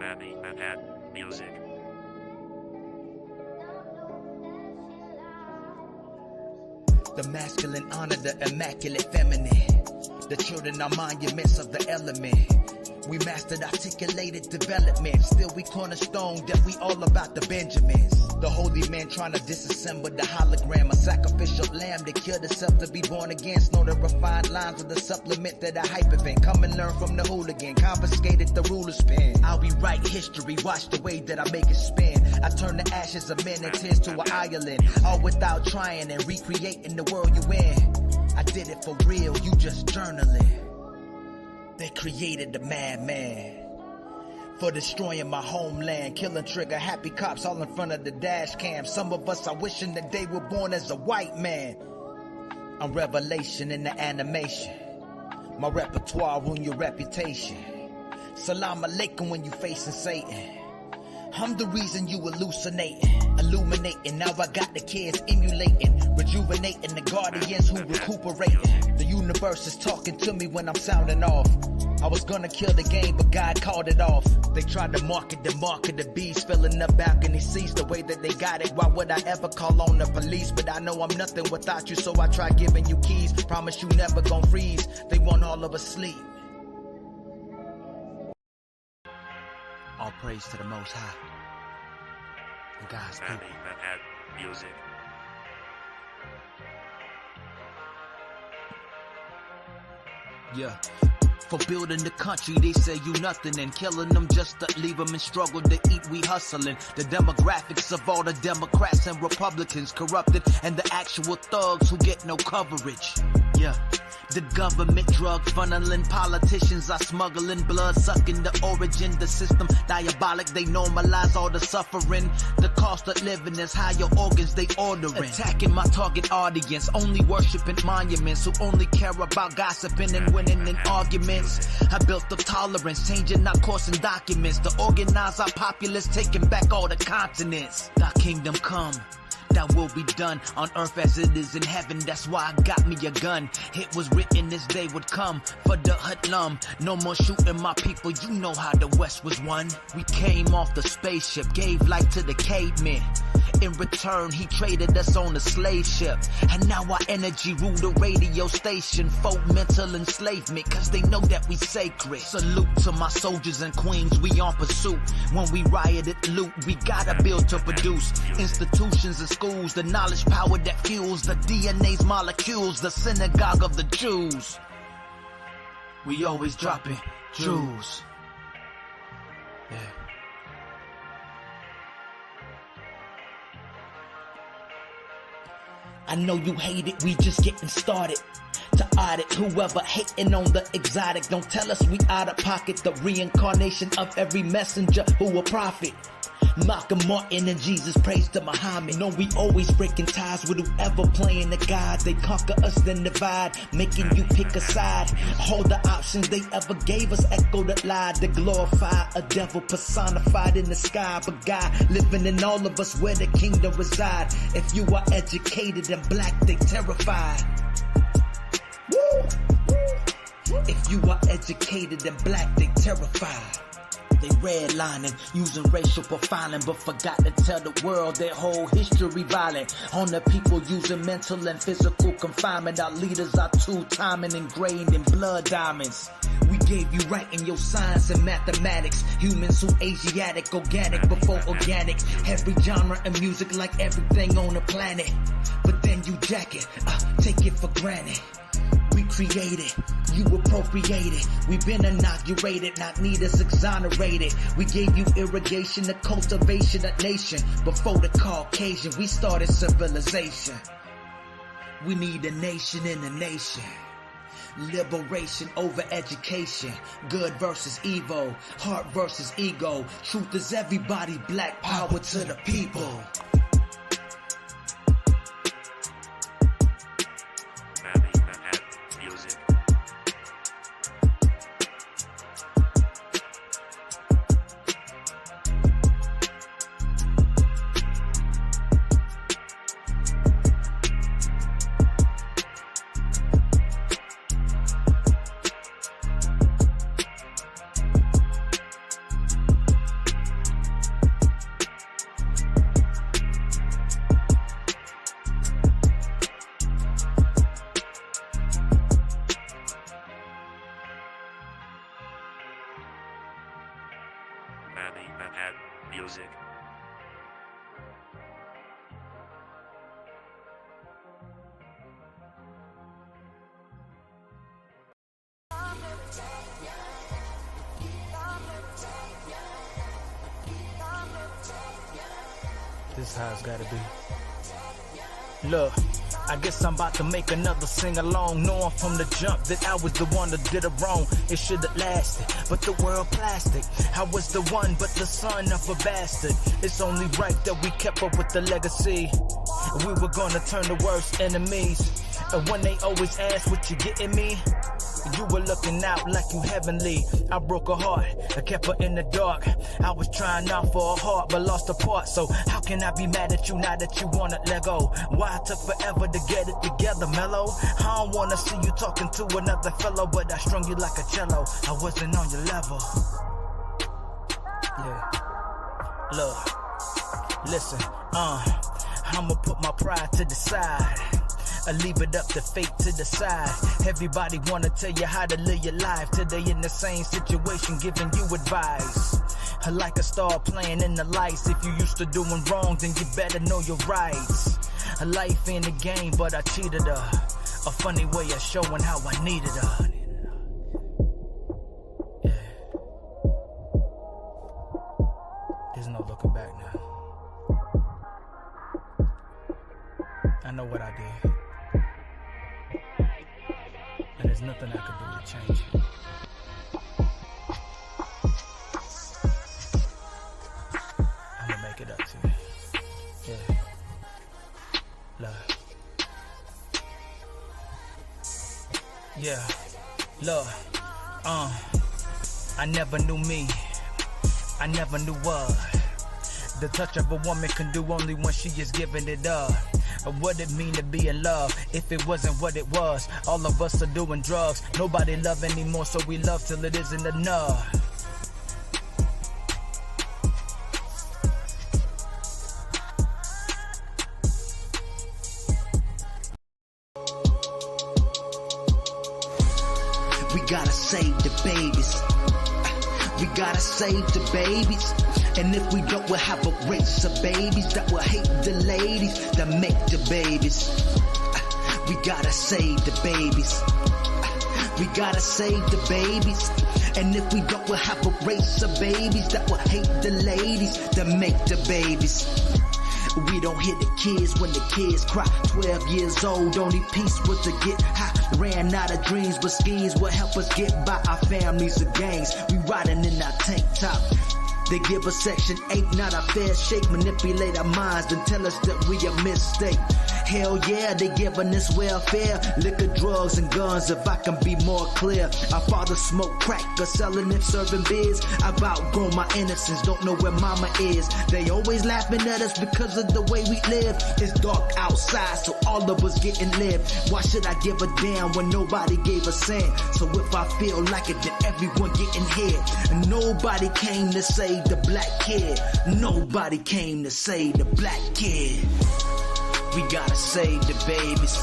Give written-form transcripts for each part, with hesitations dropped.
Manny Manhattan Music. The masculine honor the immaculate feminine. The children are monuments of the element. We mastered articulated development. Still we cornerstone that we all about the Benjamins. The holy man trying to disassemble the hologram. A sacrificial lamb that killed itself to be born again. Know the refined lines of the supplement that I hypervent. Come and learn from the hooligan. Confiscated the ruler's pen. I'll rewrite history. Watch the way that I make it spin. I turn the ashes of men and tears to an island. All without trying and recreating the world you in. I did it for real. You just journaling. They created the madman for destroying my homeland, killing trigger happy cops all in front of the dash cam. Some of us are wishing that they were born as a white man. I'm revelation in the animation. My repertoire ruin your reputation. Salam alaikum when you facing Satan. I'm the reason you hallucinating, illuminating. Now I got the kids emulating, rejuvenating the guardians who recuperating. The universe is talking to me when I'm sounding off. I was gonna kill the game, but God called it off. They tried to market the mark of the beast, filling the balcony seats the way that they got it. Why would I ever call on the police? But I know I'm nothing without you, so I try giving you keys. Promise you never gon' freeze. They want all of us sleep. All praise to the Most High and God's people. Manny Manhattan Music. Yeah. For building the country, they say you nothing, and killing them just to leave them in struggle to eat. We hustling. The demographics of all the Democrats and Republicans corrupted, and the actual thugs who get no coverage. Yeah. The government drug funneling, politicians are smuggling, blood sucking the origin, the system diabolic, they normalize all the suffering. The cost of living is high, your organs they ordering. Attacking my target audience, only worshiping monuments, who only care about gossiping and winning in arguments. I built up tolerance, changing our course and documents, to organize our populace, taking back all the continents. Thy kingdom come. That will be done on earth as it is in heaven. That's why I got me a gun. It was written this day would come for the hoodlum. No more shooting my people. You know how the West was won. We came off the spaceship, gave life to the caveman. In return, he traded us on a slave ship. And now our energy rule the radio station. Folk mental enslavement, cause they know that we sacred. Salute to my soldiers and queens, we on pursuit. When we rioted, loot, we gotta build to produce. Institutions and schools, the knowledge power that fuels the DNA's molecules, the synagogue of the Jews. We always dropping Jews. Yeah. I know you hate it, we just getting started. To audit whoever hating on the exotic. Don't tell us we out of pocket. The reincarnation of every messenger who a prophet. Malcolm Martin and Jesus, praise to Muhammad. No, we always breaking ties with whoever playing the God. They conquer us, then divide, making you pick a side. All the options they ever gave us echo the lie. They glorify a devil personified in the sky. But God living in all of us where the kingdom reside. If you are educated and black, they terrified. Woo! If you are educated and black, they terrified. They redlining, using racial profiling, but forgot to tell the world their whole history violent. On the people using mental and physical confinement. Our leaders are two-timing, ingrained in blood diamonds. We gave you right in your science and mathematics. Humans who Asiatic, organic before organic. Every genre of music like everything on the planet. But then you jack it, take it for granted. We created, you appropriated. We've been inaugurated, not need us exonerated. We gave you irrigation, the cultivation of nation. Before the Caucasian, we started civilization. We need a nation in a nation. Liberation over education. Good versus evil. Heart versus ego. Truth is everybody. Black power to the people. This how it's gotta be. Look, I guess I'm about to make another sing-along, knowing from the jump that I was the one that did it wrong. It should have lasted, but the world plastic. I was the one, but the son of a bastard. It's only right that we kept up with the legacy. We were gonna turn the worst enemies. And when they always ask what you getting me, you were looking out like you heavenly. I broke her heart, I kept her in the dark. I was trying out for a heart, but lost a part. So how can I be mad at you now that you wanna let go? Why it took forever to get it together, mellow? I don't wanna see you talking to another fellow, but I strung you like a cello. I wasn't on your level. Yeah. Look, listen, I'ma put my pride to the side. I leave it up to fate to decide. Everybody wanna tell you how to live your life. Today in the same situation, giving you advice. Like a star playing in the lights. If you used to doing wrong, then you better know your rights. A life in the game, but I cheated her. A funny way of showing how I needed her. Yeah. There's no looking back now. I know what I did. And there's nothing I can do to change it. I'ma make it up to you. Yeah. Love. Yeah. Love. I never knew me. I never knew what the touch of a woman can do only when she is giving it up. What it mean to be in love if it wasn't what it was? All of us are doing drugs. Nobody love anymore, so we love till it isn't enough. We gotta save the babies. We gotta save the babies. And if we don't, we'll have a race of babies that will hate the ladies that make the babies. We gotta save the babies. We gotta save the babies. And if we don't, we'll have a race of babies that will hate the ladies that make the babies. We don't hear the kids when the kids cry. 12 years old, only peace was to get high. Ran out of dreams, but schemes will help us get by. Our families are gangs, we riding in our tank top. They give us Section 8, not a fair shake. Manipulate our minds and tell us that we a mistake. Hell yeah, they giving us welfare. Liquor, drugs, and guns, if I can be more clear. Our father smoked crack or selling it, serving beers. I've outgrown my innocence, don't know where mama is. They always laughing at us because of the way we live. It's dark outside, so all of us getting lit. Why should I give a damn when nobody gave a cent? So if I feel like it, then everyone getting hit. And nobody came to save the black kid. Nobody came to save the black kid. We gotta save the babies.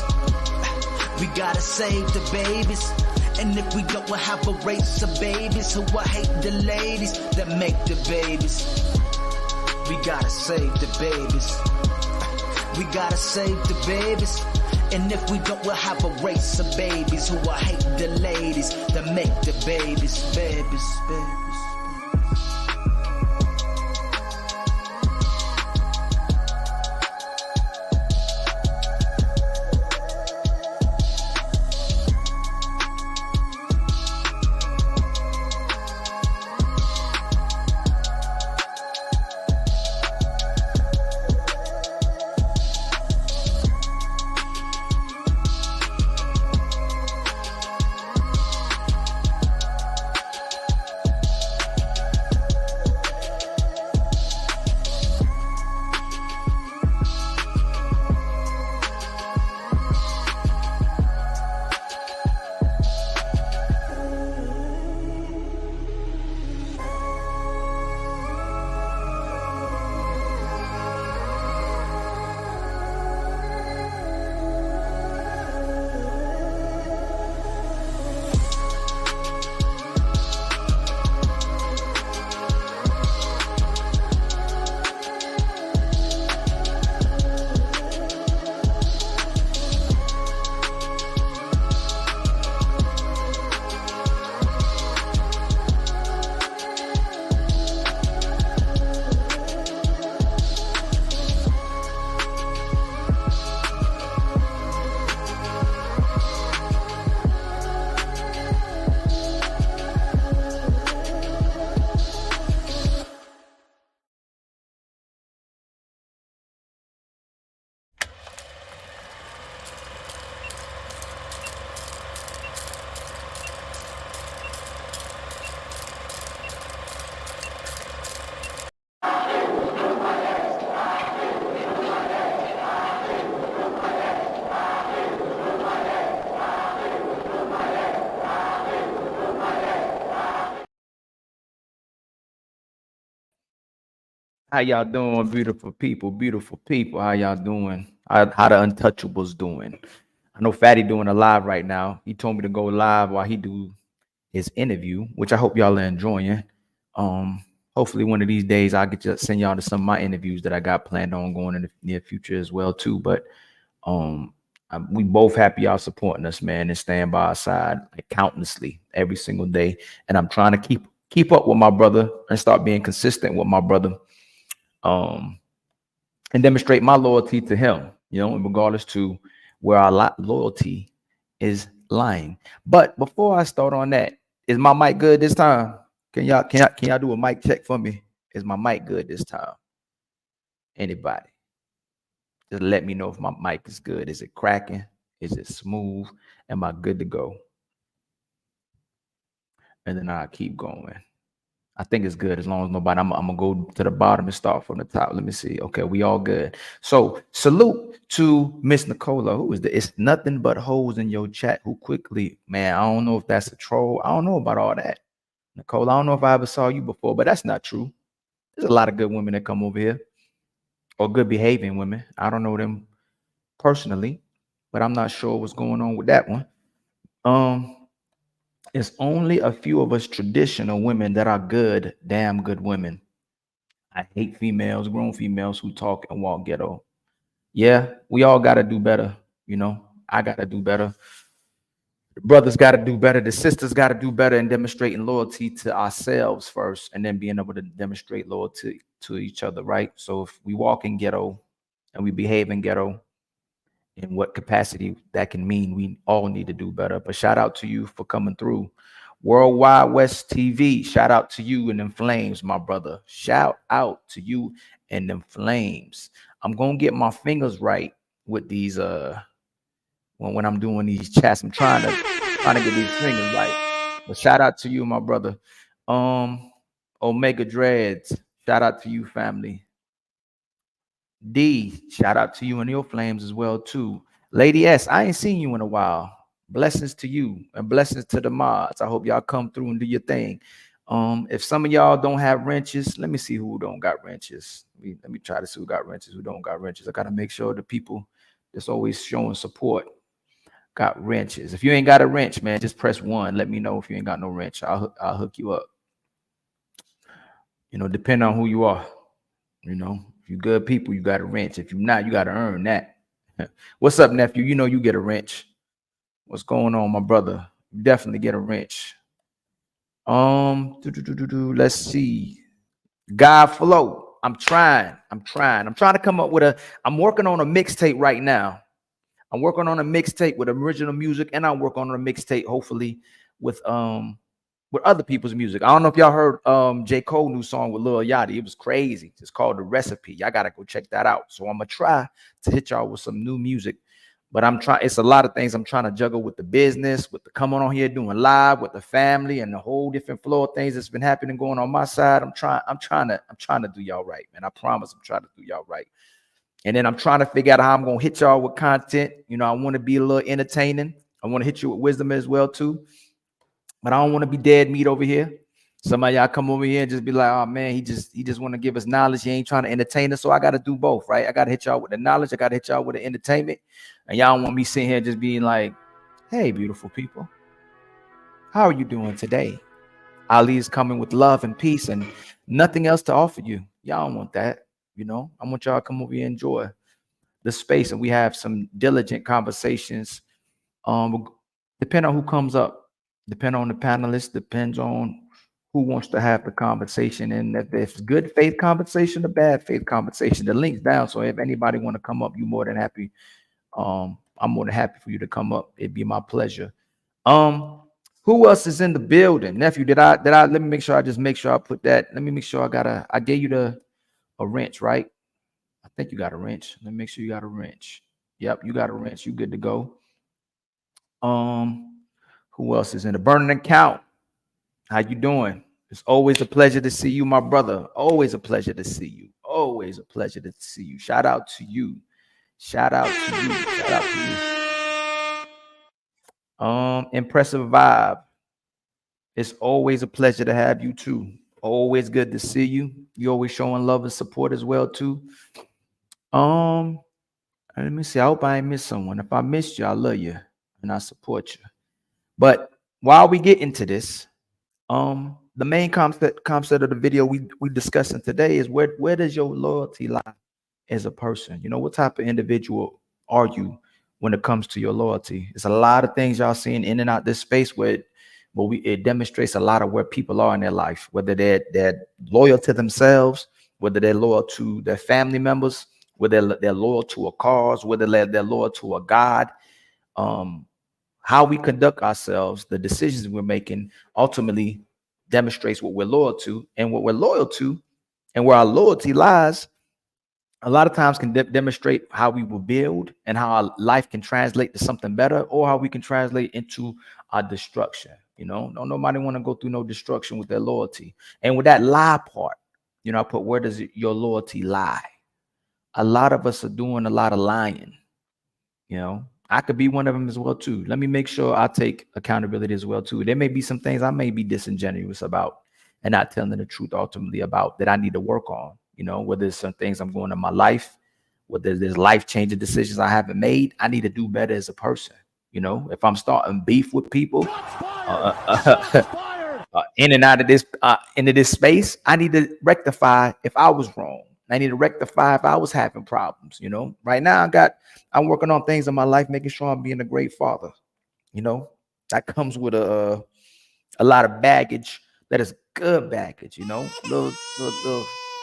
We gotta save the babies. And if we don't, we'll have a race of babies who will hate the ladies that make the babies. We gotta save the babies. We gotta save the babies. And if we don't, we'll have a race of babies who will hate the ladies that make the babies. Babies, babies. How y'all doing, beautiful people? Beautiful people. How y'all doing? How the Untouchables doing? I know Fatty doing a live right now. He told me to go live while he do his interview, which I hope y'all are enjoying. Um, Hopefully one of these days I'll get to send y'all to some of my interviews that I got planned on going in the near future as well too. But um, we both happy y'all supporting us, man, and stand by our side like countlessly every single day. And I'm trying to keep up with my brother and start being consistent with my brother. Um, and demonstrate my loyalty to him, regardless to where our loyalty is lying. But before I start on that, is my mic good this time? Can y'all do a mic check for me? Is my mic good this time? Anybody? Just let me know if my mic is good. Is it cracking? Is it smooth? Am I good to go? And then I'll keep going. I think it's good as long as nobody. I'm gonna go to the bottom and start from the top. Let me see. Okay, we all good. So salute to Miss Nicola. Who is this? It's nothing but hoes in your chat. Who quickly, man? I don't know if that's a troll. I don't know about all that. Nicola, I don't know if I ever saw you before, but that's not true. There's a lot of good women that come over here, or good behaving women. I don't know them personally, but I'm not sure what's going on with that one. Um, it's only a few of us traditional women that are good, damn good women. I hate females, grown females who talk and walk ghetto. Yeah, we all got to do better. I got to do better. The brothers got to do better. The sisters got to do better in demonstrating loyalty to ourselves first, and then being able to demonstrate loyalty to each other, right? So if we walk in ghetto and we behave in ghetto, in what capacity that can mean, we all need to do better. But shout out to you for coming through. Worldwide West TV, shout out to you and them flames, my brother. Shout out to you and them flames. I'm gonna get my fingers right with these when I'm doing these chats. I'm trying to get these fingers right. But shout out to you, my brother. Omega Dreads, shout out to you, family. D, shout out to you and your flames as well too. Lady S, I ain't seen you in a while. Blessings to you and blessings to the mods. I hope y'all come through and do your thing. If some of y'all don't have wrenches, let me see who don't got wrenches. Let me try to see who got wrenches, who don't got wrenches. I gotta make sure the people that's always showing support got wrenches. If you ain't got a wrench, man, just press 1. Let me know if you ain't got no wrench. I'll hook you up. Depending on who you are. If you good people, you got a wrench. If you're not, you got to earn that. What's up, nephew? You get a wrench. What's going on, my brother? You definitely get a wrench. Let's see. God flow. I'm trying to come up with I'm working on a mixtape right now. I'm working on a mixtape with original music, and I'm working on a mixtape, hopefully, with other people's music. I don't know if y'all heard J. Cole new song with Lil Yachty. It was crazy. It's called The Recipe. Y'all gotta go check that out. So I'm gonna try to hit y'all with some new music. But it's a lot of things I'm trying to juggle with the business, with the coming on here doing live with the family, and the whole different flow of things that's been happening going on my side. I'm trying to do y'all right, man. I promise I'm trying to do y'all right. And then I'm trying to figure out how I'm gonna hit y'all with content. I want to be a little entertaining. I want to hit you with wisdom as well too. But I don't want to be dead meat over here. Some of y'all come over here and just be like, oh man, he just want to give us knowledge. He ain't trying to entertain us. So I got to do both, right? I got to hit y'all with the knowledge. I got to hit y'all with the entertainment. And y'all don't want me sitting here just being like, hey, beautiful people, how are you doing today? Ali is coming with love and peace and nothing else to offer you. Y'all don't want that. I want y'all to come over here and enjoy the space, and we have some diligent conversations. Depend on who comes up. Depend on the panelists, depends on who wants to have the conversation. And if it's good faith conversation or bad faith conversation, the link's down. So if anybody want to come up, you're more than happy. I'm more than happy for you to come up. It'd be my pleasure. Who else is in the building? Nephew, did I let me make sure I put that. Let me make sure I gave you a wrench, right? I think you got a wrench. Let me make sure you got a wrench. Yep, you got a wrench. You good to go. Who else is in the burning account? How you doing? It's always a pleasure to see you, my brother. Always a pleasure to see you. Always a pleasure to see you. Shout out to you. Shout out to you. Shout out to you. Impressive vibe. It's always a pleasure to have you too. Always good to see you. You always showing love and support as well too. Um, let me see. I hope I ain't missed someone. If I missed you, I love you and I support you. But while we get into this, the main concept of the video we discussing today is where does your loyalty lie as a person? You know, what type of individual are you when it comes to your loyalty? It's a lot of things y'all seeing in and out this space where it demonstrates a lot of where people are in their life, whether they're loyal to themselves, whether they're loyal to their family members, whether they're loyal to a cause, whether they're loyal to a God. Um, how we conduct ourselves, the decisions we're making ultimately demonstrates what we're loyal to, and what we're loyal to and where our loyalty lies a lot of times can demonstrate how we will build and how our life can translate to something better, or how we can translate into our destruction. You know, don't nobody want to go through no destruction with their loyalty. And with that lie part, you know, I put, where does your loyalty lie? A lot of us are doing a lot of lying. You know, I could be one of them as well too. Let me make sure I take accountability as well too. There may be some things I may be disingenuous about and not telling the truth ultimately about, that I need to work on. You know, whether it's some things I'm going in my life, whether there's life-changing decisions I haven't made, I need to do better as a person. You know, if I'm starting beef with people in and out of this into this space, I need to rectify if I was wrong. I need to rectify if I was having problems. You know, right now I'm working on things in my life, making sure I'm being a great father. You know, that comes with a lot of baggage. That is good baggage. You know, little.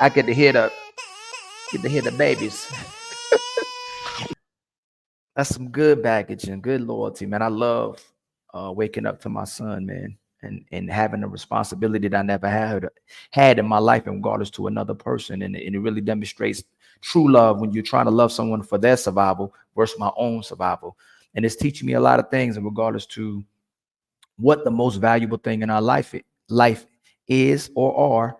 I get to hear the babies. That's some good baggage and good loyalty, man. I love waking up to my son, man, and having a responsibility that I never had in my life in regards to another person. And it really demonstrates true love when you're trying to love someone for their survival versus my own survival. And it's teaching me a lot of things in regards to what the most valuable thing in our life is or are.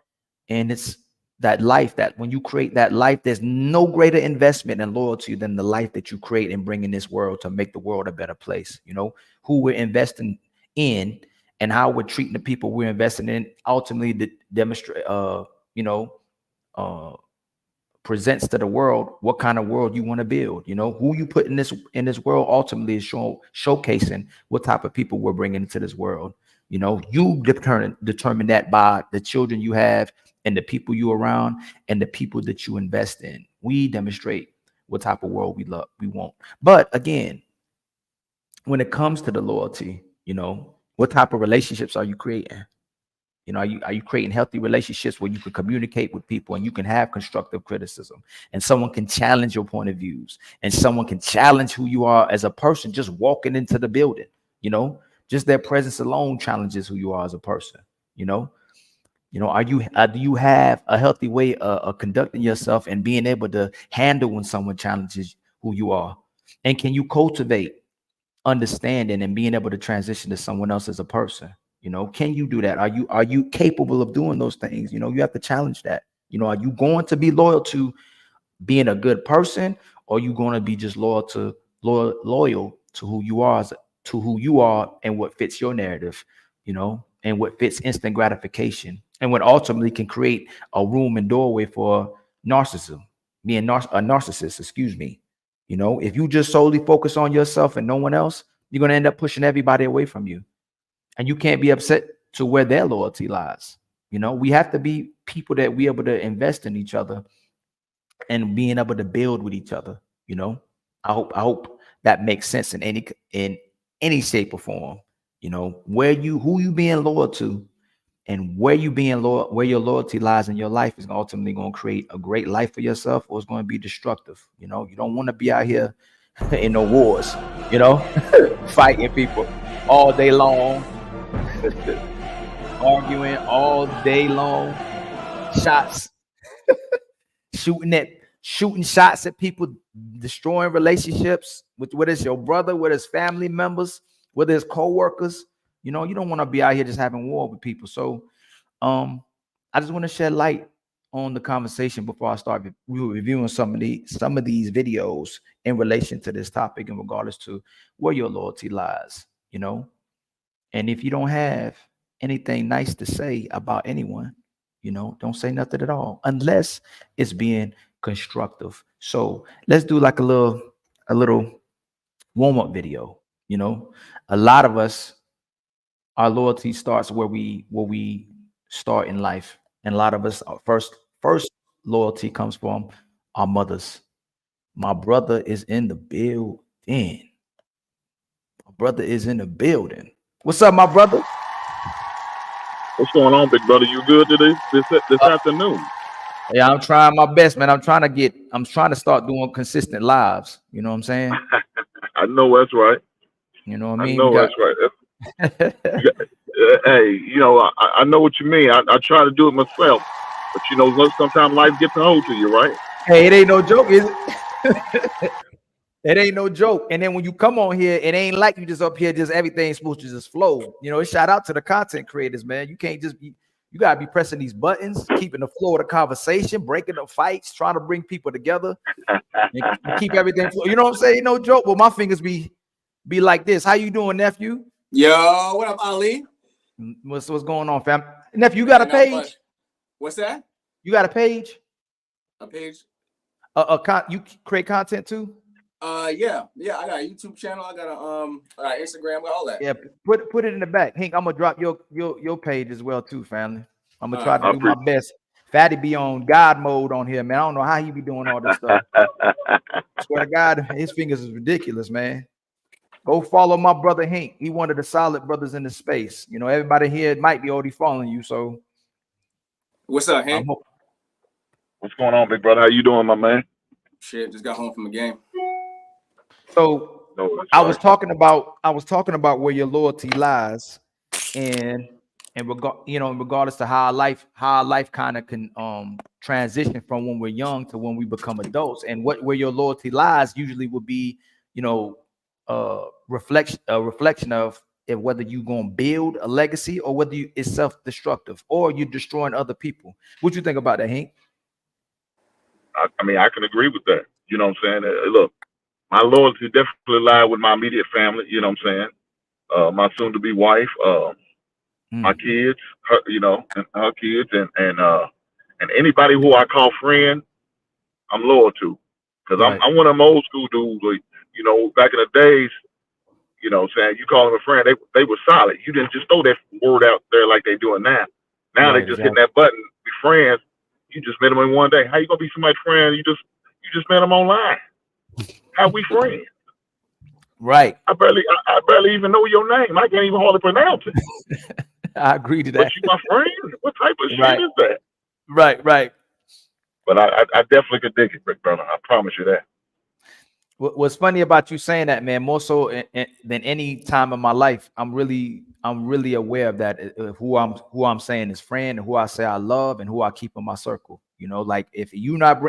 And it's that life, that when you create that life, there's no greater investment and loyalty than the life that you create and bring in this world to make the world a better place. You know, who we're investing in and how we're treating the people we're investing in ultimately demonstrate you know uh presents to the world what kind of world you want to build. You know, who you put in this world ultimately is showcasing what type of people we're bringing into this world. You know, you determine that by the children you have and the people you around and the people that you invest in. We demonstrate what type of world we want. But again, when it comes to the loyalty, you know, what type of relationships are you creating? You know, are you creating healthy relationships where you can communicate with people and you can have constructive criticism and someone can challenge your point of views and someone can challenge who you are as a person just walking into the building? You know, just their presence alone challenges who you are as a person. You know, are you do you have a healthy way of conducting yourself and being able to handle when someone challenges who you are? And can you cultivate understanding and being able to transition to someone else as a person? You know, can you do that? Are you capable of doing those things? You know, you have to challenge that. You know, are you going to be loyal to being a good person, or are you going to be just loyal to who you are, to who you are and what fits your narrative, you know, and what fits instant gratification and what ultimately can create a room and doorway for narcissism, a narcissist, excuse me. You know, if you just solely focus on yourself and no one else, you're going to end up pushing everybody away from you. And you can't be upset to where their loyalty lies. You know, we have to be people that we able to invest in each other and being able to build with each other. You know, I hope that makes sense in any shape or form. You know, who you being loyal to and where you being loyal, where your loyalty lies in your life is ultimately going to create a great life for yourself, or it's going to be destructive. You know, you don't want to be out here in no wars, you know, fighting people all day long, arguing all day long, shots, shooting shots at people, destroying relationships with whether it's your brother, whether it's family members, whether it's co-workers. You know, you don't want to be out here just having war with people. So I just want to shed light on the conversation before I start reviewing some of these videos in relation to this topic, in regards to where your loyalty lies. And if you don't have anything nice to say about anyone, You know, don't say nothing at all unless it's being constructive. So let's do like a little warm-up video. You know, a lot of us, our loyalty starts where we start in life. And a lot of us, our first loyalty comes from our mothers. My brother is in the building. My brother is in the building. What's up, my brother? What's going on, big brother? You good today? This afternoon? Yeah, I'm trying my best, man. I'm trying to start doing consistent lives. You know what I'm saying? I know that's right. You know what I I mean? know that's right. Hey, you know, I know what you mean. I try to do it myself, but you know, sometimes life gets a hold to you, right? Hey, it ain't no joke, is it? It ain't no joke. And then when you come on here, it ain't like you just up here, just everything's supposed to just flow. You know, shout out to the content creators, man. You can't just be, you gotta be pressing these buttons, keeping the flow of the conversation, breaking up fights, trying to bring people together, and keep everything flow. You know what I'm saying? No joke. Well, my fingers be like this. How you doing, nephew? Yo, what up, Ali? What's going on, fam? Nephew, you got a page? What's that? You got a page? A page? You create content too? Yeah. I got a YouTube channel. I got a Instagram, got all that. Yeah, put it in the back. Hank, I'm gonna drop your page as well too, family. I'm gonna try to do my best. Fatty be on God mode on here, man. I don't know how he be doing all this stuff. Swear to God, his fingers is ridiculous, man. Go follow my brother Hank. He one of the solid brothers in the space. You know, everybody here might be already following you. So, what's up, Hank? What's going on, big brother? How you doing, my man? Shit, just got home from a game. So I was talking about where your loyalty lies, and regardless to how our life kind of can transition from when we're young to when we become adults, and where your loyalty lies usually would be, you know, reflection of whether you're gonna build a legacy or whether it's self-destructive or you're destroying other people. What you think about that, Hank? I mean, I can agree with that. You know what I'm saying? Look, my loyalty definitely lie with my immediate family. You know what I'm saying? My soon-to-be wife, my kids, her, you know, and her kids, and anybody who I call friend, I'm loyal to, because Right. I'm one of them old school dudes. Like, you know, back in the days, you know, saying you call them a friend, they were solid. You didn't just throw that word out there like they doing now. Now Right, they just hitting that button, be friends. You just met them in one day. How you gonna be somebody's friend? You just met them online. How we friends? Right. I barely even know your name. I can't even hardly pronounce it. I agree to that. But you my friend? What type of shit is that? Right. But I definitely could dig it, big brother. I promise you that. What's funny about you saying that, man, more so than any time in my life, I'm really aware of that. Who I'm saying is friend, and who I say I love, and who I keep in my circle. You know, like if you're not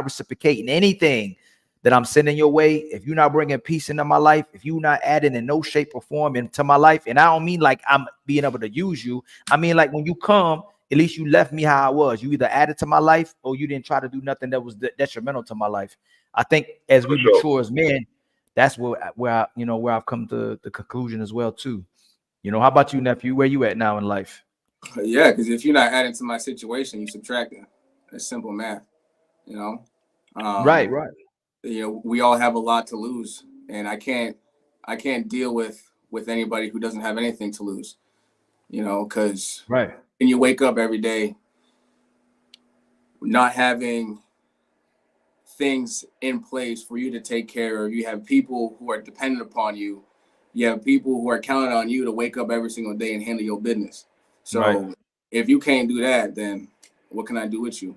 reciprocating anything that I'm sending your way, if you're not bringing peace into my life, if you're not adding in no shape or form into my life, and I don't mean like I'm being able to use you. I mean like when you come, at least you left me how I was. You either added to my life or you didn't try to do nothing that was detrimental to my life. I think as we mature as men, that's where I've come to the conclusion as well too. You know, how about you, nephew? Where you at now in life? Yeah, because if you're not adding to my situation, you're subtracting. It's simple math, you know. Right. You know, we all have a lot to lose, and I can't deal with anybody who doesn't have anything to lose. You know, because when you wake up every day not having things in place for you to take care of, you have people who are dependent upon you. You have people who are counting on you to wake up every single day and handle your business. So if you can't do that, then what can I do with you?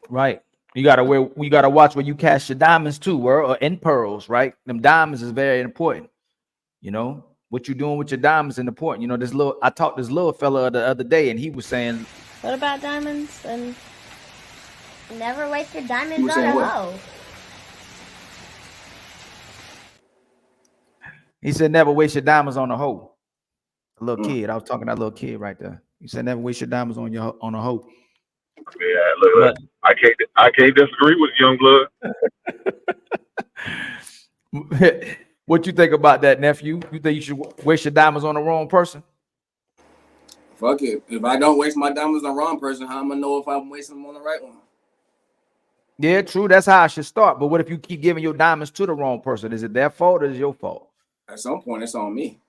Right. You gotta watch where you cash your diamonds too, or in pearls, right? Them diamonds is very important. You know, what you doing with your diamonds is important. You know, I talked to this little fella the other day, and he was saying, what about diamonds? And never waste your diamonds on a hoe. He said, never waste your diamonds on a hoe. A little kid. I was talking to that little kid right there. He said, never waste your diamonds on a hoe. Yeah, look, I can't disagree with young blood. What you think about that, nephew? You think you should waste your diamonds on the wrong person? Fuck it. If I don't waste my diamonds on the wrong person, how am I know if I'm wasting them on the right one? Yeah, true. That's how I should start. But what if you keep giving your diamonds to the wrong person? Is it their fault or is it your fault? At some point, it's on me.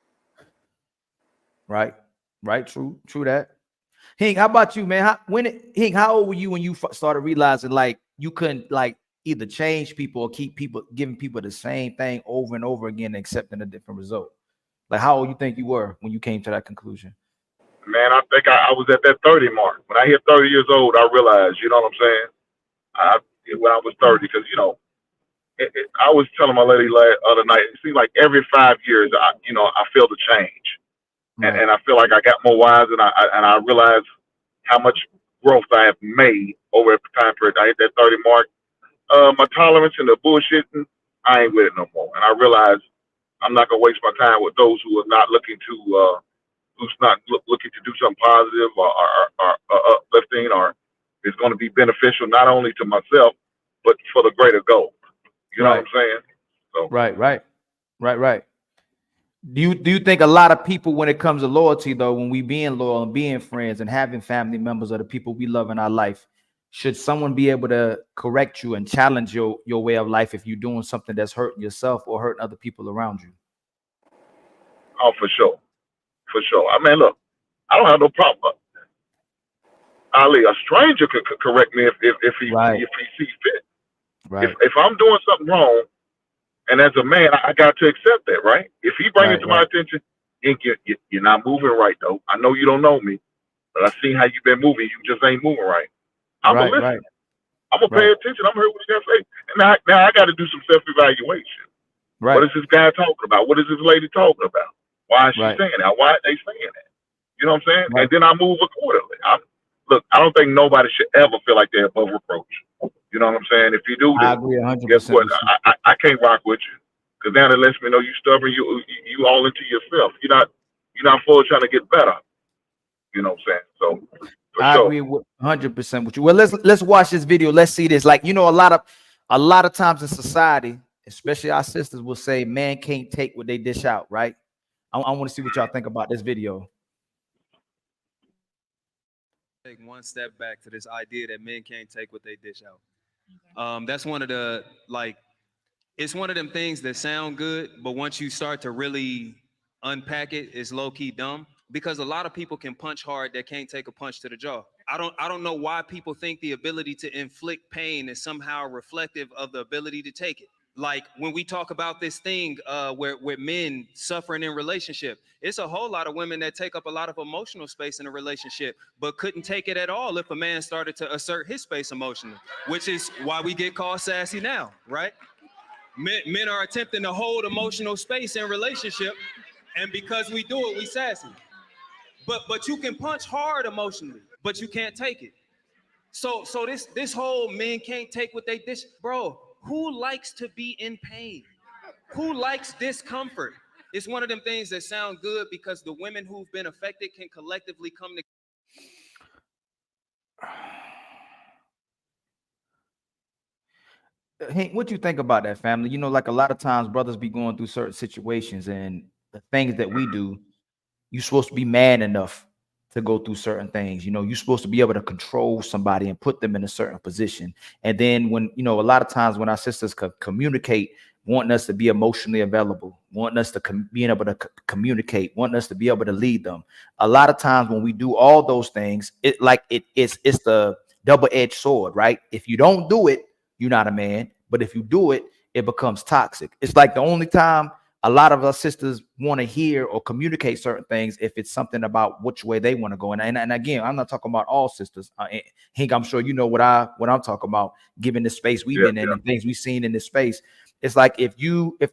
Right. Right. True. True that. Hink, how about you, man? How old were you when you started realizing like you couldn't like either change people or keep people giving people the same thing over and over again, accepting a different result? Like how old you think you were when you came to that conclusion? Man, I think I was at that 30 mark. When I hit 30 years old, I realized, you know what I'm saying? When I was 30, because, you know, I was telling my lady other night, it seems like every 5 years, I feel the change. Right. And I feel like I got more wise, and I realized how much growth I have made over a time period. I hit that 30 mark. My tolerance and the bullshitting, I ain't with it no more. And I realized I'm not gonna waste my time with those who are not looking to, who's not looking to do something positive or uplifting, or is going to be beneficial not only to myself but for the greater goal. You know what I'm saying? So. Right. Do you think a lot of people, when it comes to loyalty, though, when we being loyal and being friends and having family members of the people we love in our life, should someone be able to correct you and challenge your way of life if you're doing something that's hurting yourself or hurting other people around you? Oh, for sure. I mean, look, I don't have no problem. Ali, a stranger could correct me if he sees fit. Right. If I'm doing something wrong, and as a man, I got to accept that, right? If he brings it to my attention, you're not moving right, though. I know you don't know me, but I seen how you've been moving. You just ain't moving right. I'm gonna listen. I'm gonna pay attention. I'm gonna hear what he got to say. And now I got to do some self-evaluation. Right. What is this guy talking about? What is this lady talking about? Why is she saying that? Why are they saying that? You know what I'm saying? Right. And then I move accordingly. Look, I don't think nobody should ever feel like they're above reproach. You know what I'm saying? If you do, I agree 100%. guess what? I can't rock with you, because now that lets me know you stubborn. You all into yourself. You're not fully trying to get better. You know what I'm saying? So I agree 100% with you. Well, let's watch this video. Let's see this. Like, you know, a lot of times in society, especially our sisters, will say man can't take what they dish out. Right? I want to see what y'all think about this video. Take one step back to this idea that men can't take what they dish out. That's one of the, like, it's one of them things that sound good, but once you start to really unpack it, it's low-key dumb, because a lot of people can punch hard that can't take a punch to the jaw. I don't know why people think the ability to inflict pain is somehow reflective of the ability to take it. Like when we talk about this thing where men suffering in relationship, it's a whole lot of women that take up a lot of emotional space in a relationship, but couldn't take it at all if a man started to assert his space emotionally, which is why we get called sassy now, right? Men are attempting to hold emotional space in relationship, and because we do it, we sassy. But you can punch hard emotionally, but you can't take it. So this whole men can't take what they dish, bro. Who likes to be in pain? Who likes discomfort? It's one of them things that sound good because the women who've been affected can collectively come together. Hey, what you think about that, family? You know, like a lot of times brothers be going through certain situations, and the things that we do, you're supposed to be man enough to go through certain things. You know, you're supposed to be able to control somebody and put them in a certain position. And then when, you know, a lot of times when our sisters communicate, wanting us to be emotionally available, wanting us to being able to communicate, wanting us to be able to lead them. A lot of times when we do all those things, it's the double-edged sword, right? If you don't do it, you're not a man. But if you do it, it becomes toxic. It's like the only time a lot of our sisters want to hear or communicate certain things if it's something about which way they want to go. And again, I'm not talking about all sisters. Hank, I'm sure you know what I'm talking about, given the space we've been in and things we've seen in this space. It's like if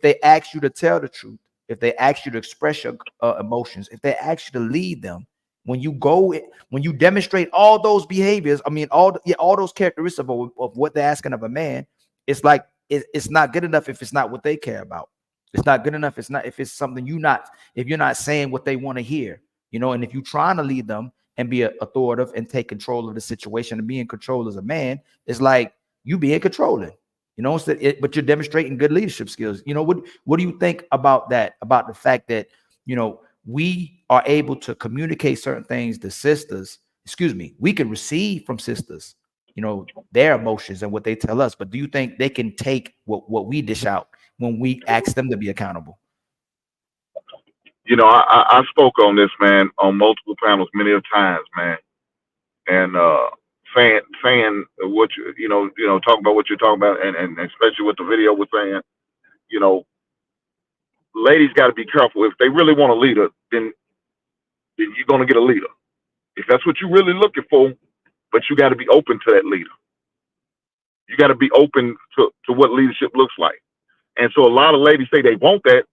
they ask you to tell the truth, if they ask you to express your emotions, if they ask you to lead them, when you demonstrate all those behaviors, I mean, all those characteristics of what they're asking of a man, it's like it's not good enough if it's not what they care about. It's not good enough. It's not if it's something if you're not saying what they want to hear, you know, and if you're trying to lead them and be authoritative and take control of the situation and be in control as a man, it's like you being controlling, you know, but you're demonstrating good leadership skills. You know, what do you think about that? About the fact that, you know, we are able to communicate certain things to sisters. Excuse me, we can receive from sisters, you know, their emotions and what they tell us. But do you think they can take what we dish out when we ask them to be accountable? You know, I spoke on this, man, on multiple panels many of times, man, and saying what you know, talking about what you're talking about, and especially what the video was saying. You know, ladies got to be careful. If they really want a leader, then you're gonna get a leader. If that's what you're really looking for, but you got to be open to that leader. You got to be open to what leadership looks like. And so a lot of ladies say they want that,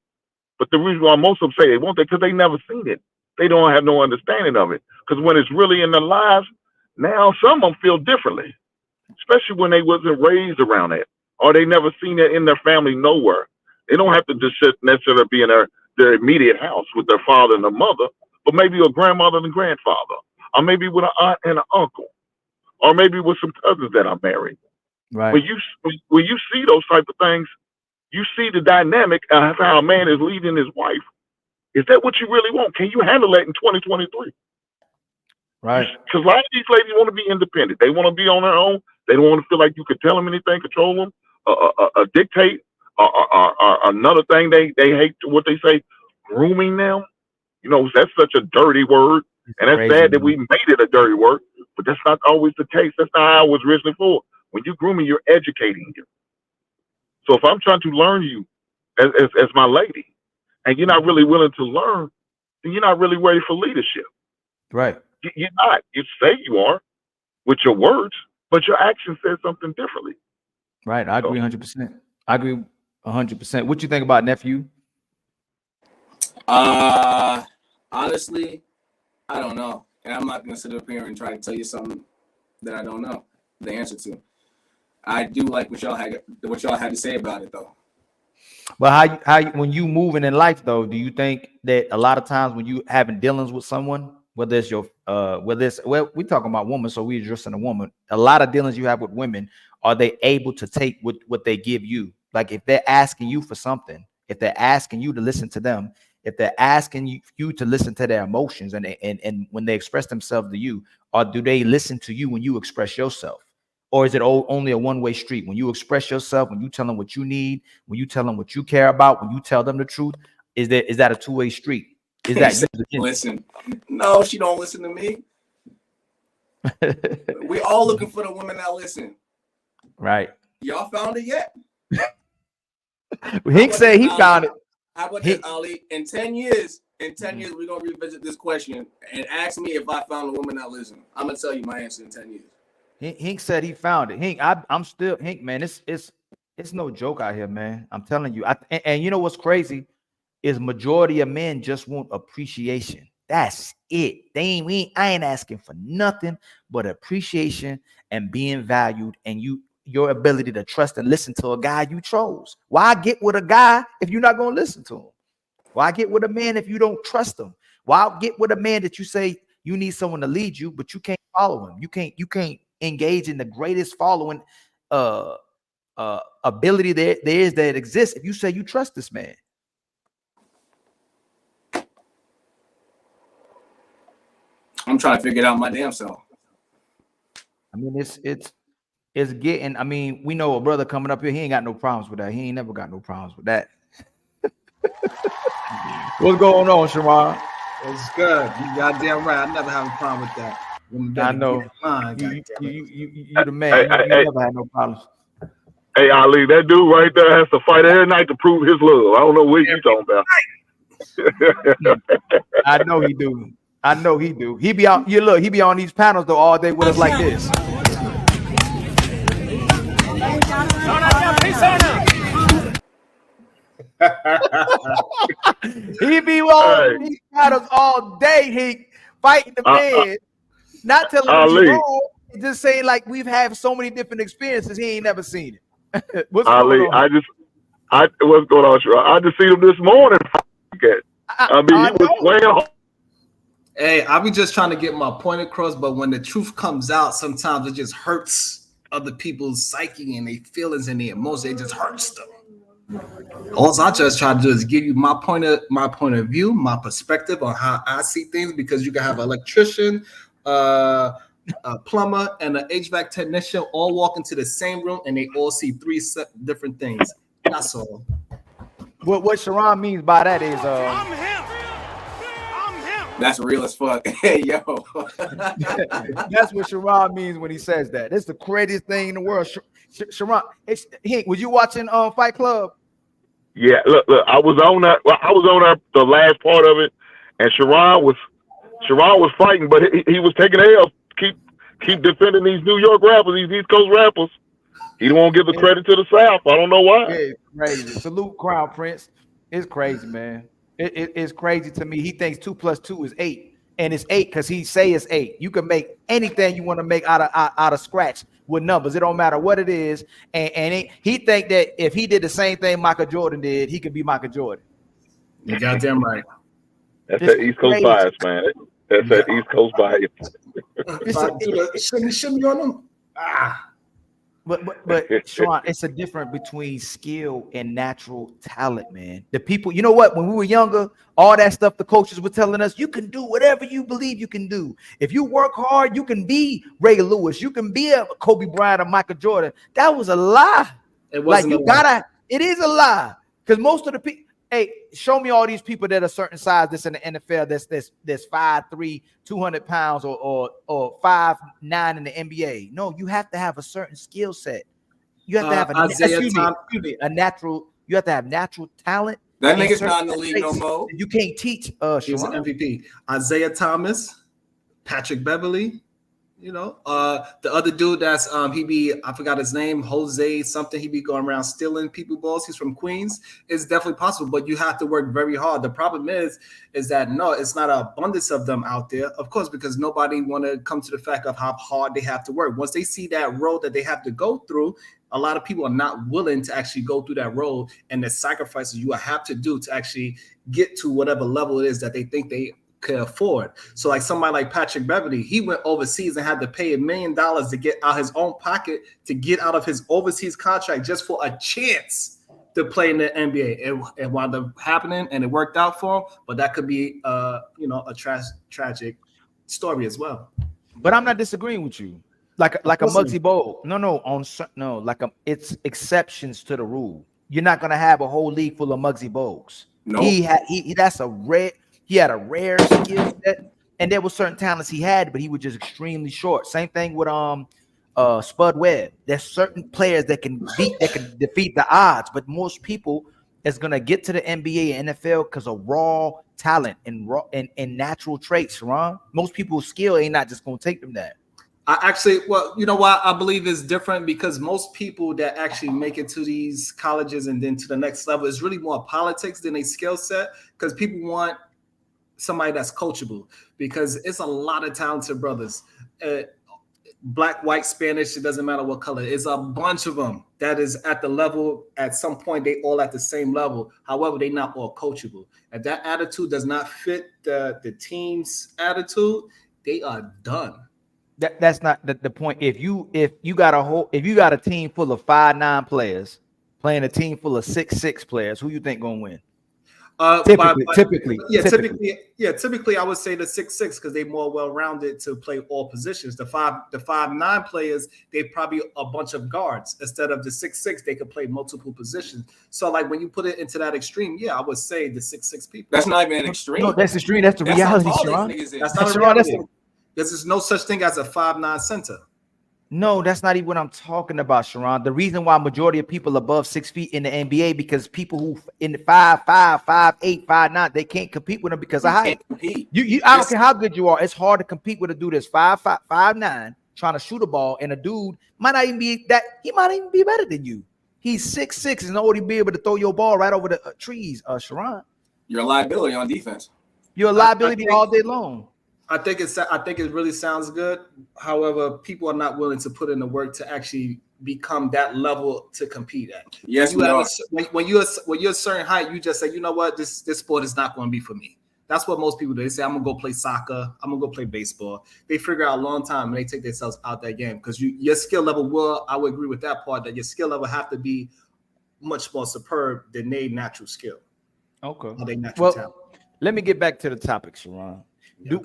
but the reason why most of them say they want that because they never seen it. They don't have no understanding of it. Because when it's really in their lives, now some of them feel differently, especially when they wasn't raised around that, or they never seen it in their family nowhere. They don't have to just necessarily be in their immediate house with their father and their mother, but maybe a grandmother and grandfather, or maybe with an aunt and an uncle, or maybe with some cousins that are married. Right. When you see those type of things, you see the dynamic of how a man is leading his wife. Is that what you really want? Can you handle that in 2023? Right. Because a lot of these ladies want to be independent. They want to be on their own. They don't want to feel like you could tell them anything, control them, dictate. Or another thing they hate what they say, grooming them. You know, that's such a dirty word, and that's Crazy, sad that man. we made it a dirty word. But that's not always the case. That's not how it was originally for. When you grooming, you're educating you. So if I'm trying to learn you as my lady, and you're not really willing to learn, then you're not really ready for leadership. Right. You're not. You say you are with your words, but your action says something differently. Right. I agree 100%. I agree 100%. What you think about, nephew? Honestly, I don't know. And I'm not going to sit up here and try to tell you something that I don't know the answer to. I do like what y'all had to say about it, though. Well, how when you moving in life, though, do you think that a lot of times when you having dealings with someone, whether it's your well, we talking about women, so we addressing a woman. A lot of dealings you have with women, are they able to take what they give you? Like if they're asking you for something, if they're asking you to listen to them, if they're asking you to listen to their emotions, and when they express themselves to you, or do they listen to you when you express yourself? Or is it only a one-way street? When you express yourself, when you tell them what you need, when you tell them what you care about, when you tell them the truth, is that a two-way street? Is that listen? No, she don't listen to me. We all looking for the women that listen. Right. Y'all found it yet? Hink said he found it. How about this, Ali? In 10 years, we're gonna revisit this question and ask me if I found a woman that listen. I'm gonna tell you my answer in 10 years. Hink said he found it. Hink, I'm still Hink, man. It's no joke out here, man. I'm telling you. And you know what's crazy is majority of men just want appreciation. That's it. I ain't asking for nothing but appreciation and being valued, and your ability to trust and listen to a guy you chose. Why get with a guy if you're not gonna listen to him? Why get with a man if you don't trust him? Why get with a man that you say you need someone to lead you, but you can't follow him? You can't engage in the greatest following ability that exists if you say you trust this man. I'm trying to figure it out my damn self. I mean, it's getting. I mean, we know a brother coming up here. He ain't got no problems with that. He ain't never got no problems with that. What's going on, Shamar? It's good. You goddamn right. I never have a problem with that. I know. You the man. You never had no problems. Hey, Ali, that dude right there has to fight every night to prove his love. I don't know what you talking about. I know he do. I know he do. He be out. You look. He be on these panels though all day with us like this. He be on these panels all day. He fighting the man, not telling him he's wrong. Just saying like we've had so many different experiences. He ain't never seen it. What's Ali, going on? what's going on? I just seen him this morning. I mean, he was way off. Hey, I be just trying to get my point across, but when the truth comes out, sometimes it just hurts other people's psyche and their feelings and their emotions. It just hurts them. All I just try to do is give you my point of view, my perspective on how I see things, because you can have an electrician, a plumber, and an HVAC technician all walk into the same room and they all see three different things. That's all. What Sharon means by that is That's real as fuck. Hey, yo. that's what Sharon means when he says that. It's the craziest thing in the world. Sharon, was you watching Fight Club? Yeah, look, I was on that. Well, I was on that, the last part of it, and Sharon was fighting, but he was taking L. Keep defending these New York rappers, these East Coast rappers. He don't want to give the credit to the South. I don't know why. Yeah, it's crazy. Salute Crown Prince. It's crazy, man. It's crazy to me. He thinks 2 + 2 is 8, and it's 8 because he say it's 8. You can make anything you want to make out of scratch with numbers. It don't matter what it is. And he think that if he did the same thing Michael Jordan did, he could be Michael Jordan. You goddamn right. That's that East Coast bias, man. That's that East Coast bias. Shimmy on them. But Sharon, it's a difference between skill and natural talent, man. The people, you know what? When we were younger, all that stuff the coaches were telling us, you can do whatever you believe you can do. If you work hard, you can be Ray Lewis, you can be a Kobe Bryant or Michael Jordan. That was a lie. It wasn't it is a lie. Because most of the people, hey, show me all these people that are certain size that's in the NFL that's 5'3", 200 pounds or 5'9" in the NBA. No, you have to have a certain skill set. You have to have a natural. You have to have natural talent. That nigga's not in the league no more. You can't teach. He's an MVP. Isaiah Thomas, Patrick Beverly. You know, the other dude that's I forgot his name, Jose something. He be going around stealing people balls. He's from Queens. It's definitely possible, but you have to work very hard. The problem is that no, it's not an abundance of them out there, of course, because nobody want to come to the fact of how hard they have to work. Once they see that road that they have to go through, a lot of people are not willing to actually go through that road and the sacrifices you have to do to actually get to whatever level it is that they think they could afford. So like somebody like Patrick Beverly, he went overseas and had to pay $1 million to get out his own pocket to get out of his overseas contract just for a chance to play in the NBA. It wound up happening and it worked out for him, but that could be a tragic story as well. But I'm not disagreeing with you. Like a Muggsy Bogues. It's exceptions to the rule. You're not gonna have a whole league full of Muggsy Bogues. No, he had a rare skill set, and there were certain talents he had, but he was just extremely short. Same thing with Spud Webb. There's certain players that can defeat the odds, but most people is gonna get to the NBA and NFL because of raw talent and natural traits. Ron, most people's skill ain't not just gonna take them there. You know why I believe it's different? Because most people that actually make it to these colleges and then to the next level is really more politics than a skill set, because people want somebody that's coachable, because it's a lot of talented brothers. Black, white, Spanish, it doesn't matter what color. It's a bunch of them that is at the level, at some point, they all at the same level. However, they're not all coachable. If that attitude does not fit the team's attitude, they are done. That's not the point. If you got a team full of 5'9" players playing a team full of 6'6" players, who you think gonna win? Typically, I would say the 6'6" because they're more well-rounded to play all positions. The 5'9" players, they probably a bunch of guards. Instead of the 6'6", they could play multiple positions. So like when you put it into that extreme, I would say the 6'6" people. That's not even an extreme. No, that's extreme. That's the reality, Sharon. That's not a reality. There's no such thing as a 5'9" center. No, that's not even what I'm talking about, Sharon. The reason why majority of people above 6 feet in the NBA, because people who in the 5'5", 5'8", 5'9", they can't compete with them because of height. I don't care how good you are. It's hard to compete with a dude that's 5'5", 5'9", trying to shoot a ball, and a dude might not even be that. He might even be better than you. He's 6'6" and already be able to throw your ball right over the trees, Sharon. You're a liability on defense. You're a liability all day long. I think it really sounds good. However, people are not willing to put in the work to actually become that level to compete at. Yes, when you're a certain height, you just say, you know what, this sport is not going to be for me. That's what most people do. They say, I'm gonna go play soccer. I'm gonna go play baseball. They figure out a long time and they take themselves out that game because your skill level will. I would agree with that part that your skill level have to be much more superb than their natural skill. Okay. Or their natural talent. Let me get back to the topic, Sharon.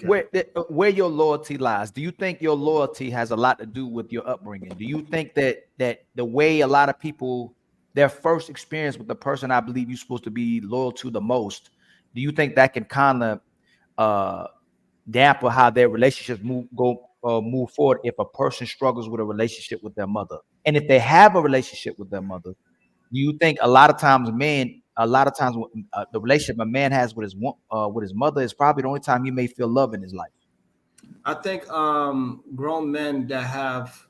Where your loyalty lies. Do you think your loyalty has a lot to do with your upbringing? Do you think that the way a lot of people, their first experience with the person I believe you're supposed to be loyal to the most, do you think that can kind of dampen how their relationships move forward if a person struggles with a relationship with their mother? And if they have a relationship with their mother, do you think a lot of times the relationship a man has with his mother is probably the only time he may feel love in his life? I think grown men that have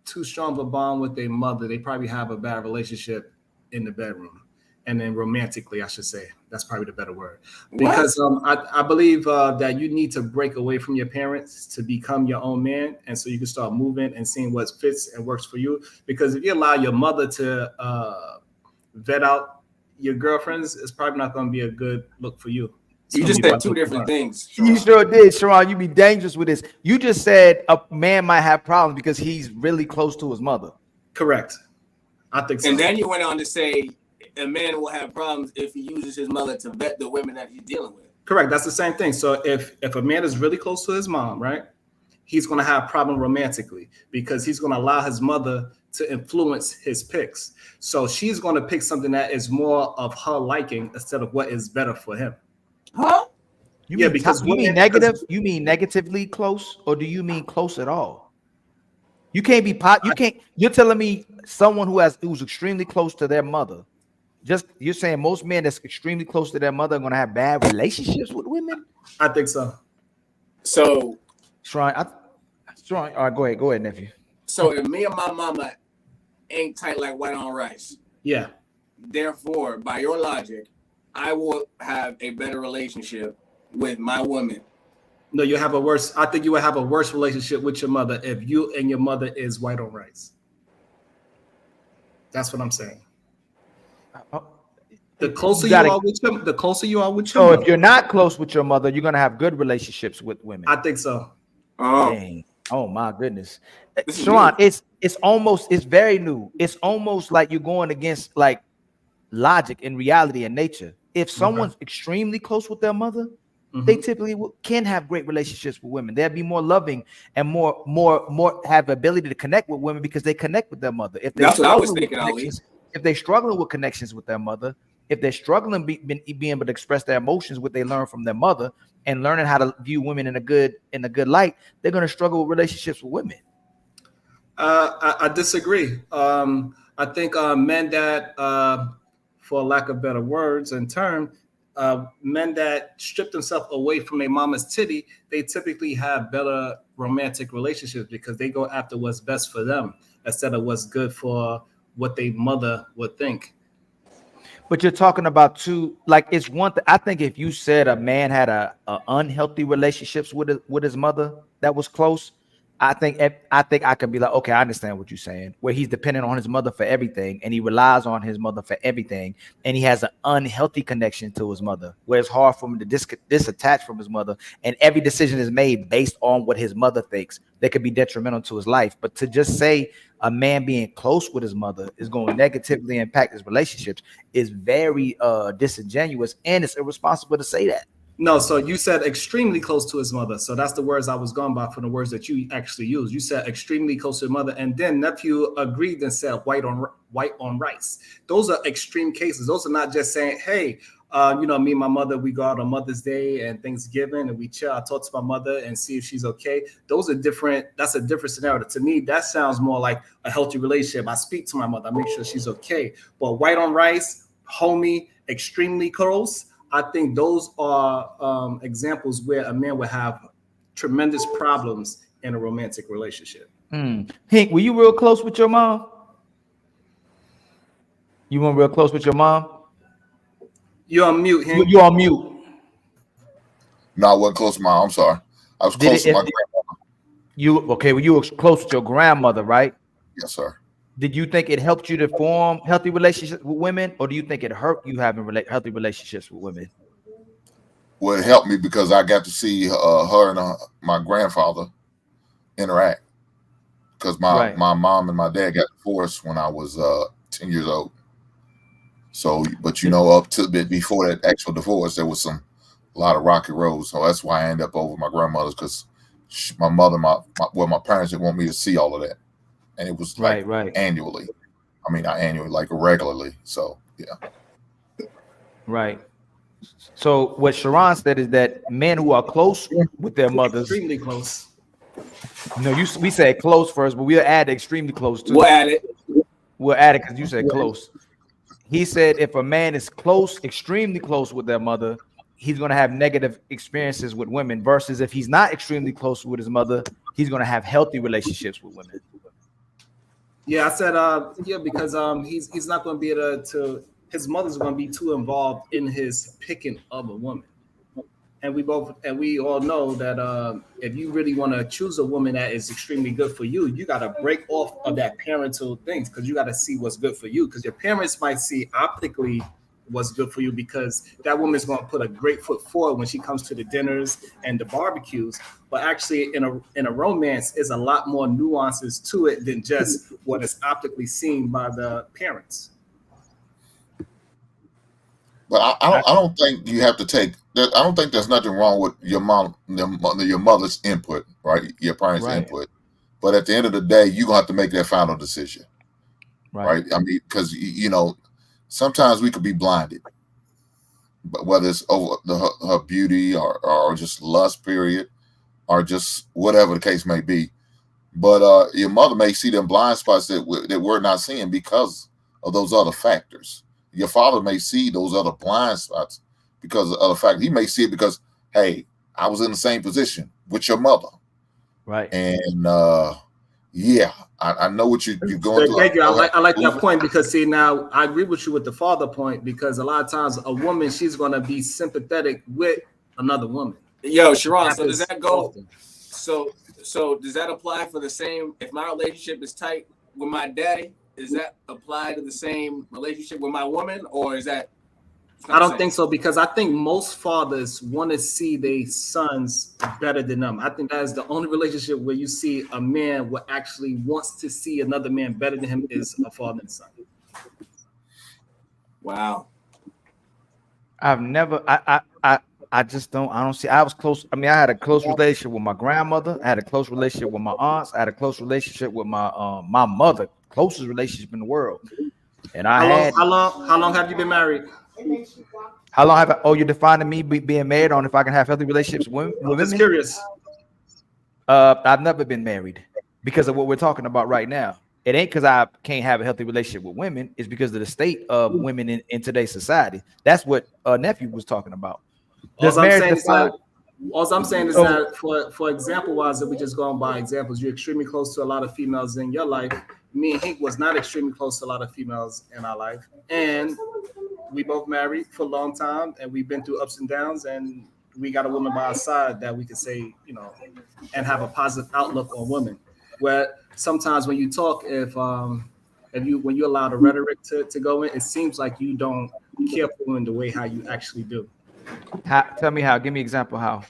too strong of a bond with their mother, they probably have a bad relationship in the bedroom. And then romantically, I should say. That's probably the better word. Because I believe that you need to break away from your parents to become your own man. And so you can start moving and seeing what fits and works for you. Because if you allow your mother to vet out your girlfriends, it's probably not going to be a good look for you. You just said two different things. You sure did, Sharon. You be dangerous with this. You just said a man might have problems because he's really close to his mother. Correct. I think so. And then you went on to say a man will have problems if he uses his mother to vet the women that he's dealing with. Correct. That's the same thing. So if a man is really close to his mom, right, he's going to have a problem romantically because he's going to allow his mother to influence his picks. So she's going to pick something that is more of her liking instead of what is better for him. Huh? You mean negative? You mean negatively close, or do you mean close at all? You can't be You're telling me someone who's extremely close to their mother. You're saying most men that's extremely close to their mother are going to have bad relationships with women? I think so. So, All right, go ahead, nephew. So if me and my mama ain't tight like white on rice, yeah. Therefore, by your logic, I will have a better relationship with my woman. No, you have a worse. I think you would have a worse relationship with your mother if you and your mother is white on rice. That's what I'm saying. The closer you are with your mother. So if you're not close with your mother, you're gonna have good relationships with women. I think so. Oh. Dang. Oh my goodness. Sharon, it's very new. It's almost like you're going against like logic and reality and nature. If someone's extremely close with their mother, they typically can have great relationships with women. They'll be more loving and more have the ability to connect with women because they connect with their mother. If they're struggling with connections with their mother, if they're struggling being able to express their emotions, what they learn from their mother, and learning how to view women in a good light, they're going to struggle with relationships with women. I disagree. I think men that, for lack of better words and term, men that strip themselves away from their mama's titty, they typically have better romantic relationships because they go after what's best for them instead of what's good for what their mother would think. But you're talking about it's one thing. I think if you said a man had a unhealthy relationships with his mother that was close, I think I could be like, okay, I understand what you're saying, where he's dependent on his mother for everything and he relies on his mother for everything. And he has an unhealthy connection to his mother, where it's hard for him to disattach from his mother. And every decision is made based on what his mother thinks that could be detrimental to his life. But to just say a man being close with his mother is going to negatively impact his relationships is very disingenuous, and it's irresponsible to say that. No, so you said extremely close to his mother. So that's the words I was going by for the words that you actually used. You said extremely close to his mother, and then nephew agreed and said white on rice. Those are extreme cases. Those are not just saying, hey, me and my mother, we go out on Mother's Day and Thanksgiving and we chill. I talk to my mother and see if she's okay. Those are different. That's a different scenario. To me, that sounds more like a healthy relationship. I speak to my mother. I make sure she's okay. But white on rice, homie, extremely close, I think those are examples where a man would have tremendous problems in a romantic relationship. Hank, were you real close with your mom? You weren't real close with your mom? You're on mute, Hank. You're on mute. No, I wasn't close to my mom. I'm sorry. I was close to my grandmother. You were close to your grandmother, right? Yes, sir. Did you think it helped you to form healthy relationships with women, or do you think it hurt you having healthy relationships with women? Well, it helped me because I got to see her and my grandfather interact. Because my mom and my dad got divorced when I was 10 years old. So, but you know, up to a bit before that actual divorce, there was a lot of rocky roads. So that's why I ended up over my grandmother's, because my mother, my parents didn't want me to see all of that, and it was like annually. I mean, not annually, like regularly. So yeah. Right. So what Sharon said is that men who are close with their mothers, extremely close. No, we said close first, but we'll add extremely close too. We'll add it. We'll add it because you said close. He said if a man is close, extremely close with their mother, he's going to have negative experiences with women, versus if he's not extremely close with his mother, he's going to have healthy relationships with women. Yeah, I said because he's not going to be able to his mother's going to be too involved in his picking of a woman. And we all know that if you really want to choose a woman that is extremely good for you, you got to break off of that parental things, because you got to see what's good for you. Because your parents might see optically what's good for you, because that woman's going to put a great foot forward when she comes to the dinners and the barbecues. But actually, in a romance, is a lot more nuances to it than just what is optically seen by the parents. But I don't think you have to take that. I don't think there's nothing wrong with your mother's input, right? Your parents' input. But at the end of the day, you're gonna have to make that final decision, right? I mean, because you know, sometimes we could be blinded, but whether it's over her beauty or just lust, period, or just whatever the case may be. But your mother may see them blind spots that we're not seeing because of those other factors. Your father may see those other blind spots because of other factors. He may see it because, hey, I was in the same position with your mother. Right. And yeah, I know what you're going through. Thank you. I like that point, because see, now I agree with you with the father point, because a lot of times a woman, she's going to be sympathetic with another woman. Yo, Sharon, so does that go? So does that apply for the same? If my relationship is tight with my daddy, does that apply to the same relationship with my woman, or is that? I don't think so, because I think most fathers want to see their sons better than them. I think that is the only relationship where you see a man what actually wants to see another man better than him is a father and son. Wow. I've never. I just don't. I don't see. I was close. I mean, I had a close relationship with my grandmother. I had a close relationship with my aunts. I had a close relationship with my mother. Closest relationship in the world. And how long have you been married? How long have I? Oh, you're defining me being married on if I can have healthy relationships with women? I'm just curious. I've never been married because of what we're talking about right now. It ain't because I can't have a healthy relationship with women. It's because of the state of women in today's society. That's what nephew was talking about. All I'm saying is that for example wise, if we just go on by examples, you're extremely close to a lot of females in your life. Me and Hank was not extremely close to a lot of females in our life. And we both married for a long time, and we've been through ups and downs, and we got a woman by our side that we can say, you know, and have a positive outlook on women. Where sometimes when you talk, when you allow the rhetoric to go in, it seems like you don't care for women the way how you actually do. Tell me how. Give me an example how.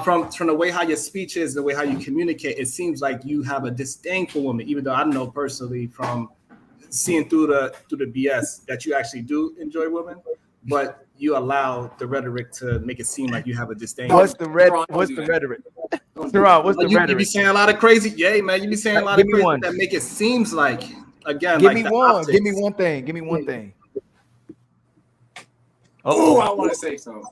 From the way how your speech is, the way how you communicate, it seems like you have a disdain for women, even though I know personally from seeing through the BS that you actually do enjoy women, but you allow the rhetoric to make it seem like you have a disdain. What's the rhetoric? What's the rhetoric? You be saying a lot of crazy, man. You be saying a lot of crazy that make it seems like, again, give me one. Give me one thing. Give me one thing. Oh, I want to say something.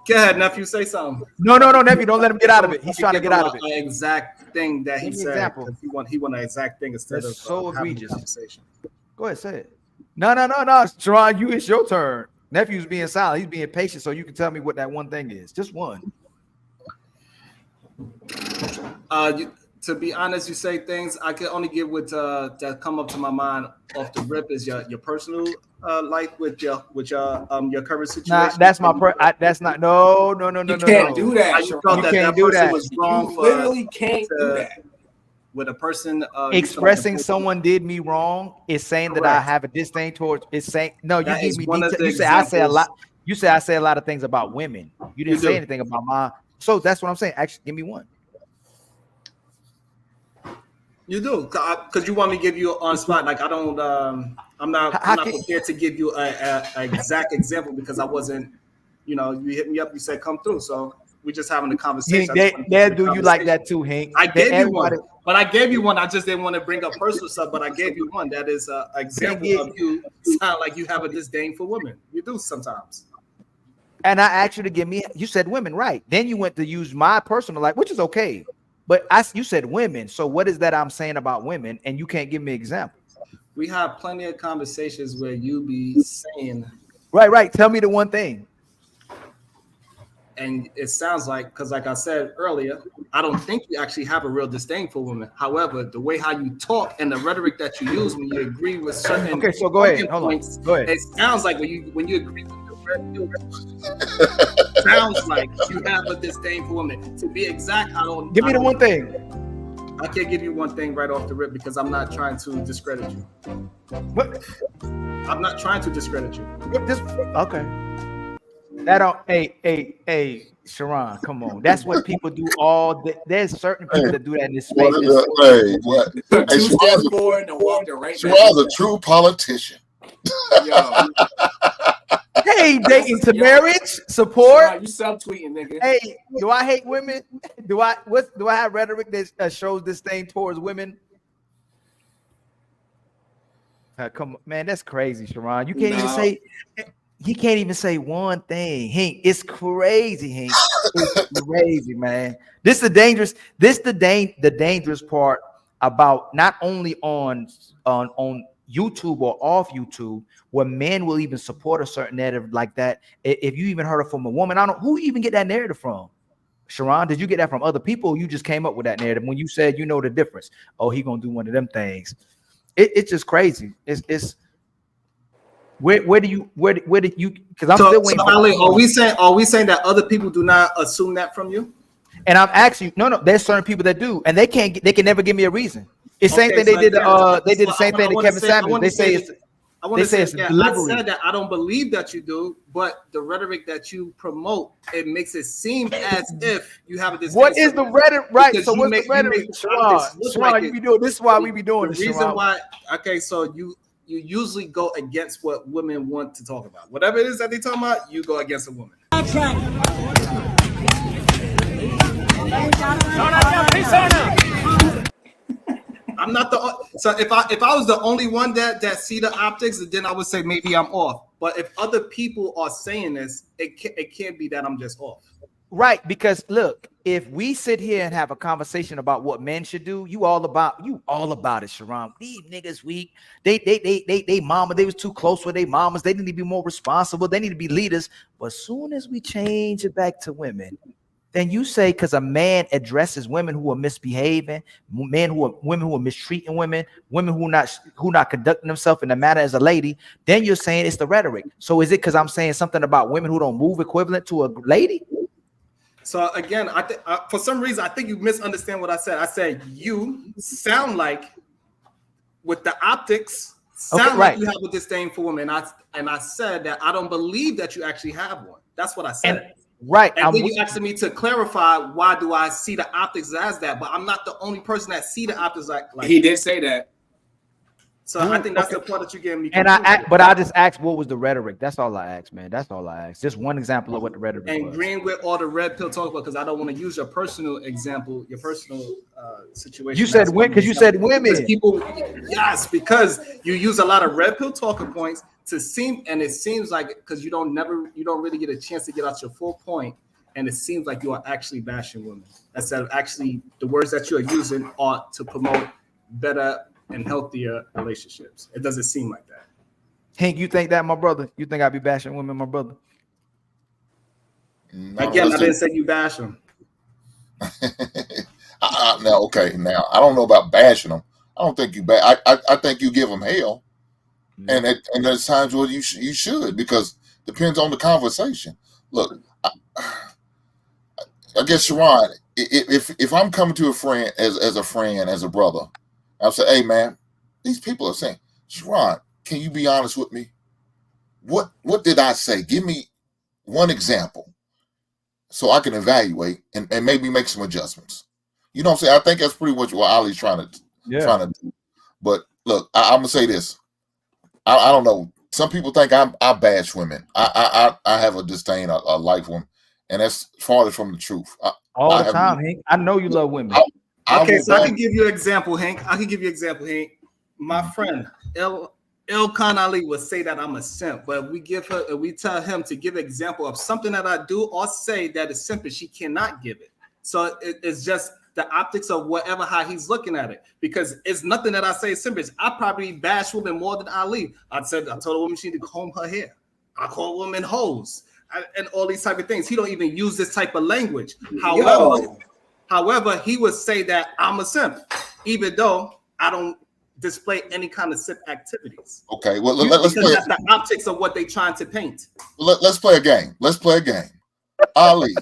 Go ahead, nephew. Say something. No, nephew. Don't let him get out of it. He's trying to get out of it. An exact thing that he said. He want an exact thing instead of so egregious. Conversation. Go ahead, say it. No. Sharon, it's your turn. Nephew's being silent. He's being patient, so you can tell me what that one thing is. Just one. To be honest, you say things I can only give with that come up to my mind off the rip is your personal life with your current situation. Nah, that's my that's not no. You can't do that. You felt that person was wrong. You literally can't do that. With a person expressing someone did me wrong is saying that I have a disdain towards. It's saying no. You give me detail. You say I say a lot. You say I say a lot of things about women. You didn't say anything about mine. So that's what I'm saying. Actually, give me one. You do, because you want me to give you on spot. Like I don't, I'm not prepared to give you a exact example because I wasn't, you hit me up, you said come through, so we're just having a conversation. They do you like that too, Hank? I gave you one, but I gave you one. I just didn't want to bring up personal stuff, but I gave you one that is an example of you sound like you have a disdain for women. You do sometimes. And I asked you to give me. You said women, right? Then you went to use my personal life, which is okay. But you said women. So what is that I'm saying about women? And you can't give me examples. We have plenty of conversations where you be saying. Right. Tell me the one thing. And it sounds like, because like I said earlier, I don't think you actually have a real disdain for women. However, the way how you talk and the rhetoric that you use when you agree with certain so go ahead. Points, go ahead. It sounds like when you agree with the red pill, sounds like you have a disdain for women. To be exact, I don't. Give me the one thing. I can't give you one thing right off the rip because I'm not trying to discredit you. What? I'm not trying to discredit you. Okay. That don't. Hey, Sharon, come on. That's what people do all day. There's certain people that do that in this space. Sharon's a true politician. Yo. Hey, dating to marriage support. You subtweeting, nigga. Hey, do I hate women? Do I have rhetoric that shows disdain towards women? Come on, man, that's crazy, Sharon. You can't even say. He can't even say one thing. Hank, it's crazy, Hank. It's crazy, man. This is the dangerous. The dangerous part about not only on YouTube or off YouTube, where men will even support a certain narrative like that. If you even heard it from a woman, I don't. Who even get that narrative from? Sharon, did you get that from other people? Or you just came up with that narrative when you said you know the difference. Oh, he gonna do one of them things. It's just crazy. It's. Where did you? Because I'm still waiting. So Ali, are we saying that other people do not assume that from you? And I'm asking you, no. There's certain people that do, and they can never give me a reason. It's the same thing they did. They did the same thing to Kevin Samuels. They say it's. I said that I don't believe that you do, but the rhetoric that you promote, it makes it seem as if you have a. What is the rhetoric? Right. So what's the rhetoric? Sharon, you be doing this. Is why we be doing this. The reason why. Okay, so you usually go against what women want to talk about. Whatever it is that they talk about, you go against a woman. I'm not so if I was the only one that see the optics, then I would say maybe I'm off. But if other people are saying this, it can't be that I'm just off. Right, because look, if we sit here and have a conversation about what men should do, you all about it, Sharon. These niggas weak. They mama, they was too close with their mamas. They need to be more responsible. They need to be leaders. But as soon as we change it back to women, then you say because a man addresses women who are misbehaving, women who are mistreating women who not conducting themselves in a manner as a lady, then you're saying it's the rhetoric. So is it because I'm saying something about women who don't move equivalent to a lady? So again, for some reason, I think you misunderstand what I said. I said you sound like, with the optics, like you have a disdain for women. And I said that I don't believe that you actually have one. That's what I said. And then you asked me to clarify why do I see the optics as that, but I'm not the only person that see the optics like he did say that. So I think that's the part that you gave me. And I just asked what was the rhetoric. That's all I asked, man. That's all I asked. Just one example of what the rhetoric was. And agreeing with all the red pill talk about, because I don't want to use your personal example, your personal situation. You said women because you said women. Because you use a lot of red pill talking points to seem, and it seems like because you don't really get a chance to get out your full point, and it seems like you are actually bashing women instead of actually the words that you are using are to promote better and healthier relationships. It doesn't seem like that. Hank, you think that, my brother? You think I'd be bashing women, my brother? No, again, I didn't say you bash them. Now, I don't know about bashing them. I don't think you bash. I think you give them hell, and there's times where you should, because it depends on the conversation. Look, I guess Sharon, if I'm coming to a friend as a brother, I'll say, hey man, these people are saying, Sharon, can you be honest with me? What did I say? Give me one example so I can evaluate and maybe make some adjustments. You know what I'm saying? I think that's pretty much what Ali's trying to trying to do. But look, I'm gonna say this. I don't know. Some people think I bash women. I have a disdain, a like women, and that's farthest from the truth. All the time, Hank. I know you love women. Okay, so I can give you an example, Hank. My friend Ilkan Ali would say that I'm a simp, but we tell him to give an example of something that I do or say that is simp, and she cannot give it. So it's just the optics of how he's looking at it, because it's nothing that I say is simple. I probably bash women more than Ali. I told a woman she need to comb her hair. I call women hoes and all these type of things. He don't even use this type of language. However, he would say that I'm a simp, even though I don't display any kind of simp activities. Okay, well let's play. That's the optics of what they're trying to paint. Let's play a game. Ali,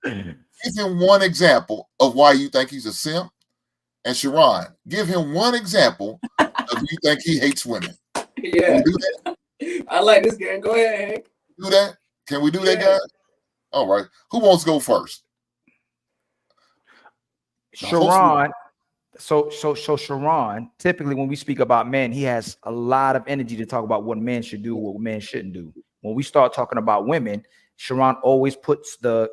give him one example of why you think he's a simp, and Sharon, give him one example of you think he hates women. Yeah, do that? I like this game. Go ahead, Hank. Do that? Can we do that, guys? All right. Who wants to go first? Sharon. So Sharon, typically when we speak about men, he has a lot of energy to talk about what men should do, what men shouldn't do. When we start talking about women, Sharon always puts the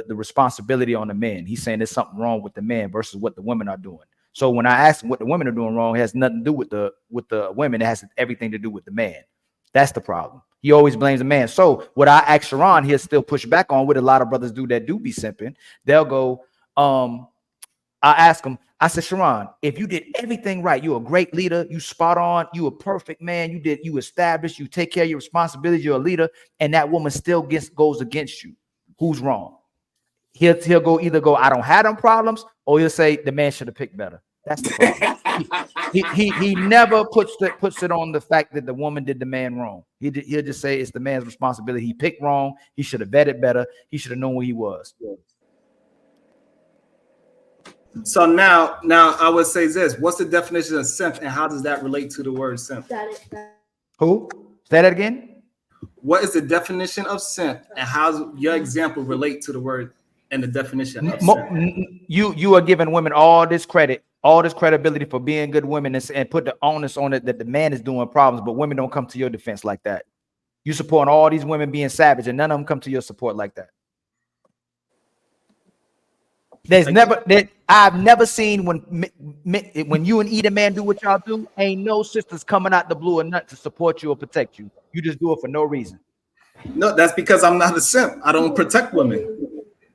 responsibility on the men. He's saying there's something wrong with the man versus what the women are doing. So when I ask him what the women are doing wrong, it has nothing to do with the women. It has everything to do with the man. That's the problem. He always blames the man. So what I ask Sharon, he'll still push back on what a lot of brothers do that do be simping. They'll go, I ask him, I said, Sharon, if you did everything right, you're a great leader, you spot on, you a perfect man, you established, you take care of your responsibilities, you're a leader, and that woman still goes against you. Who's wrong? He'll either go, I don't have them problems, or he'll say the man should have picked better. That's the problem. he never puts it on the fact that the woman did the man wrong. He'll just say it's the man's responsibility. He picked wrong. He should have vetted better. He should have known where he was. So now I would say this: what's the definition of simp, and how does that relate to the word simp? Who? Say that again. What is the definition of simp, and how does your example relate to the word and the definition of simp? You are giving women all this credit, all this credibility for being good women, and put the onus on it that the man is doing problems, but women don't come to your defense like that. You supporting all these women being savage, and none of them come to your support like that. I've never seen when you and either man do what y'all do, ain't no sisters coming out the blue or nut to support you or protect you. You just do it for no reason. No, that's because I'm not a simp. I don't protect women.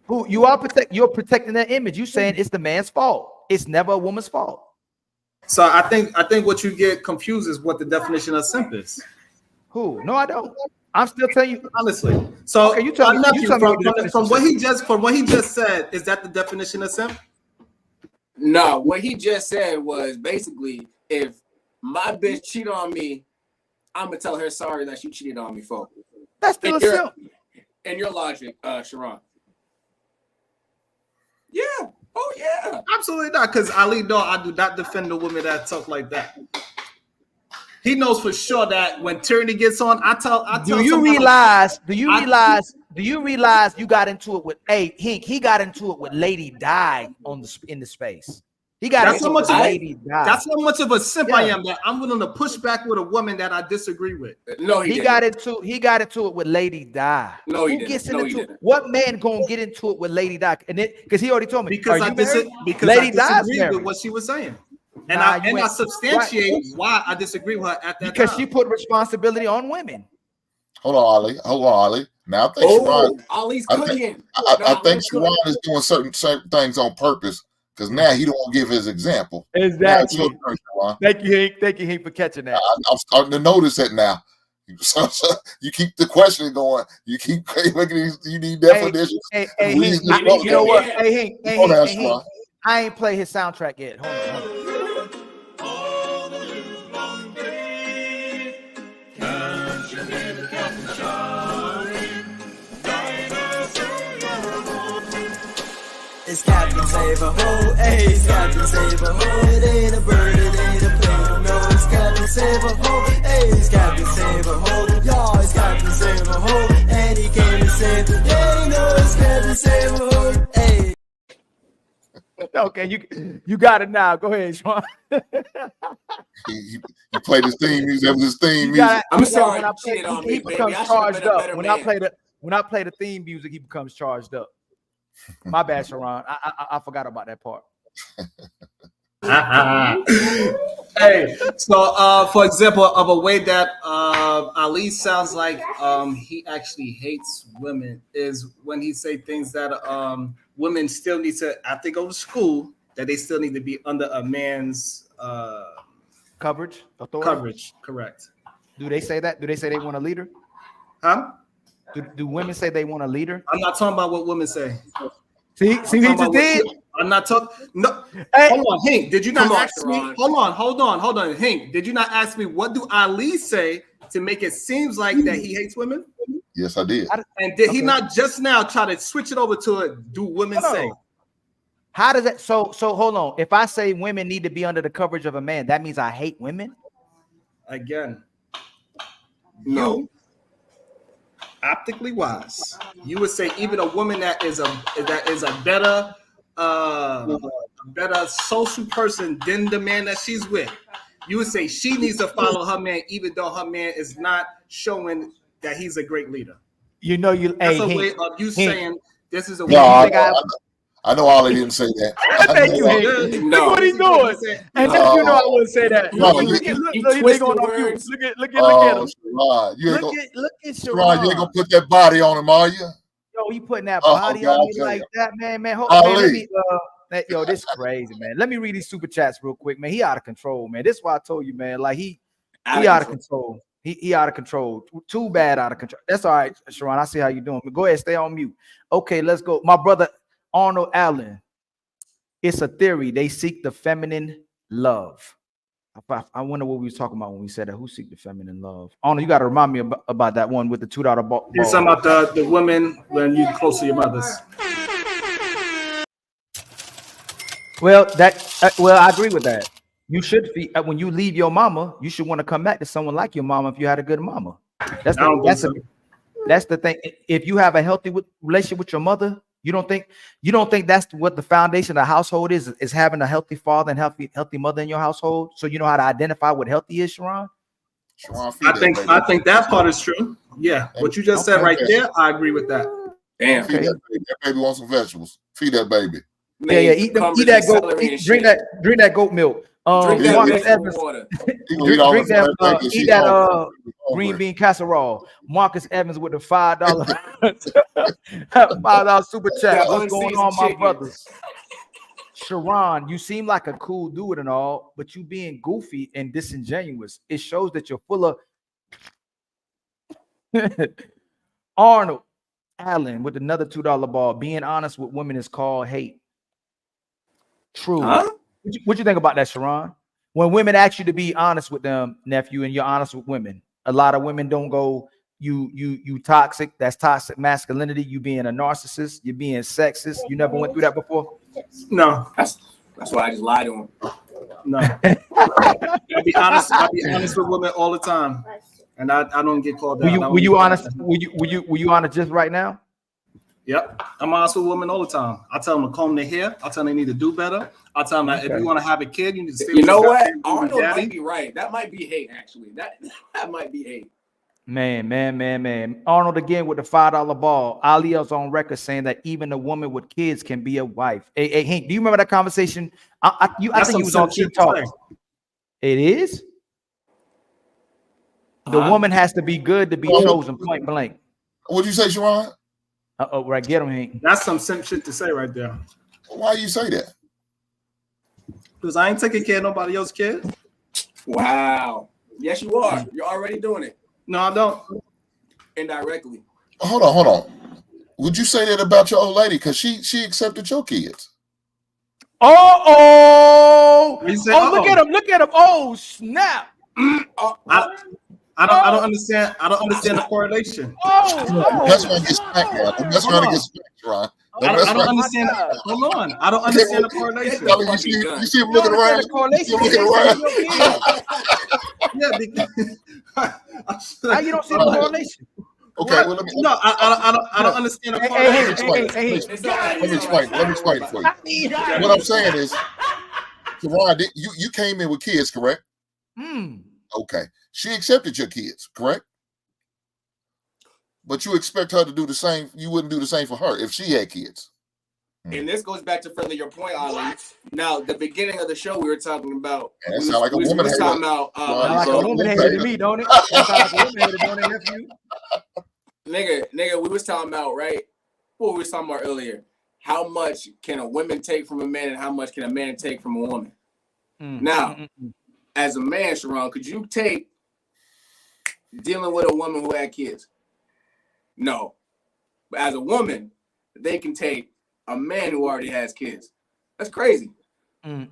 Who you are you're protecting their image. You saying it's the man's fault. It's never a woman's fault. So I think what you get confused is what the definition of simp is. Who? No, I don't. I'm still telling you honestly. So okay, you tell me from what he just said, is that the definition of simp? No, what he just said was basically, if my bitch cheat on me, I'm gonna tell her sorry that she cheated on me, for. That's still a simp. And your logic, Sharon. Yeah. Oh yeah. Absolutely not. Because Ali, no, I do not defend the women that talk like that. He knows for sure that when tyranny gets on, I tell. Do you realize you got into it with he got into it with Lady Di in the space. He got that's into it with Lady Di. That's how much of a simp I am that I'm willing to push back with a woman that I disagree with. No, he got into it with Lady Di. No, he didn't. What man gonna get into it with Lady Di? And because he already told me because I disagree with what she was saying. And I substantiate why I disagree with her at that because time. she put responsibility on women. Hold on, Ali. Now I think I think Sharon is doing certain things on purpose because now he don't want to give his example. Exactly. Thank you, Hank, for catching that. I'm starting to notice it now. So you keep the question going. You keep making these. You need definitions. Hey, you know what? Hey, Hank. I ain't play his soundtrack yet. Hold on. It's Captain Save a Hole, hey, it's Captain Save a Hole. It ain't a bird, it ain't a plane, no, it's Captain Save a Hole, hey, it's Captain Save a Hole. Y'all, it's Captain Save a Hole, and he came to save the day, no, it's Captain Save a Hole, hey. Okay, you got it now. Go ahead, Sean. He played his theme music. That was his theme music. I'm sorry, when I you cheated on me, he baby. becomes I should have charged been a up. better When man. I play the theme music, he becomes charged up. My bad, Sharon. I forgot about that part. Hey, so for example, of a way that Ali sounds like he actually hates women is when he say things that women still need to, after they go to school, that they still need to be under a man's Coverage, authority. coverage. Correct. Do they say that? Do they say they want a leader? Huh? Do women say they want a leader? I'm not talking about what women say. See what he just did? I'm not talking. No, Hey. hold on, Hank. Did you not Come on, ask me? Sharon. Hold on, Hank. Did you not ask me what do Ali say to make it seems like that he hates women? Yes, I did. And did he Okay. not just now try to switch it over to it? Do women Hold say? on. How does that? So hold on. If I say women need to be under the coverage of a man, that means I hate women. Again, No. you, optically wise, you would say even a woman that is a better social person than the man that she's with, you would say she needs to follow her man, even though her man is not showing that he's a great leader. You know you. That's Hey, a way Hank, of you Hank. saying this is a No, way. I know Ollie didn't say that. Thank you, Hank. No. Look what he's doing. And then you know I wouldn't say that. No, Look, you- look, you look, twist going the on mute. words. Look at him. Sharon, you ain't Look gonna, at Sharon, you ain't Sharon. gonna put that body on him, are you? Yo, he putting that Oh, body okay, on I'll me tell like you. that, man. Man, hold, Ali. man, let me. Yo, this crazy, man. Let me read these super chats real quick, man. He out of control, man. This is why I told you, man. Like he out of control. He out of control. Too bad out of control. That's all right, Sharon. I see how you doing. But go ahead, stay on mute. Okay, let's go. My brother Arnold Allen. It's a theory. They seek the feminine love. I wonder what we was talking about when we said that. Who seek the feminine love? Arnold, you got to remind me about that one with the $2 ball. You're talking about the women when you close to your mothers. Well, I agree with that. You should be when you leave your mama. You should want to come back to someone like your mama if you had a good mama. That's the thing. If you have a healthy relationship with your mother, you don't think that's what the foundation of the household is having a healthy father and healthy mother in your household. So you know how to identify what healthy is, Sharon. Sharon, I think that part is true. Yeah, what you just said right there, I agree with that. Damn. Feed that baby. That baby wants some vegetables. Feed that baby. Yeah. Eat that goat. Drink that goat milk. Drink that Marcus Evans. water. Drink that green bean casserole. Marcus Evans with the $5 $5 super chat. What's going on, my brothers? Sharon, you seem like a cool dude and all, but you being goofy and disingenuous. It shows that you're full of Arnold Allen with another $2 ball. Being honest with women is called hate. True. Huh? What you think about that, Sharon? When women ask you to be honest with them, nephew, and you're honest with women, a lot of women don't go, you toxic. That's toxic masculinity. You being a narcissist. You're being sexist. You never went through that before? No. That's why I just lied to him. No. I'll be honest with women all the time, and I don't get called out. Were you honest? Were you honest just right now? Yep, I'm honest with women all the time. I tell them to comb their hair. I tell them they need to do better. I tell them that if you want to have a kid, you need to stay. You know what? Arnold Arnold might be right. That might be hate. Actually, that might be hate. Man. Arnold again with the $5 ball. Ali's on record saying that even a woman with kids can be a wife. Hey, Hank, do you remember that conversation? I think you was on Tik Tok. It is. The woman has to be good to be chosen, point blank. What'd you say, Sharon? Right, get him, Hank. That's some simp shit to say right there. Why you say that? Because I ain't taking care of nobody else's kid. Wow. Yes, you are. You're already doing it. No, I don't. Indirectly. Hold on. Would you say that about your old lady? Because she accepted your kids. Look at him. Oh, snap. I don't understand. I don't understand the correlation. That's why I get smacked now. That's why I get smacked, Ron. I don't understand. Hold on. I don't understand the correlation. You see him looking around. Yeah, because how you don't see the correlation? Okay, well let me. No, I don't understand the part. Hey, Let me explain it for you. What I'm saying is, Teron, you came in with kids, correct? Okay, she accepted your kids, correct? But you expect her to do the same. You wouldn't do the same for her if she had kids. And this goes back to further your point, Ali. Now, the beginning of the show we were talking about. And that sound like a woman hater. Sound like a woman hater to me, don't it? That sound like a woman hater, don't it, nephew? Nigga, we was talking about, right? What we was talking about earlier. How much can a woman take from a man and how much can a man take from a woman? Now, as a man, Sharon, could you take dealing with a woman who had kids? No. But as a woman, they can take a man who already has kids. That's crazy. This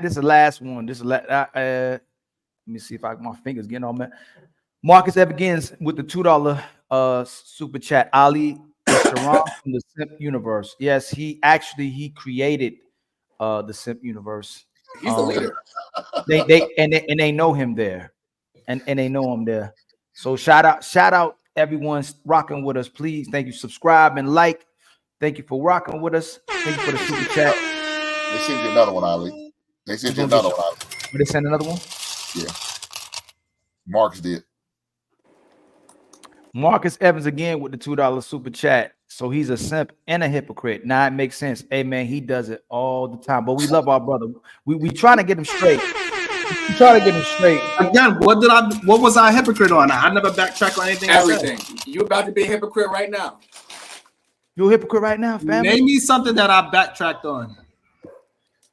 is the last one. Let me see if my fingers getting on that. Marcus begins with the $2 super chat. Ali Sharon from the Simp universe. Yes, he created the Simp universe. He's the leader. They know him there, and they know him there. So shout out everyone's rocking with us. Please, thank you. Subscribe and like. Thank you for rocking with us. Thank you for the super chat. They sent you another one, Ali. They sent you another one, Ali. Did they send another one? Yeah. Marcus did. Marcus Evans again with the $2 super chat. So he's a simp and a hypocrite. Now it makes sense. Hey man, he does it all the time. But we love our brother. We trying to get him straight. We try to get him straight. Again, what was I a hypocrite on? I never backtrack on anything. Everything. You about to be a hypocrite right now. You're a hypocrite right now, family. Name me something that I backtracked on.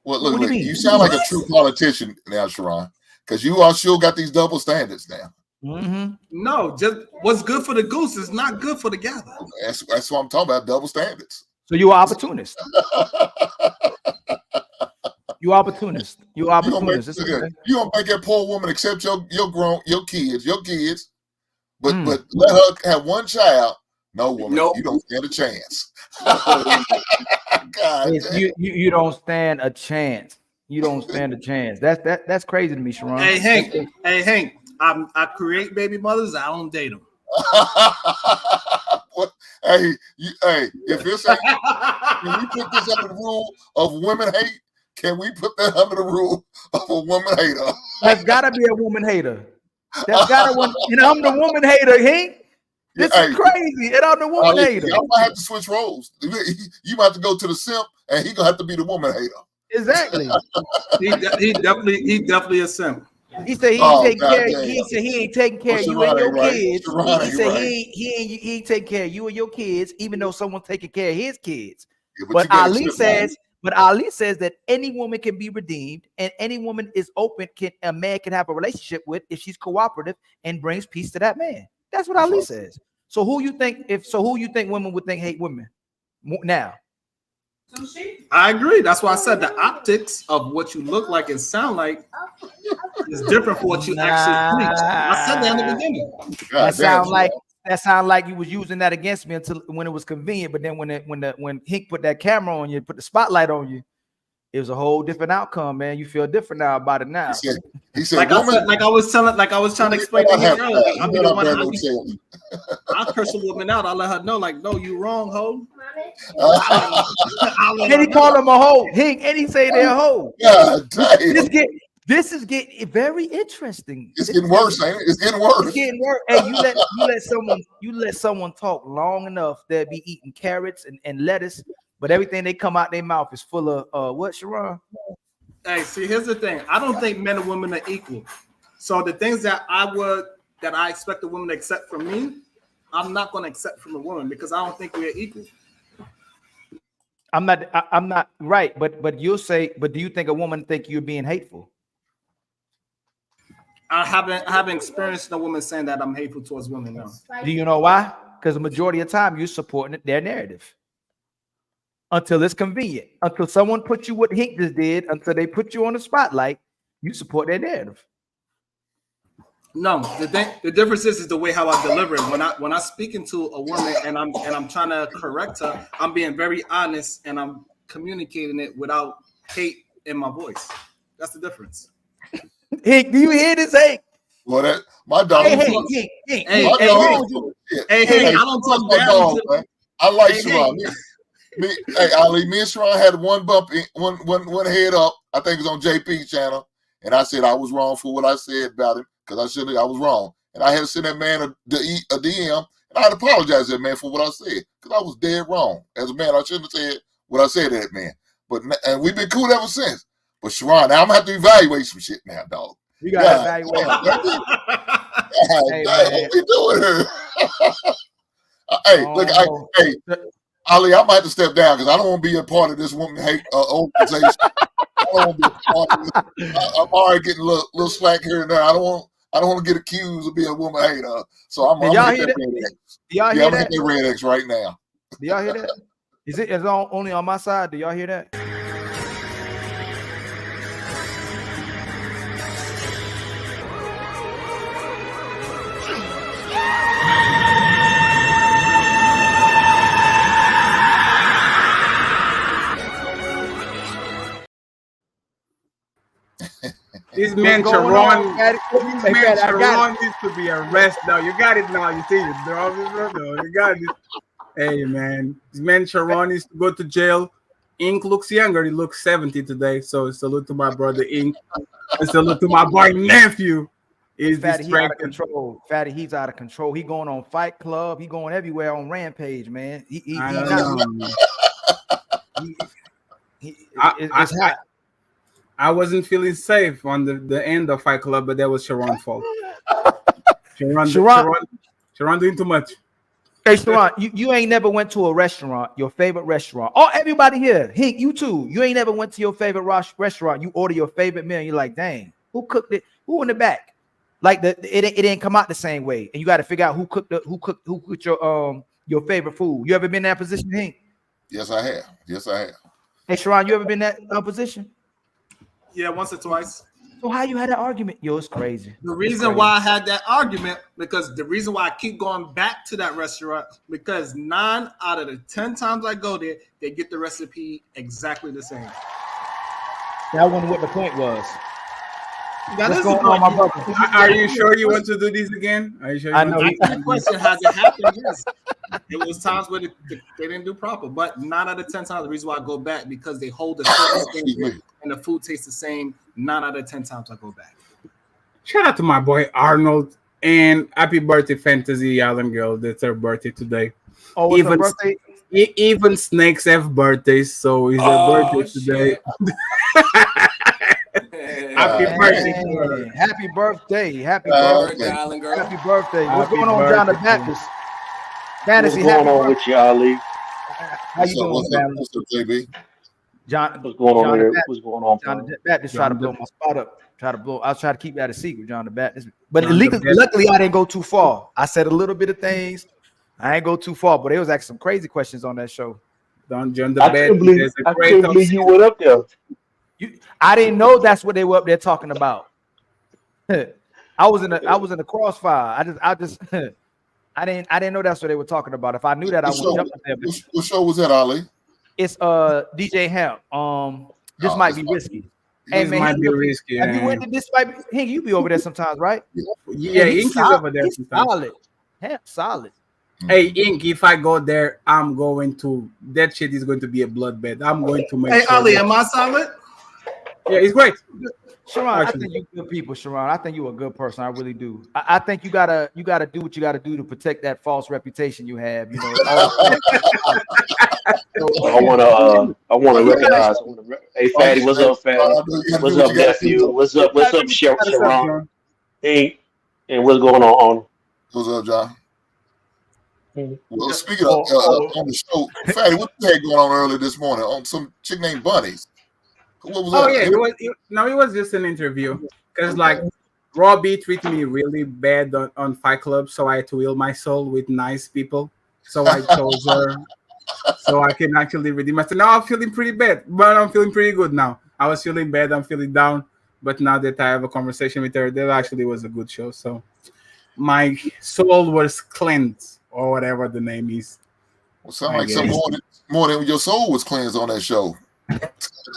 Well, look, you sound like a true politician now, Sharon, because you all sure got these double standards now. No, just what's good for the goose is not good for the gander. That's what I'm talking about, double standards. So you're an opportunist. You opportunist. You opportunist. You don't make that poor woman accept your kids, but let her have one child. No woman, you don't stand a chance. God, you don't stand a chance. You don't stand a chance. That's crazy to me, Sharon. Hey Hank. I create baby mothers. I don't date them. Hey, if this ain't, can we put this under the rule of women hate? Can we put that under the rule of a woman hater? That's gotta be a woman hater. That's gotta one. And I'm the woman hater, Hank. This is crazy. And I'm the woman hater. Y'all might have to switch roles. You might have to go to the simp, and he gonna have to be the woman hater. Exactly. he definitely a simp. He said he ain't taking care of you and your kids. He said he ain't taking care of you and your kids, even though someone's taking care of his kids. Yeah, but Ali says that any woman can be redeemed, and any woman is open. A man can have a relationship with if she's cooperative and brings peace to that man. That's what Ali says. So who you think women would think hate women now? I agree. That's why I said the optics of what you look like and sound like is different from what you actually preach. I said that in the beginning. That sound like you was using that against me until when it was convenient. But then when Hink put that camera on you, put the spotlight on you, it was a whole different outcome, man. You feel different now about it now. He said like I was trying to explain to him earlier. I'll curse a woman out. I'll let her know, like, no, you wrong, ho. And he called him a hoe. And he say they're a hoe. God damn. This is getting very interesting. It's getting worse, ain't it? It's getting worse. It's getting worse. Hey, you let someone talk long enough, they'll be eating carrots and lettuce, but everything they come out their mouth is full of what, Sharon? Hey, see, here's the thing. I don't think men and women are equal. So the things that I expect a woman to accept from me, I'm not going to accept from a woman because I don't think we're equal. I'm not right, but you'll say, but do you think a woman think you're being hateful? I haven't experienced a woman saying that I'm hateful towards women now. Do you know why? Because the majority of the time you're supporting their narrative until it's convenient. Until someone puts you what Hink just did, until they put you on the spotlight, you support their narrative. No, the difference is the way how I deliver it. When I speaking to a woman and I'm trying to correct her, I'm being very honest and I'm communicating it without hate in my voice. That's the difference. Hink, do you hear this, Hink? Well, that my dog. Hey, My dog is full of shit. I don't talk my down dog, to man. I like Hey, Sharon. Hey, Ali, me and Sharon had one bump, one head up. I think it was on JP's channel, and I said I was wrong for what I said about him because I was wrong, and I had to send that man a DM, and I had to apologize to that man for what I said because I was dead wrong. As a man, I shouldn't have said what I said to that man. And we've been cool ever since. But Sharon, now I'm gonna have to evaluate some shit now, dog. You gotta evaluate. Hey, what we doing here? Hey, look, hey, Ali, I might have to step down because I don't want to be a part of this woman hate organization. I don't want to be a part of this. I'm already getting a little slack here and there. I don't want to get accused of being a woman hater. So I'm gonna hit that red X. I'm gonna hit that red X right now. Do y'all hear that? Is it only on my side? Do y'all hear that? This man Sharon needs to be arrested now. You got it now. You see it, bro. You got it. Hey man, this man Sharon needs to go to jail. Ink looks younger. He looks 70 today. So salute to my brother Ink. And salute to my boy nephew. Fatty, he's out of control. Fatty, he's out of control. He going on Fight Club. He going everywhere on Rampage, man. I wasn't feeling safe on the end of Fight Club, but that was Sharon's fault. Sharon doing too much. Hey, Sharon, you ain't never went to a restaurant, your favorite restaurant. Oh, everybody here, Hink, you too. You ain't never went to your favorite restaurant. You order your favorite meal, and you're like, dang, who cooked it? Who in the back? Like it didn't come out the same way, and you got to figure out who cooked your favorite food. You ever been in that position, Hink? Yes, I have. Hey, Sharon, you ever been in that position? Yeah, once or twice. So how you had that argument? Yo, it's crazy. The reason why I had that argument, because the reason why I keep going back to that restaurant, because 9 out of the 10 times I go there, they get the recipe exactly the same. I wonder what the point was. That What's is going on, my brother? Are you sure you want to do this again? Are you sure? I know. The question has it happened? Yes. It was times where they didn't do proper, but 9 out of 10 times the reason why I go back because they hold the same and the food tastes the same. 9 out of 10 times I go back. Shout out to my boy Arnold and happy birthday, Fantasy Island Girl. That's her birthday today. Oh, it's her birthday? Even snakes have birthdays, so it's her birthday today. Happy birthday to her. Happy birthday. Happy birthday. Happy birthday. What's going on, John the Baptist? Fantasy, what's going on with you, Ali? How you doing, family? What's up, JB? John, what's going on here? What's going on? John the Baptist tried to blow my spot up. I was trying to keep that a secret, John the Baptist. But luckily, I didn't go too far. I said a little bit of things. I ain't go too far, but they was asking some crazy questions on that show. John the Baptist. I couldn't believe you went up there. I didn't know that's what they were up there talking about. I was in the crossfire. I didn't know that's what they were talking about. If I knew that, I would jump up there. What show was that, Ali? It's DJ Hamp. This might be risky. Hey man, might be risky. Have you went to this? Might be, Hank, you be over there sometimes, right? Yeah, Ink is over there sometimes. Solid. Hamp, solid. Hey, Ink, if I go there, I'm going to that shit is going to be a bloodbath. I'm going to make. Hey, sure Ali, am I solid? Yeah, it's great. Sharon, I think you good people, Sharon. I think you're a good person. I really do. I think you gotta do what you gotta do to protect that false reputation you have. You know. I wanna recognize. Hey, Fatty, what's up, Fatty? What's up, nephew? What's up, Sharon? Hey, and what's going on? What's up, John? Well, speaking of on the show, Fatty, what the heck going on earlier this morning on some chick named Bunnies? What was that? It was just an interview because like Robbie treated me really bad on Fight Club, so I had to heal my soul with nice people. So I chose her so I can actually redeem myself. Now I'm feeling pretty bad, but I'm feeling pretty good now. I was feeling bad, I'm feeling down, but now that I have a conversation with her, that actually was a good show. So my soul was cleansed, or whatever the name is. Well, sound like some more than your soul was cleansed on that show.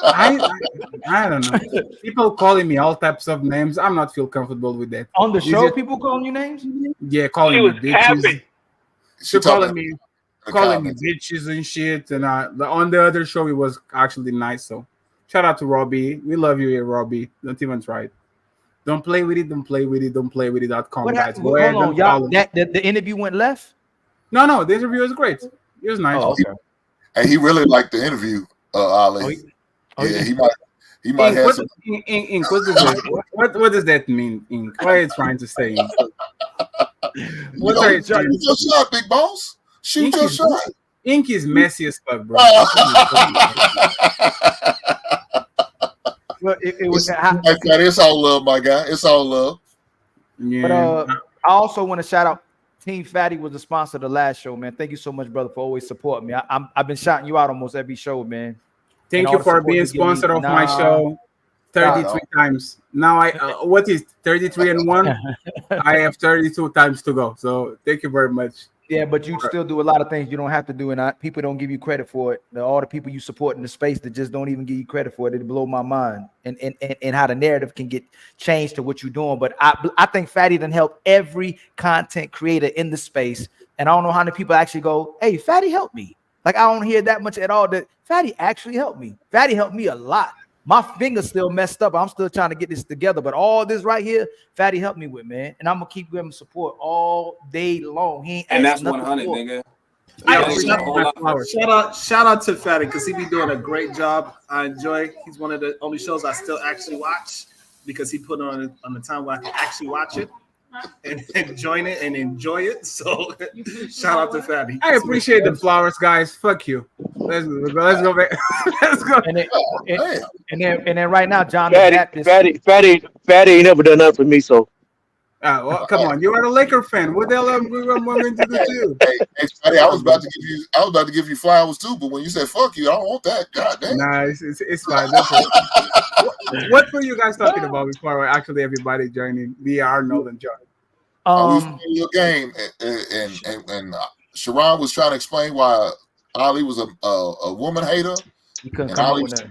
I don't know. People calling me all types of names. I'm not feel comfortable with that. On the show, people calling you names? Yeah, calling me bitches. She calling me bitches and shit. And on the other show, it was actually nice. So shout out to Robbie. We love you here, Robbie. Don't even try it. Don't play with it. Don't play with it. Don't play with it.com, guys. Hold on, y'all. The interview went left? No. The interview was great. It was nice. Oh, okay. And he really liked the interview, Ali. He might have some. Ink, what does that mean, Ink? What are you trying to say, Ink? What are you trying to say? Shoot your shot, big boss. Shoot your shot. Ink is messy as fuck, bro. Well, it's all love, my guy. It's all love. Yeah. But I also want to shout out Team Fatty was the sponsor of the last show, man. Thank you so much, brother, for always supporting me. I've been shouting you out almost every show, man. Thank you for being sponsor of my show 33 times. Now what is 33 and 1? I have 32 times to go. So thank you very much. Yeah, but you still do a lot of things you don't have to do, and people don't give you credit for it. All the people you support in the space that just don't even give you credit for it. It blow my mind, and how the narrative can get changed to what you're doing. But I think Fatty done helped every content creator in the space, and I don't know how many people actually go, "Hey, Fatty helped me." Like I don't hear that much at all. That Fatty actually helped me. Fatty helped me a lot. My finger's still messed up. I'm still trying to get this together, but all this right here, Fatty helped me with, man. And I'm gonna keep giving him support all day long. He ain't and that's 100, nigga. Shout out to Fatty because he be doing a great job. I enjoy. He's one of the only shows I still actually watch because he put on the time where I can actually watch it and join it and enjoy it. So shout out to Fatty. I appreciate the flowers, guys. Fuck you. Let's go back. Let's go. And then right now, John Fatty ain't never done nothing for me. So well, come on, you are a Laker fan. What the hell am we going to do to you? Hey, Fatty, I was about to give you flowers too, but when you said "fuck you," I don't want that. God damn. Nah, it's fine. What were you guys talking about before actually everybody joining? We Arnold and John. We was playing your game, and Sharon was trying to explain why Ali was a woman hater. He couldn't come up with that.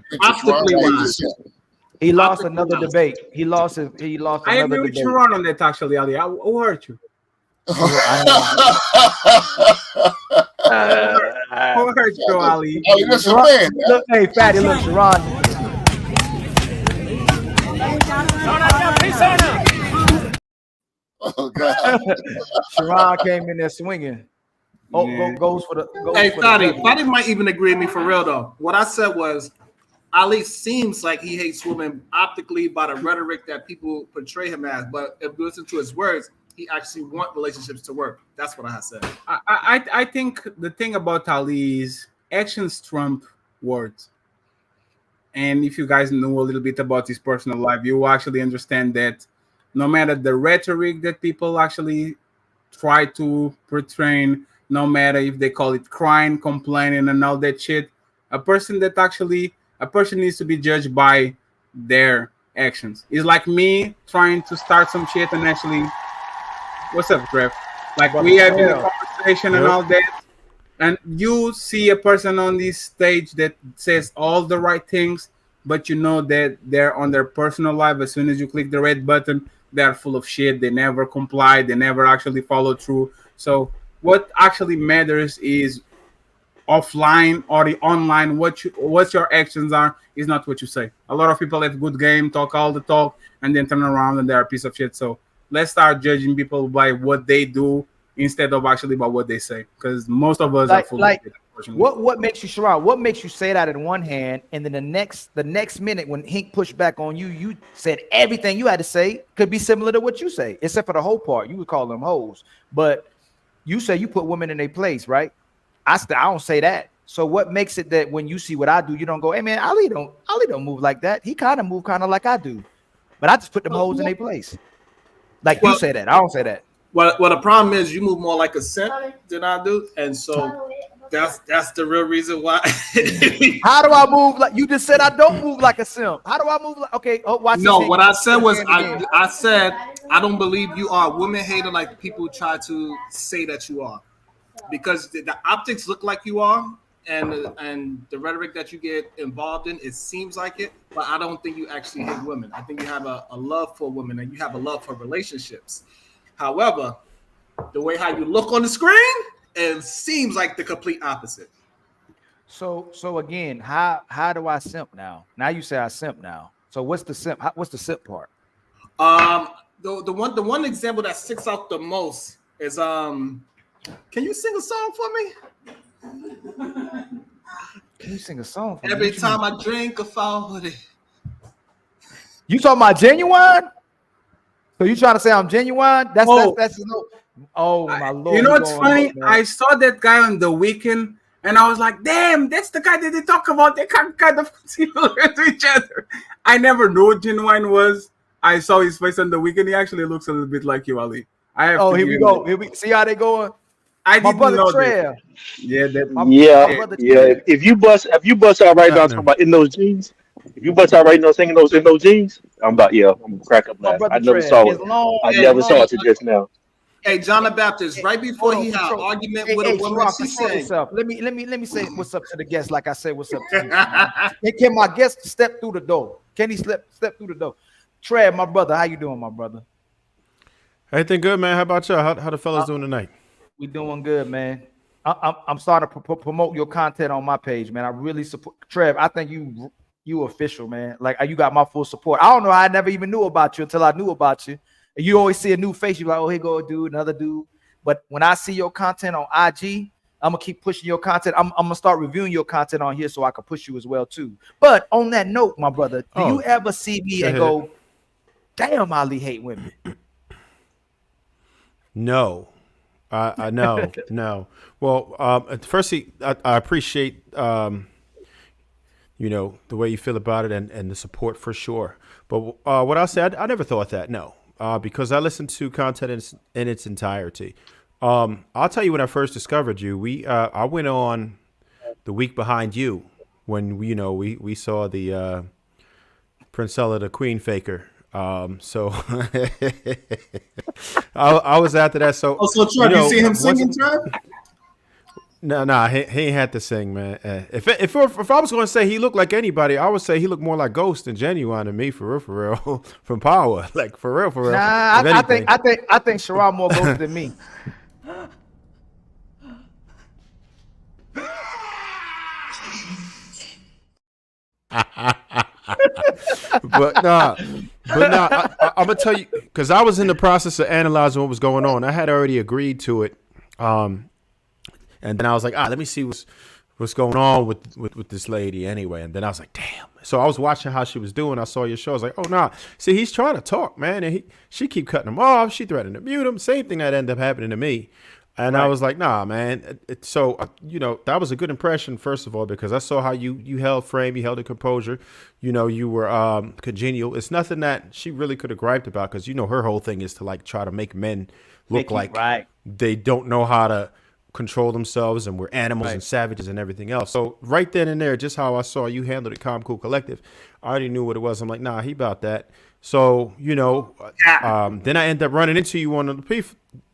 He lost another debate. He lost another debate. I agree with Sharon on that actually, Ali. Who hurt you? Who hurt you, Ali? Ali, that's your man. Look, hey, Fatty, look, Sharon. Oh God! Sharon came in there swinging. Goes for the. Hey, Fatty might even agree with me for real though. What I said was, Ali seems like he hates women optically by the rhetoric that people portray him as, but if you listen to his words, he actually wants relationships to work. That's what I said. I think the thing about Ali is actions trump words. And if you guys know a little bit about his personal life, you will actually understand that no matter the rhetoric that people actually try to portray, no matter if they call it crying, complaining, and all that shit, a person needs to be judged by their actions. It's like me trying to start some shit and actually, what's up, Trev? Like we having a conversation and all that, and you see a person on this stage that says all the right things, but you know that they're on their personal life. As soon as you click the red button, they're full of shit. They never comply. They never actually follow through. So what actually matters is offline or the online. What your actions are is not what you say. A lot of people have good game, talk all the talk, and then turn around and they're a piece of shit. So let's start judging people by what they do instead of actually by what they say. Because most of us are full of shit. What makes you, Sharon? What makes you say that in one hand, and then the next minute when Hink pushed back on you, you said everything you had to say could be similar to what you say, except for the whole part. You would call them hoes, but you say you put women in their place, right? I don't say that. So what makes it that when you see what I do, you don't go, hey man, Ali don't move like that. He kind of move kind of like I do, but I just put them hoes in their place. Like you say that, I don't say that. Well, the problem is you move more like a simp than I do, and so that's the real reason why. How do I move like you just said? I don't move like a simp. How do I move like? Okay, watch. No, what I said was I said I don't believe you are a woman hater like people try to say that you are, because the optics look like you are, and the rhetoric that you get involved in, it seems like it, but I don't think you actually hate women. I think you have a love for women and you have a love for relationships. However, the way how you look on the screen, it seems like the complete opposite. So again, how do I simp now? Now you say I simp now. So what's the simp? What's the simp part? The one example that sticks out the most is can you sing a song for me? Can you sing a song for Every me? time I drink a 40. You talking about Genuine? So you trying to say I'm genuine? That's no. Oh my lord! You know what's funny? I saw that guy on The Weeknd, and I was like, "Damn, that's the guy that they talk about. They kind of similar to each other." I never knew what Genuine was. I saw his face on The Weeknd. He actually looks a little bit like you, Ali. Here we go. Here we see how they going. My brother Trev. Yeah, yeah. If you bust out right now talking about in those jeans, if you bust out right now singing in those jeans, I'm gonna crack up laugh. I never saw it. I never saw it to just now. Hey, John the Baptist, right before he had an argument with a woman, she said, let me say what's up to the guest, like I said, what's up to you. Can my guest step through the door? Can he step through the door? Trev, my brother, how you doing, my brother? Everything good, man. How about y'all? How the fellas doing tonight? We doing good, man. I'm starting to promote your content on my page, man. I really support Trev. I think you official, man. Like you got my full support. I don't know. I never even knew about you until I knew about you. And you always see a new face. You're like, oh, here go a dude, another dude. But when I see your content on IG, I'm gonna keep pushing your content. I'm gonna start reviewing your content on here so I can push you as well too. But on that note, my brother, do you ever see me and go, damn, Ali hate women? No. No. Well, firstly, I appreciate the way you feel about it and the support for sure. But what I'll say, I never thought that. No, because I listened to content in its entirety. I'll tell you when I first discovered you. I went on the week behind you when we saw the Princella the Queen Faker. So I was after that. So Trev, you see him singing, Trev? No, he ain't had to sing, man. If I was going to say he looked like anybody, I would say he looked more like Ghost than Genuine to me, for real, from Power, like for real. Nah, I think Sherrod more Ghost than me. but I'm gonna tell you, because I was in the process of analyzing what was going on. I had already agreed to it, and then I was like, let me see what's going on with this lady anyway. And then I was like, damn. So I was watching how she was doing. I saw your show. I was like, oh nah. See, he's trying to talk, man, and she keep cutting him off. She threatened to mute him. Same thing that ended up happening to me. And I was like, nah, man. So that was a good impression, first of all, because I saw how you held frame, you held a composure. You were congenial. It's nothing that she really could have griped about, because her whole thing is to like try to make men look like they don't know how to control themselves and we're animals and savages and everything else. So right then and there, just how I saw you handled it, Calm Cool Collective, I already knew what it was. I'm like, nah, he about that. So, then I ended up running into you on the P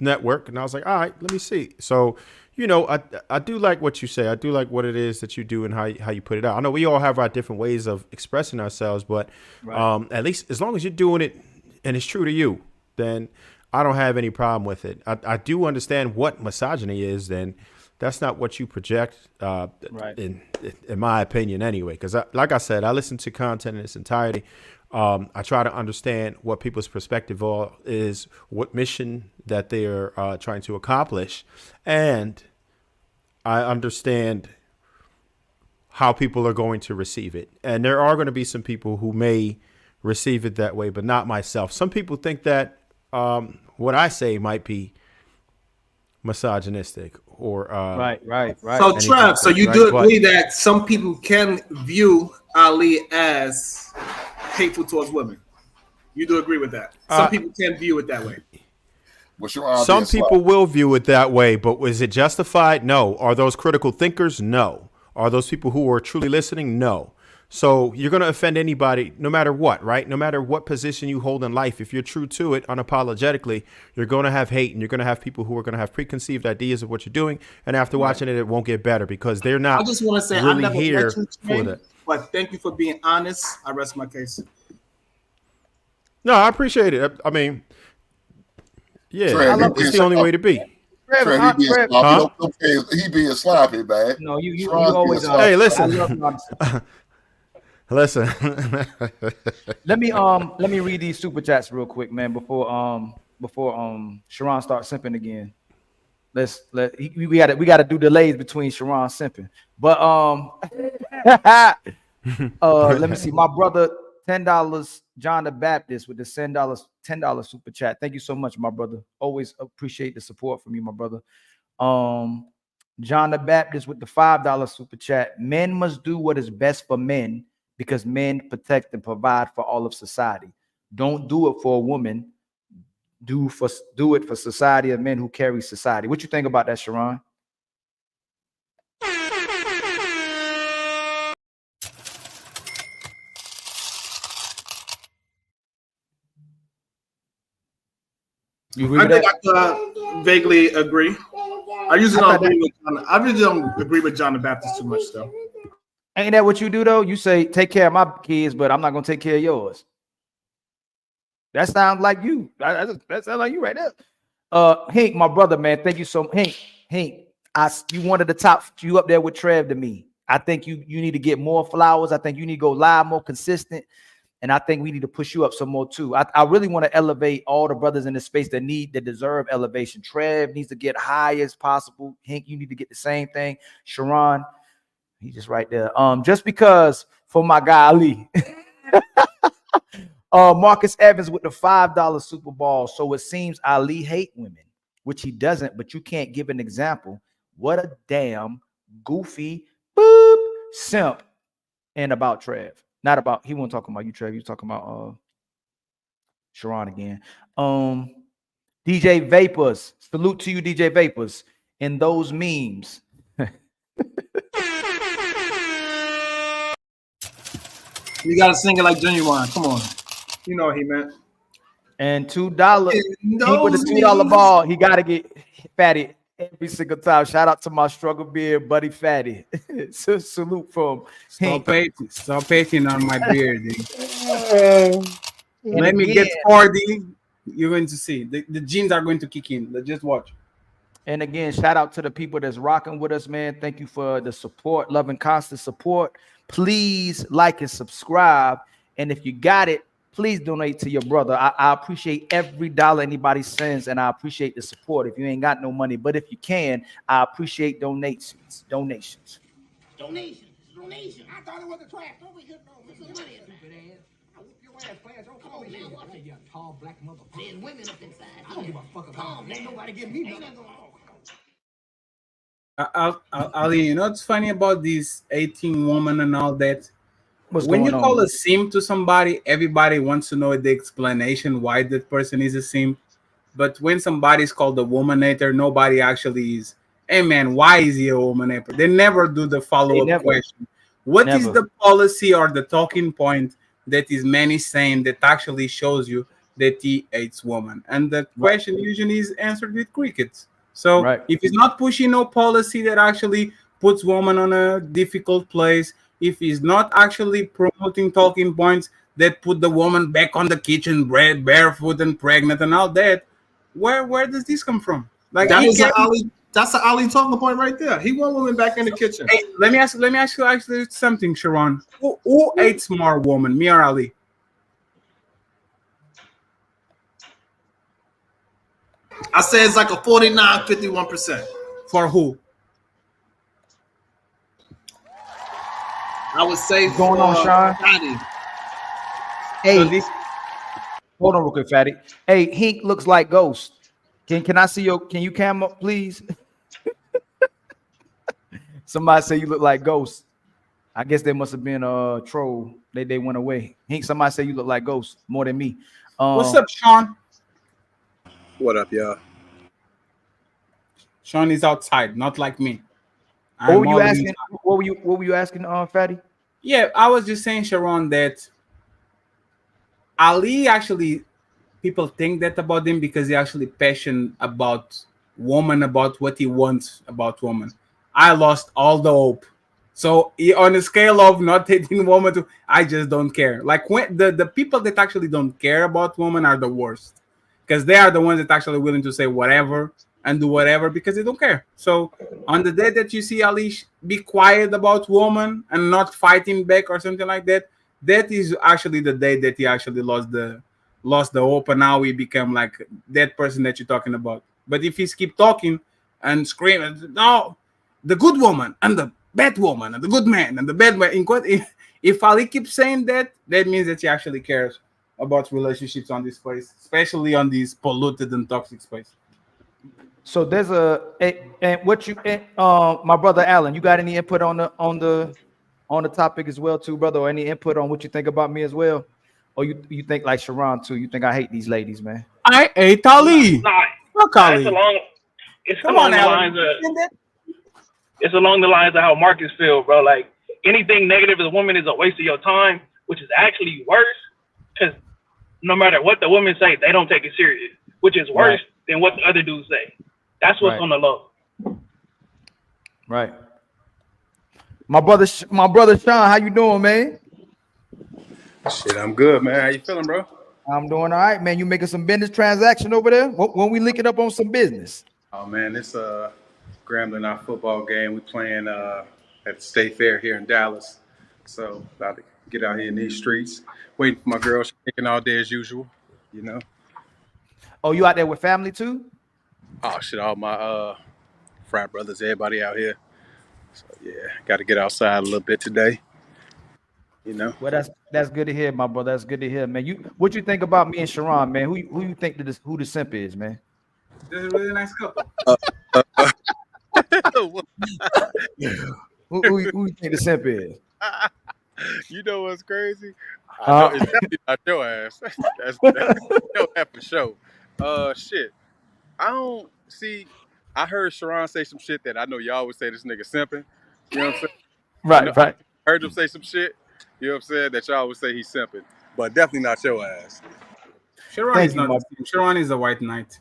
network, and I was like, all right, let me see. So, I do like what you say. I do like what it is that you do and how you put it out. I know we all have our different ways of expressing ourselves, but at least as long as you're doing it and it's true to you, then I don't have any problem with it. I do understand what misogyny is, then that's not what you project, in my opinion anyway. Because like I said, I listen to content in its entirety. I try to understand what people's perspective is, what mission that they're trying to accomplish, and I understand how people are going to receive it. And there are going to be some people who may receive it that way, but not myself. Some people think that what I say might be misogynistic or right. So Trev, so you do agree that some people can view Ali as hateful towards women? You do agree with that? Some people can view it that way. Some people will view it that way, but is it justified? No. Are those critical thinkers? No. Are those people who are truly listening? No. So you're going to offend anybody no matter what, right? No matter what position you hold in life. If you're true to it unapologetically, you're going to have hate, and you're going to have people who are going to have preconceived ideas of what you're doing. And after watching it, it won't get better because they're not I just want to say really I never here met you, for Trey, that. but thank you for being honest. I rest my case. No, I appreciate it. I mean, yeah, Trey, it's the only way to be. Trey, he being sloppy. Huh? He being sloppy, man. No, you Sean always being are. Hey, I listen. love Listen. let me read these super chats real quick, man, before Sharon starts simping again. We gotta do delays between Sharon simping. But let me see. My brother, $10, John the Baptist with the $10 super chat. Thank you so much, my brother. Always appreciate the support from you, my brother. John the Baptist with the $5 super chat. Men must do what is best for men because men protect and provide for all of society. Don't do it for a woman. Do it for society of men who carry society. What you think about that, Sharon? You agree with that? I vaguely agree. I usually don't agree with John the Baptist too much, though. Ain't that what you do though? You say take care of my kids, but I'm not gonna take care of yours. That sounds like you. That sounds like you right there. Hank, my brother, man. Thank you so much. Hank, you one of the top. You up there with Trev to me. I think you need to get more flowers. I think you need to go live more consistent. And I think we need to push you up some more too. I really want to elevate all the brothers in this space that deserve elevation. Trev needs to get high as possible. Hank, you need to get the same thing. Sharon, he's just right there. Just because for my guy Ali. Marcus Evans with the $5 Super Bowl. So it seems Ali hate women, which he doesn't, but you can't give an example. What a damn goofy simp. And about Trev. Not about, he wasn't talking about you, Trev. He was talking about Sharon again. DJ Vapors. Salute to you, DJ Vapors. And those memes. You gotta sing it like Genuine. Come on. You know what he meant. And $2. He with the $2 ball. He gotta get fatty every single time. Shout out to my struggle beard buddy Fatty. Salute from Stop painting on my beard. Let me get 40. You're going to see. The genes are going to kick in. Let's just watch. And again, shout out to the people that's rocking with us, man. Thank you for the support, love and constant support. Please like and subscribe. And if you got it, please donate to your brother. I appreciate every dollar anybody sends, and I appreciate the support. If you ain't got no money, but if you can, I appreciate donations. I thought it was a trap. Don't be getting no stupid ass. I whoop your ass fast. Don't call me. I say, you tall black motherfucker. There's women up inside. I don't give a fuck about them. Ain't nobody give me nothing. Ali, you know what's funny about these 18 women and all that? When you call a simp to somebody, everybody wants to know the explanation why that person is a simp. But when somebody's called a womanator, nobody actually is. Hey man, why is he a womanator? They never do the follow-up question. What is the policy or the talking point that is many saying that actually shows you that he hates women? And the question usually is answered with crickets. So if he's not pushing no policy that actually puts women on a difficult place, if he's not actually promoting talking points that put the woman back on the kitchen, barefoot and pregnant and all that, where does this come from? Like that's an Ali talking point right there. He want women back in the kitchen. Hey, let me ask you actually something, Sharon. Who hates more women, me or Ali? I say it's like a 49-51%. For who? I would say going on, Sean. Fatty. Hey, hold on real quick, Fatty. Hey, Hink looks like Ghost. Can I see can you cam up, please? Somebody say you look like Ghost. I guess they must have been a troll. They went away. Hink, somebody say you look like Ghost more than me. What's up, Sean? What up, y'all? Sean is outside, not like me. What were you asking? What were you asking, Fatty? Yeah, I was just saying, Sharon, that Ali actually, people think that about him because he actually passionate about woman, about what he wants about woman. I lost all the hope. So on a scale of not dating woman to, I just don't care. Like when the people that actually don't care about women are the worst, because they are the ones that actually willing to say whatever and do whatever because they don't care. So on the day that you see Ali be quiet about woman and not fighting back or something like that, that is actually the day that he actually lost the hope, and now he become like that person that you're talking about. But if he keep talking and screaming, no, the good woman and the bad woman and the good man and the bad man, if Ali keeps saying that, that means that he actually cares about relationships on this place, especially on this polluted and toxic space. So there's and what you my brother Alan, you got any input on the topic as well too, brother, or any input on what you think about me as well? Or you think like Sharon too? You think I hate these ladies, man? I hate Ali. Nah, Fuck nah, Ali. it's Come along on, the Alan. lines of it's along the lines of how Marcus feel, bro. Like anything negative as a woman is a waste of your time, which is actually worse because no matter what the women say, they don't take it serious, which is worse than what the other dudes say. That's what's on the low. Right. My brother Sean, how you doing, man? Shit, I'm good, man. How you feeling, bro? I'm doing all right, man. You making some business transaction over there? When we link it up on some business? Oh man, it's Grambling our football game. We playing at the State Fair here in Dallas. So about to get out here in these streets. Waiting for my girl. She's taking all day as usual, you know. Oh, you out there with family too? Oh shit, all my frat brothers, everybody out here. So yeah, got to get outside a little bit today. You know. Well, that's good to hear, my brother. That's good to hear, man. What you think about me and Sharon, man? Who you think who the simp is, man? This is a really nice couple. Who you think the simp is? You know what's crazy? I know it's definitely not your ass. That's your ass for sure. Shit. I don't see. I heard Sharon say some shit that I know y'all would say this nigga simping. You know what I'm saying? Right. I heard him say some shit. You know what I'm saying? That y'all would say he's simping, but definitely not your ass. Sharon is not. Sharon is a white knight.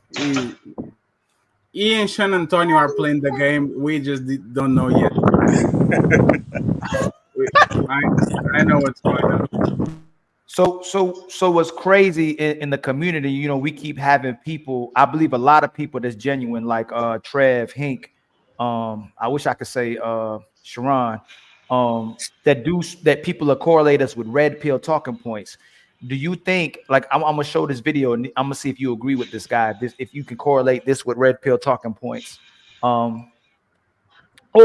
He and San Antonio are playing the game. We just don't know yet. I know what's going on. So what's crazy in the community, you know, we keep having people, I believe a lot of people that's genuine, like Trev, Hink, I wish I could say Sharon, that people are correlate us with red pill talking points. Do you think, like, I'm gonna show this video and I'm gonna see if you agree with this guy, if you can correlate this with red pill talking points, or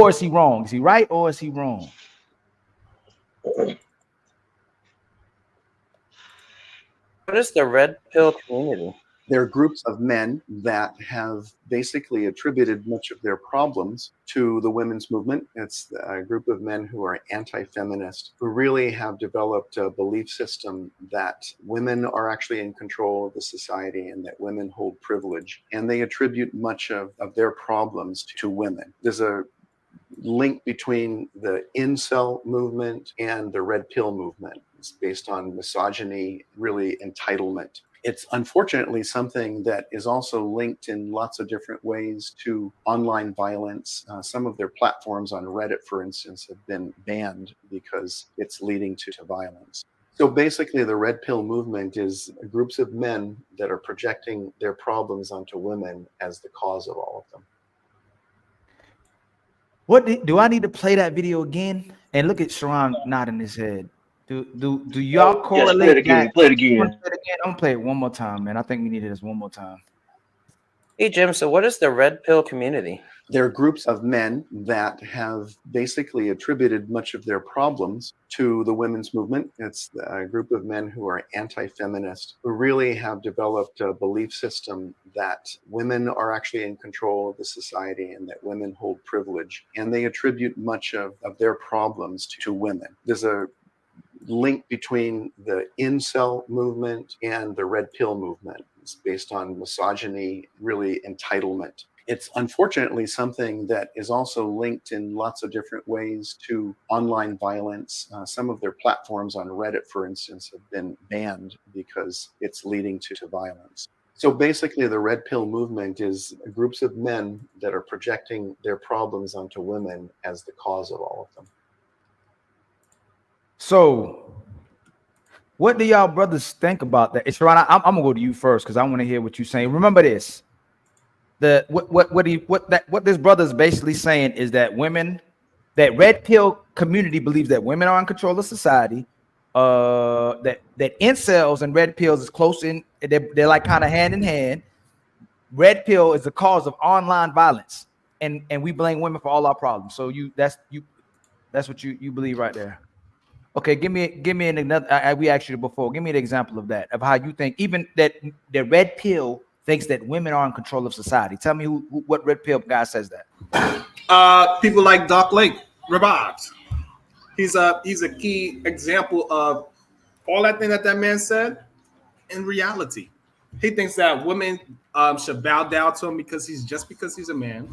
is he wrong? Is he right or is he wrong? What is the red pill community? They're groups of men that have basically attributed much of their problems to the women's movement. It's a group of men who are anti-feminist, who really have developed a belief system that women are actually in control of the society and that women hold privilege. And they attribute much of their problems to women. There's a link between the incel movement and the red pill movement. It's based on misogyny, really entitlement. It's unfortunately something that is also linked in lots of different ways to online violence. Some of their platforms on Reddit, for instance, have been banned because it's leading to violence. So basically, the red pill movement is groups of men that are projecting their problems onto women as the cause of all of them. Do I need to play that video again? And look at Sharon nodding his head. Do y'all correlate? Yes, play it again. I'm gonna play it one more time, man. I think we needed this one more time. Hey Jim, so what is the red pill community? They're groups of men that have basically attributed much of their problems to the women's movement. It's a group of men who are anti-feminist, who really have developed a belief system that women are actually in control of the society and that women hold privilege. And they attribute much of their problems to women. There's a link between the incel movement and the red pill movement. It's based on misogyny, really entitlement. It's unfortunately something that is also linked in lots of different ways to online violence. Some of their platforms on Reddit, for instance, have been banned because it's leading to violence. So basically, the red pill movement is groups of men that are projecting their problems onto women as the cause of all of them. So, what do y'all brothers think about that? Sharon, I'm gonna go to you first because I want to hear what you're saying. Remember this: what this brother is basically saying is that that red pill community believes that women are in control of society. That incels and red pills is close in. They're like kind of hand in hand. Red pill is the cause of online violence, and we blame women for all our problems. So that's what you believe right there. Okay, give me another. We asked you before. Give me an example of that, of how you think even that the red pill thinks that women are in control of society. Tell me what red pill guy says that. People like Doc Lake, Rababs. He's a key example of all that thing that man said. In reality, he thinks that women should bow down to him because he's a man.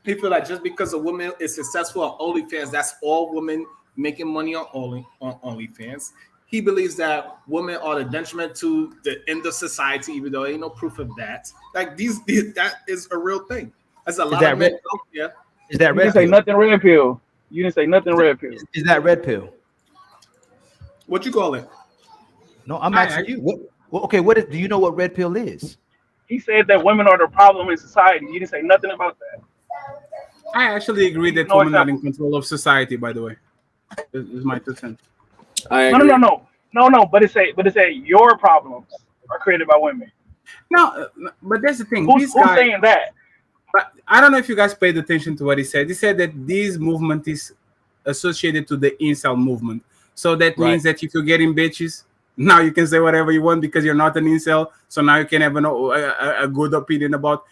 He feel like just because a woman is successful on OnlyFans, that's all women making money on OnlyFans. He believes that women are the detriment to the end of society, even though ain't no proof of that. Like that is a real thing. There's a lot of men out there. Is that red? You didn't say nothing red pill. You didn't say nothing red pill. Is that red pill? What you call it? No, I'm asking you. Okay, do you know what red pill is? He said that women are the problem in society. You didn't say nothing about that. I actually agree that women are in control of society. By the way, is my 2 cents. No. But it say your problems are created by women. No, but that's the thing. Who's saying that? But I don't know if you guys paid attention to what he said. He said that this movement is associated to the incel movement. So that means that if you're getting bitches, now you can say whatever you want because you're not an incel. So now you can have a good opinion about.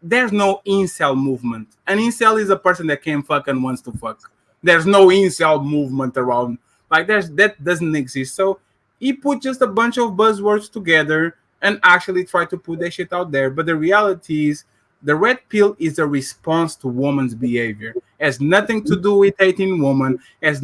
There's no incel movement. An incel is a person that can fuck and wants to fuck. There's no incel movement around. Like that doesn't exist. So he put just a bunch of buzzwords together and actually tried to put that shit out there. But the reality is the red pill is a response to women's behavior. It has nothing to do with hating women. It has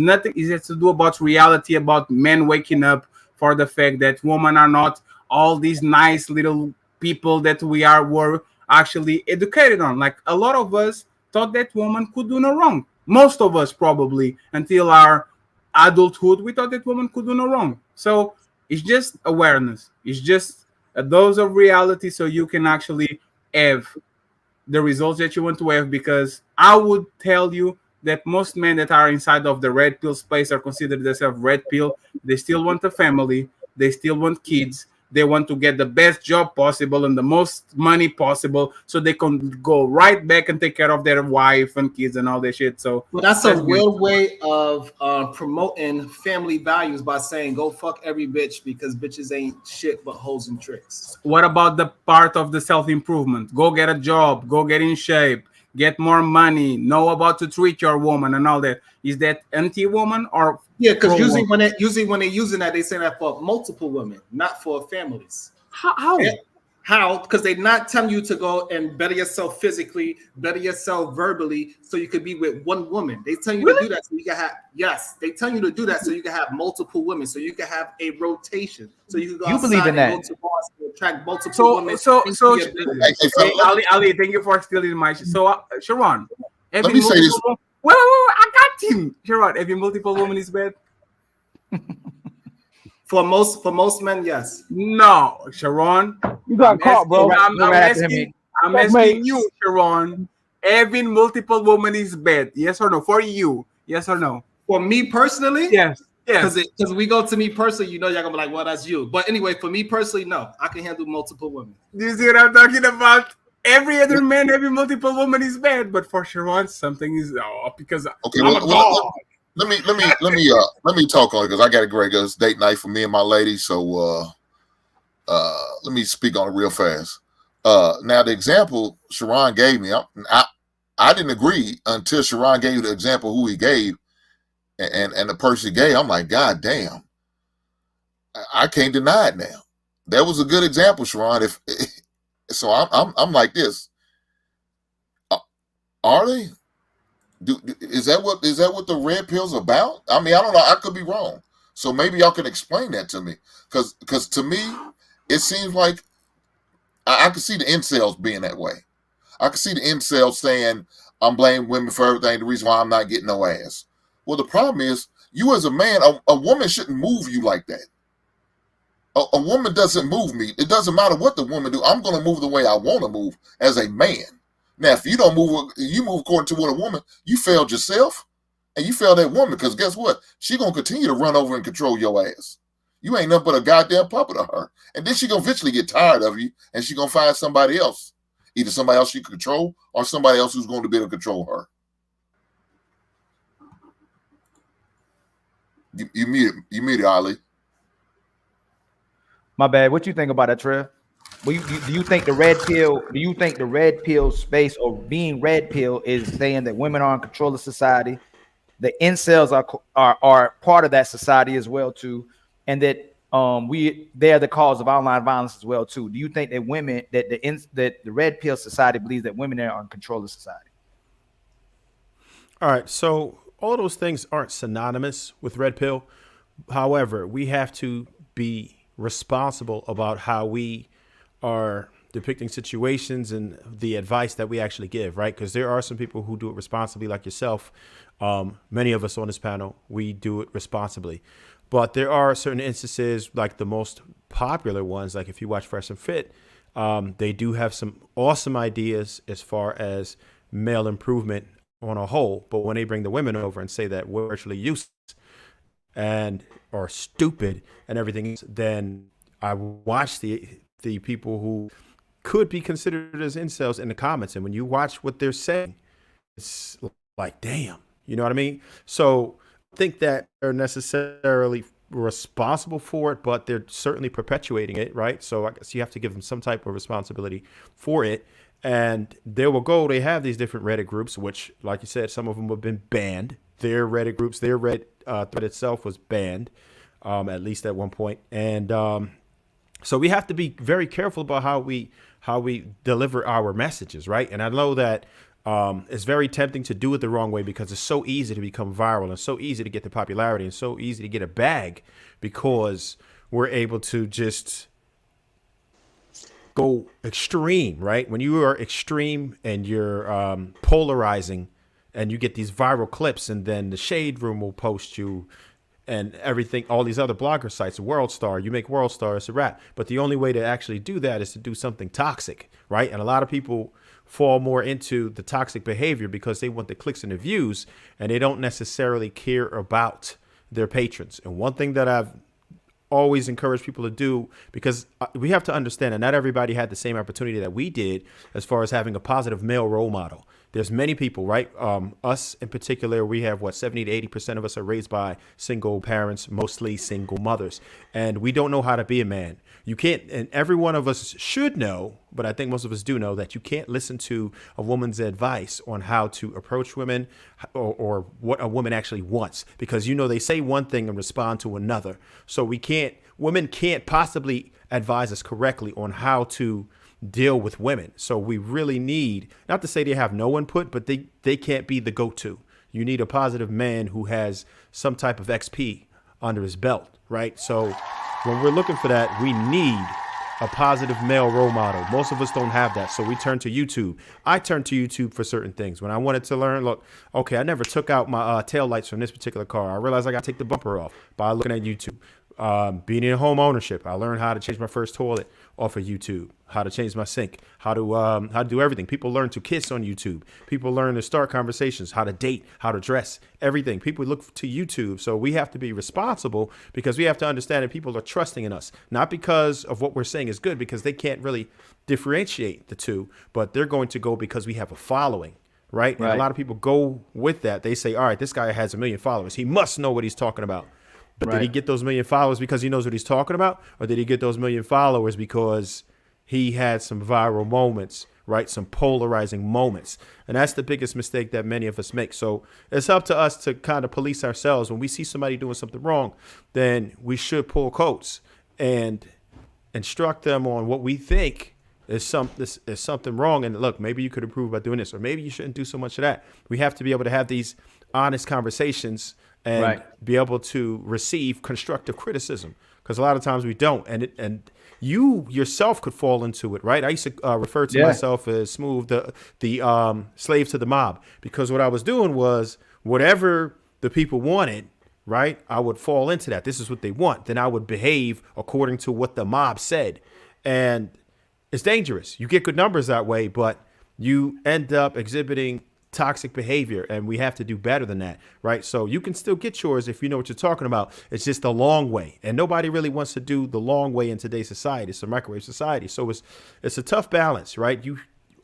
to do about reality, about men waking up for the fact that women are not all these nice little people that were actually educated on. Like a lot of us thought that women could do no wrong. Most of us probably until our adulthood, we thought that women could do no wrong. So it's just awareness. It's just a dose of reality so you can actually have the results that you want to have, because I would tell you that most men that are inside of the red pill space are considered themselves red pill. They still want a family. They still want kids. They want to get the best job possible and the most money possible so they can go right back and take care of their wife and kids and all that shit. So well, that's a real way of promoting family values by saying go fuck every bitch because bitches ain't shit but hoes and tricks. What about the part of the self-improvement? Go get a job, go get in shape, get more money, know about to treat your woman and all that. Is that anti-woman or because usually when they're using that, they say that for multiple women, not for families. How? How? Because they're not telling you to go and better yourself physically, better yourself verbally, so you could be with one woman. They tell you to do that so you can have they tell you to do that so you can have multiple women, so you can have a rotation, so you can go. You believe in that? Go to bars and attract multiple women. Ali, thank you for stealing my shit. So Sharon, let me say this. Wait, I got him. Sharon, every multiple woman is bad. For most men, yes. No, Sharon. You got caught, bro. I'm asking you, Sharon. Having multiple women is bad. Yes or no? For you, yes or no? For me personally, yes. Yes. Because we go to me personally, you know, y'all gonna be like, well, that's you. But anyway, for me personally, no, I can handle multiple women. Do you see what I'm talking about? Every other man having multiple women is bad, but for Sharon, something is because okay. Let me talk on it because I got a great date night for me and my lady. So let me speak on it real fast. Now the example Sharon gave me, I didn't agree until Sharon gave you the example who he gave, and the person he gave. I'm like, God damn, I can't deny it now. That was a good example, Sharon. So I'm like this. Are they? Is that what the red pill's about? I mean, I don't know. I could be wrong. So maybe y'all can explain that to me. Because to me, it seems like I can see the incels being that way. I can see the incels saying, I'm blaming women for everything, the reason why I'm not getting no ass. Well, the problem is, you as a man, a woman shouldn't move you like that. A woman doesn't move me. It doesn't matter what the woman do. I'm going to move the way I want to move as a man. Now, if you don't move, you move according to what a woman, you failed yourself and you failed that woman, because guess what? She going to continue to run over and control your ass. You ain't nothing but a goddamn puppet of her. And then she going to eventually get tired of you and she going to find somebody else. Either somebody else she can control or somebody else who's going to be able to control her. You muted, Ali. My bad. What you think about that, Trev? Well, do you think the red pill? Do you think the red pill space, or being red pill, is saying that women are in control of society? The incels are part of that society as well too, and that they're the cause of online violence as well too. Do you think that women that the red pill society believes that women are in control of society? All right, so all those things aren't synonymous with red pill. However, we have to be responsible about how we are depicting situations and the advice that we actually give, right? Because there are some people who do it responsibly, like yourself. Many of us on this panel, we do it responsibly. But there are certain instances, like the most popular ones, like if you watch Fresh and Fit, they do have some awesome ideas as far as male improvement on a whole. But when they bring the women over and say that we're virtually useless and are stupid and everything, then I watch the people who could be considered as incels in the comments. And when you watch what they're saying, it's like, damn, you know what I mean? So I think that they're necessarily responsible for it, but they're certainly perpetuating it, right? So I guess you have to give them some type of responsibility for it. And they will go, they have these different Reddit groups, which, like you said, some of them have been banned. Their Reddit groups, their Reddit thread itself was banned, at least at one point. And so we have to be very careful about how we deliver our messages, right? And I know that it's very tempting to do it the wrong way, because it's so easy to become viral and so easy to get the popularity and so easy to get a bag, because we're able to just go extreme, right? When you are extreme and you're polarizing and you get these viral clips, and then the Shade Room will post you and everything, all these other blogger sites, World Star, you make World Star, it's a wrap. But the only way to actually do that is to do something toxic, right? And a lot of people fall more into the toxic behavior because they want the clicks and the views, and they don't necessarily care about their patrons. And one thing that I've always encouraged people to do, because we have to understand that not everybody had the same opportunity that we did as far as having a positive male role model. There's many people, right? Us in particular, we have 70 to 80% of us are raised by single parents, mostly single mothers. And we don't know how to be a man. You can't, and every one of us should know, but I think most of us do know, that you can't listen to a woman's advice on how to approach women or what a woman actually wants, because, you know, they say one thing and respond to another. So women can't possibly advise us correctly on how to deal with women. So we really need, not to say they have no input, but they can't be the go-to. You need a positive man who has some type of XP under his belt, right? So when we're looking for that, we need a positive male role model. Most of us don't have that. So we turn to YouTube. I turn to YouTube for certain things. When I wanted to learn, look, okay, I never took out my tail lights from this particular car. I realized I got to take the bumper off by looking at YouTube. Being in home ownership, I learned how to change my first toilet off of YouTube, how to change my sink, how to do everything. People learn to kiss on YouTube. People learn to start conversations, how to date, how to dress, everything. People look to YouTube. So we have to be responsible, because we have to understand that people are trusting in us, not because of what we're saying is good, because they can't really differentiate the two, but they're going to go because we have a following. Right. And a lot of people go with that. They say, all right, this guy has 1 million followers. He must know what he's talking about. But did he get those 1 million followers because he knows what he's talking about? Or did he get those 1 million followers because he had some viral moments, right? Some polarizing moments. And that's the biggest mistake that many of us make. So it's up to us to kind of police ourselves. When we see somebody doing something wrong, then we should pull coats and instruct them on what we think Is something wrong? And look, maybe you could improve by doing this, or maybe you shouldn't do so much of that. We have to be able to have these honest conversations and be able to receive constructive criticism, because a lot of times we don't, and you yourself could fall into it, right? I used to refer to myself as Smooth, the slave to the mob, because what I was doing was whatever the people wanted, right? I would fall into that. This is what they want. Then I would behave according to what the mob said. And it's dangerous. You get good numbers that way, but you end up exhibiting toxic behavior, and we have to do better than that, right? So you can still get yours if you know what you're talking about. It's just the long way, and nobody really wants to do the long way in today's society. It's a microwave society, so it's a tough balance, right?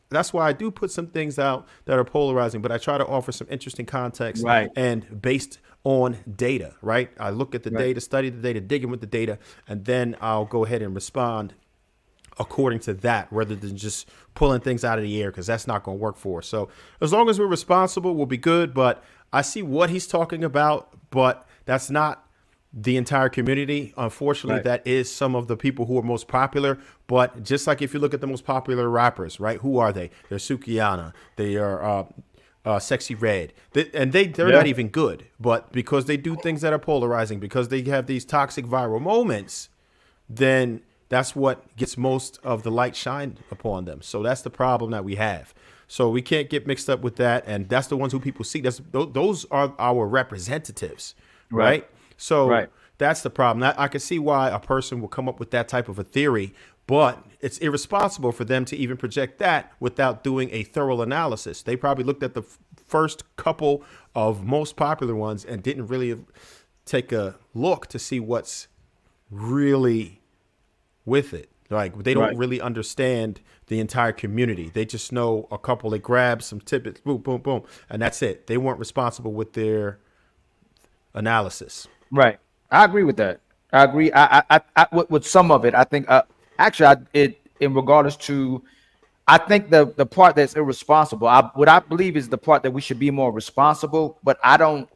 That's why I do put some things out that are polarizing, but I try to offer some interesting context, and based on data, right? I look at the data, study the data, dig in with the data, and then I'll go ahead and respond according to that, rather than just pulling things out of the air, because that's not going to work for us. So as long as we're responsible, we'll be good. But I see what he's talking about, but that's not the entire community. Unfortunately, that is some of the people who are most popular. But just like if you look at the most popular rappers, right? Who are they? They're Sukiyana. They are Sexy Red. They're not even good. But because they do things that are polarizing, because they have these toxic viral moments, then that's what gets most of the light shined upon them. So that's the problem that we have. So we can't get mixed up with that. And that's the ones who people see. Those are our representatives, right? So that's the problem. I can see why a person will come up with that type of a theory, but it's irresponsible for them to even project that without doing a thorough analysis. They probably looked at the first couple of most popular ones and didn't really take a look to see what's really with it. Like, they don't really understand the entire community. They just know a couple. They grab some tidbits, boom, boom, boom, and that's it. They weren't responsible with their analysis. Right. I agree with that. I agree. I with some of it. I think in regards to, I think the part that's irresponsible, what I believe is the part that we should be more responsible, but I don't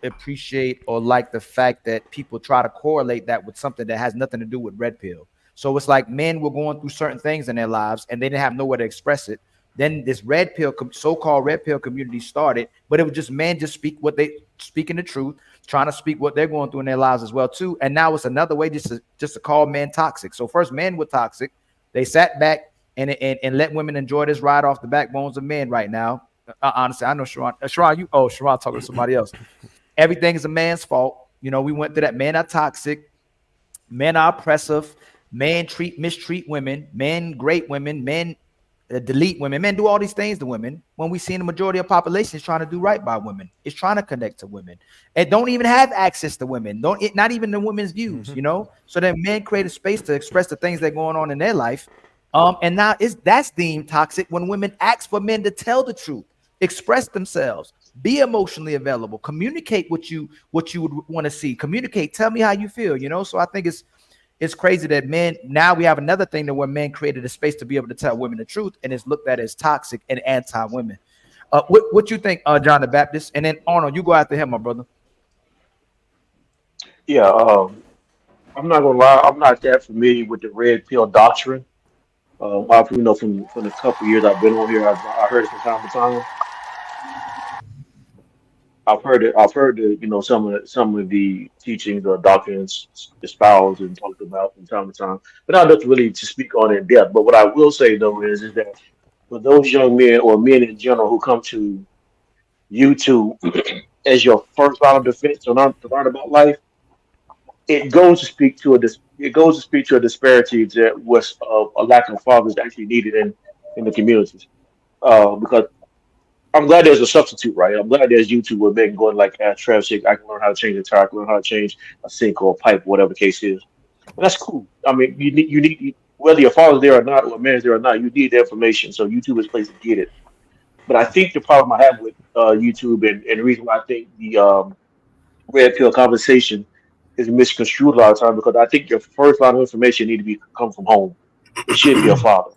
appreciate or like the fact that people try to correlate that with something that has nothing to do with red pill. So it's like men were going through certain things in their lives and they didn't have nowhere to express it. Then this red pill, so-called red pill community started, but it was just men just speaking the truth, trying to speak what they're going through in their lives as well too. And now it's another way just to call men toxic. So first men were toxic. They sat back and let women enjoy this ride off the backbones of men right now. Honestly, I know Sharon, Sharon talking to somebody else. Everything is a man's fault. You know, we went through that. Men are toxic. Men are oppressive. Men mistreat women. Men great women. Men delete women. Men do all these things to women when we see the majority of population is trying to do right by women. It's trying to connect to women and don't even have access to women. Not even the women's views, you know? So then men create a space to express the things that are going on in their life. And now that's deemed toxic when women ask for men to tell the truth, express themselves, be emotionally available, communicate what you would want to see, communicate, tell me how you feel, you know? So I think it's crazy that men, now we have another thing that where men created a space to be able to tell women the truth, and it's looked at as toxic and anti-women. What you think, John the Baptist? And then Arnold, you go after him, my brother. Yeah, I'm not gonna lie, I'm not that familiar with the red pill doctrine. I've, from the couple years I've been on here, I heard it from time to time. I've heard it. I've heard some of the teachings or doctrines espoused and talked about from time to time, but not enough really to speak on in depth. But what I will say though is that for those young men or men in general who come to YouTube as your first line of defense to learn about life, it goes to speak to a disparity that was a lack of fathers actually needed in the communities. Because I'm glad there's a substitute, right? I'm glad there's YouTube where they can go and like ask Travis, I can learn how to change a tire, I can learn how to change a sink or a pipe, whatever the case is. And that's cool. I mean, you need whether your father's there or not, or a man's there or not, you need the information. So YouTube is a place to get it. But I think the problem I have with YouTube and the reason why I think the red pill conversation is misconstrued a lot of times because I think your first line of information need to come from home. It should be a father.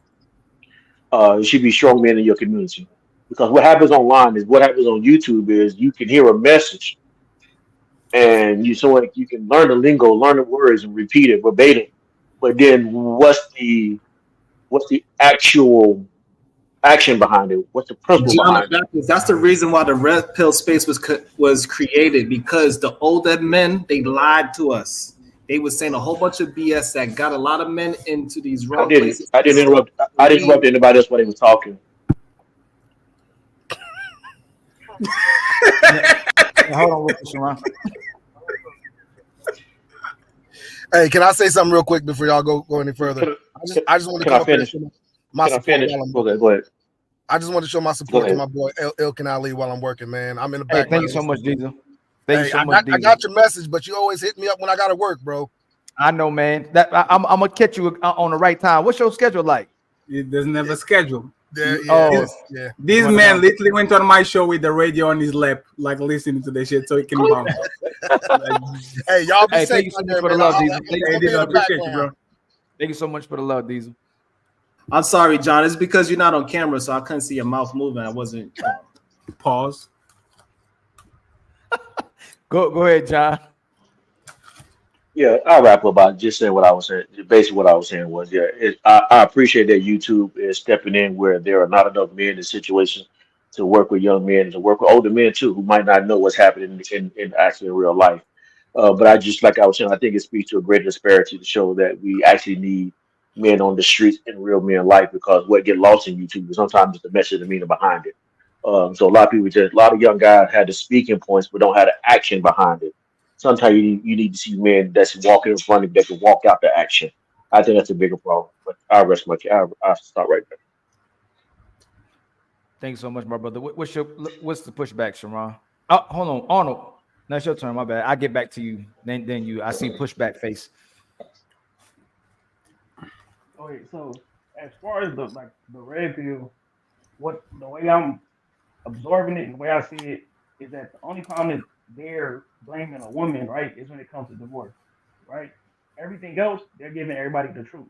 It should be strong men in your community. Because what happens online is what happens on YouTube is you can hear a message and you can learn the lingo, learn the words and repeat it verbatim. But then what's the what's the actual action behind it? What's the principle John, behind it? that's the reason why the red pill space was created, because the older men, they lied to us. They were saying a whole bunch of BS that got a lot of men into these wrong places. I didn't interrupt. I didn't interrupt anybody else when they were talking. Hold on, Sharon. Hey, can I say something real quick before y'all go any further? I just want to come up here and show my support. Okay, go ahead. I just want to show my support to my boy Ilkan Ali while I'm working, man. I'm in the back. Hey, thank you so much, Diesel. Thank you so much, Diesel. I got your message, but you always hit me up when I gotta work, bro. I know, man. That I'm gonna catch you on the right time. What's your schedule like? It doesn't have a schedule. Yeah. This man literally went on my show with the radio on his lap, like listening to the shit, so he can bounce. Hey, y'all be Hey, safe. thank you so much for the love, Diesel. Appreciate you, bro. Thank you so much for the love, Diesel. I'm sorry, John. It's because you're not on camera, so I couldn't see your mouth moving. I wasn't. Pause. Go ahead, John. Yeah, I'll wrap up by just saying what I was saying. Basically, what I was saying was, I appreciate that YouTube is stepping in where there are not enough men in situations to work with young men and to work with older men too, who might not know what's happening in actually in real life. But I just, like I was saying, I think it speaks to a greater disparity to show that we actually need men on the streets in real men life, because what get lost in YouTube is sometimes just the message and meaning behind it. So a lot of young guys had the speaking points but don't have the action behind it. Sometimes you need to see men that's walking in front of you that can walk out the action. I think that's a bigger problem. But I'll rest my case. I'll stop right there. Thanks so much, my brother. What's the pushback, Sharon? Oh, hold on, Arnold. No, it's your turn. My bad. I'll get back to you. Then you. I see pushback face. Okay, so as far as the red pill, the way I'm absorbing it and the way I see it is that the only time that they're blaming a woman, right, is when it comes to divorce, right? Everything else, they're giving everybody the truth,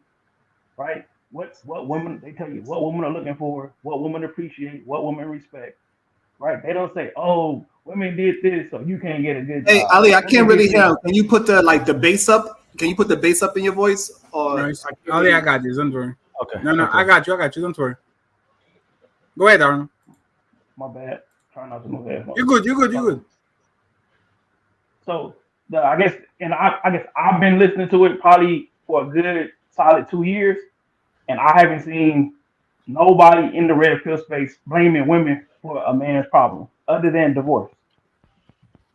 right? What women, they tell you what women are looking for, what women appreciate, what women respect, right? They don't say, oh, women did this, so you can't get a good job. Hey, Ali, I can't really hear. Can you put the bass up? Can you put the bass up in your voice? Or Nice. Ali, I got you. Don't worry. Okay. No, okay. I got you. Don't worry. Go ahead, Arnold. My bad. Try not to move headphones. You're good. So I guess I've been listening to it probably for a good solid 2 years, and I haven't seen nobody in the red pill space blaming women for a man's problem other than divorce.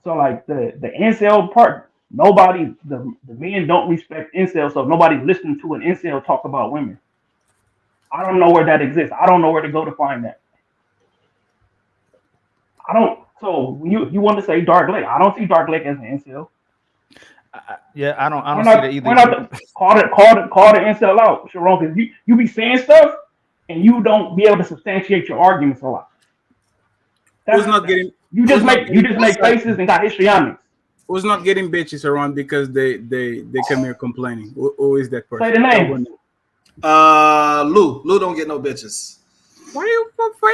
So like the incel part, the men don't respect incel, so nobody's listening to an incel talk about women. I don't know where that exists. I don't know where to go to find that. I don't. So you want to say Dark Lake? I don't see Dark Lake as an incel. Yeah, I don't see that either. Why not call the incel out, Sharon? Because you be saying stuff and you don't be able to substantiate your arguments a lot. You just make faces and got histrionics. Who's not getting bitches around because they come here complaining? Who is that person? Say the name. Lou don't get no bitches. Why you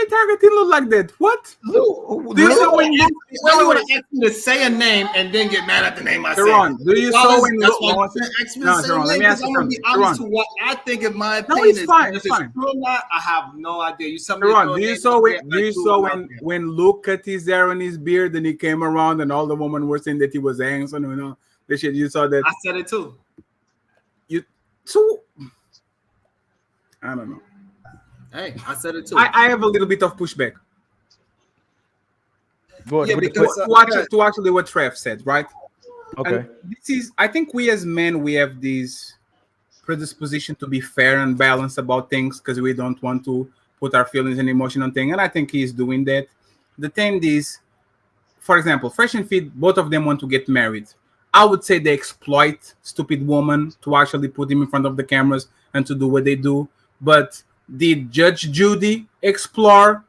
targeting Lou like that? What? Lou, do you saw when you want to ask me to say a name and then get mad at the name I said? Sharon, do you saw when that's why ask me to say a name, because I'm gonna be honest to what I think in my opinion. No, it's fine. If it's true or not, I have no idea. You Sharon, do you saw when Luke cut his hair on his beard and he came around and all the women were saying that he was handsome, you know? The shit, you saw that? I said it too. I don't know. Hey, I said it too. I have a little bit of pushback. Go ahead. Yeah, because to actually what Trev said, right? Okay. And I think we as men, we have this predisposition to be fair and balanced about things because we don't want to put our feelings and emotion on things. And I think he's doing that. The thing is, for example, Fresh and Fit, both of them want to get married. I would say they exploit stupid women to actually put them in front of the cameras and to do what they do. But did Judge Judy explore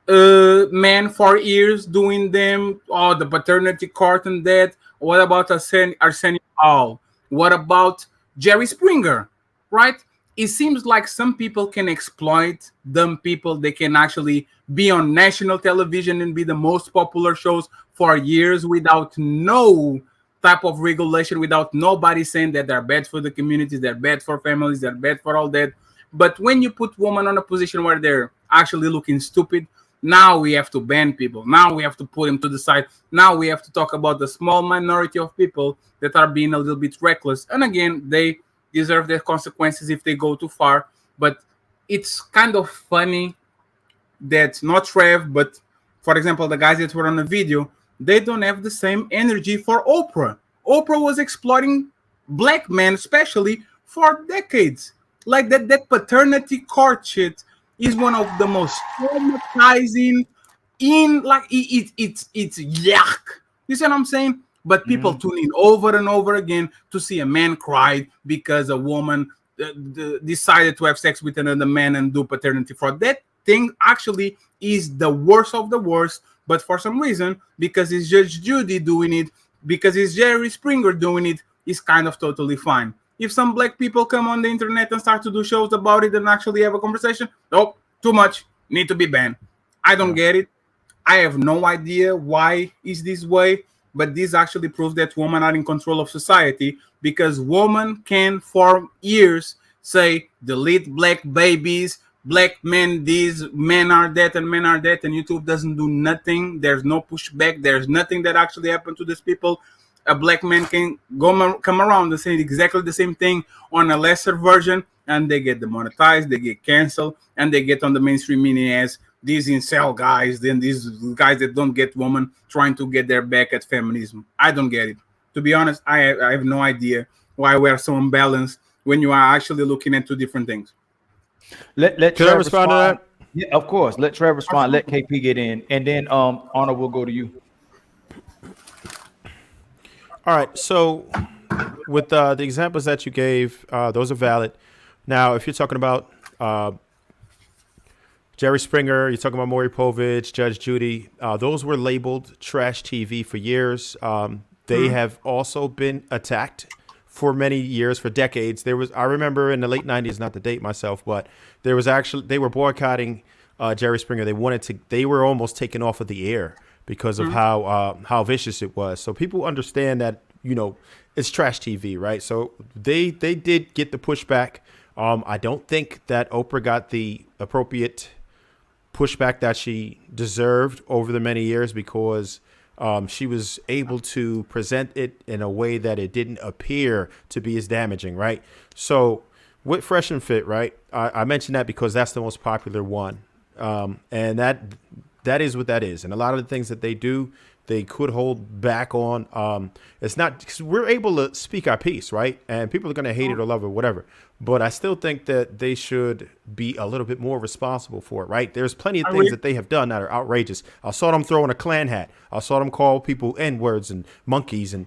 men for years doing them? Oh, the paternity court and that. What about Arsenio Hall? What about Jerry Springer? Right? It seems like some people can exploit dumb people. They can actually be on national television and be the most popular shows for years without no type of regulation, without nobody saying that they're bad for the communities, they're bad for families, they're bad for all that. But when you put women on a position where they're actually looking stupid, now we have to ban people. Now we have to put them to the side. Now we have to talk about the small minority of people that are being a little bit reckless. And again, they deserve their consequences if they go too far. But it's kind of funny that not Trev, but for example, the guys that were on the video, they don't have the same energy for Oprah. Oprah was exploiting black men, especially for decades. Like that paternity court shit is one of the most traumatizing in like it's yuck. You see what I'm saying? But people tune in over and over again to see a man cry because a woman decided to have sex with another man and do paternity fraud. That thing actually is the worst of the worst. But for some reason, because it's Judge Judy doing it, because it's Jerry Springer doing it, it's kind of totally fine. If some black people come on the internet and start to do shows about it and actually have a conversation, nope, too much, need to be banned. I don't get it. I have no idea why is this way, but this actually proves that women are in control of society, because women can for years say delete black babies, black men this, men are that, and men are that, and YouTube doesn't do nothing. There's no pushback. There's nothing that actually happened to these people. A black man can come around and say exactly the same thing on a lesser version, and they get demonetized, they get canceled, and they get on the mainstream media as these incel guys, then these guys that don't get women trying to get their back at feminism. I don't get it. To be honest, I have no idea why we are so unbalanced when you are actually looking at two different things. Let Can Trev I respond to that? Yeah, of course. Let Trev respond. Let KP get in, and then Arnold will go to you. All right. So with the examples that you gave, those are valid. Now, if you're talking about Jerry Springer, you're talking about Maury Povich, Judge Judy, those were labeled trash TV for years. They have also been attacked for many years, for decades. I remember in the late 90s, not to date myself, but they were boycotting Jerry Springer. They were almost taken off of the air because of how vicious it was. So people understand that, it's trash TV, right? So they did get the pushback. I don't think that Oprah got the appropriate pushback that she deserved over the many years, because she was able to present it in a way that it didn't appear to be as damaging, right? So with Fresh and Fit, right? I mentioned that because that's the most popular one. And that is what that is. And a lot of the things that they do, they could hold back on. It's not, because we're able to speak our piece, right? And people are going to hate it or love it, whatever. But I still think that they should be a little bit more responsible for it, right? There's plenty of things that they have done that are outrageous. I saw them throwing a Klan hat. I saw them call people N-words and monkeys and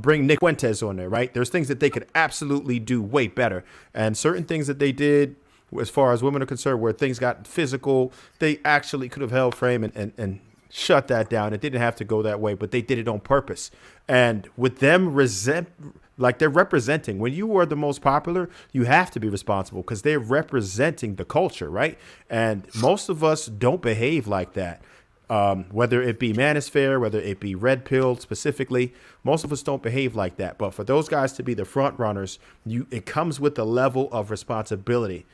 bring Nick Fuentes on there, right? There's things that they could absolutely do way better. And certain things that they did, as far as women are concerned, where things got physical, they actually could have held frame and shut that down. It didn't have to go that way, but they did it on purpose. And with them they're representing, when you are the most popular, you have to be responsible because they're representing the culture, right? And most of us don't behave like that. Whether it be Manosphere, whether it be Red Pill specifically, most of us don't behave like that. But for those guys to be the front runners, it comes with a level of responsibility.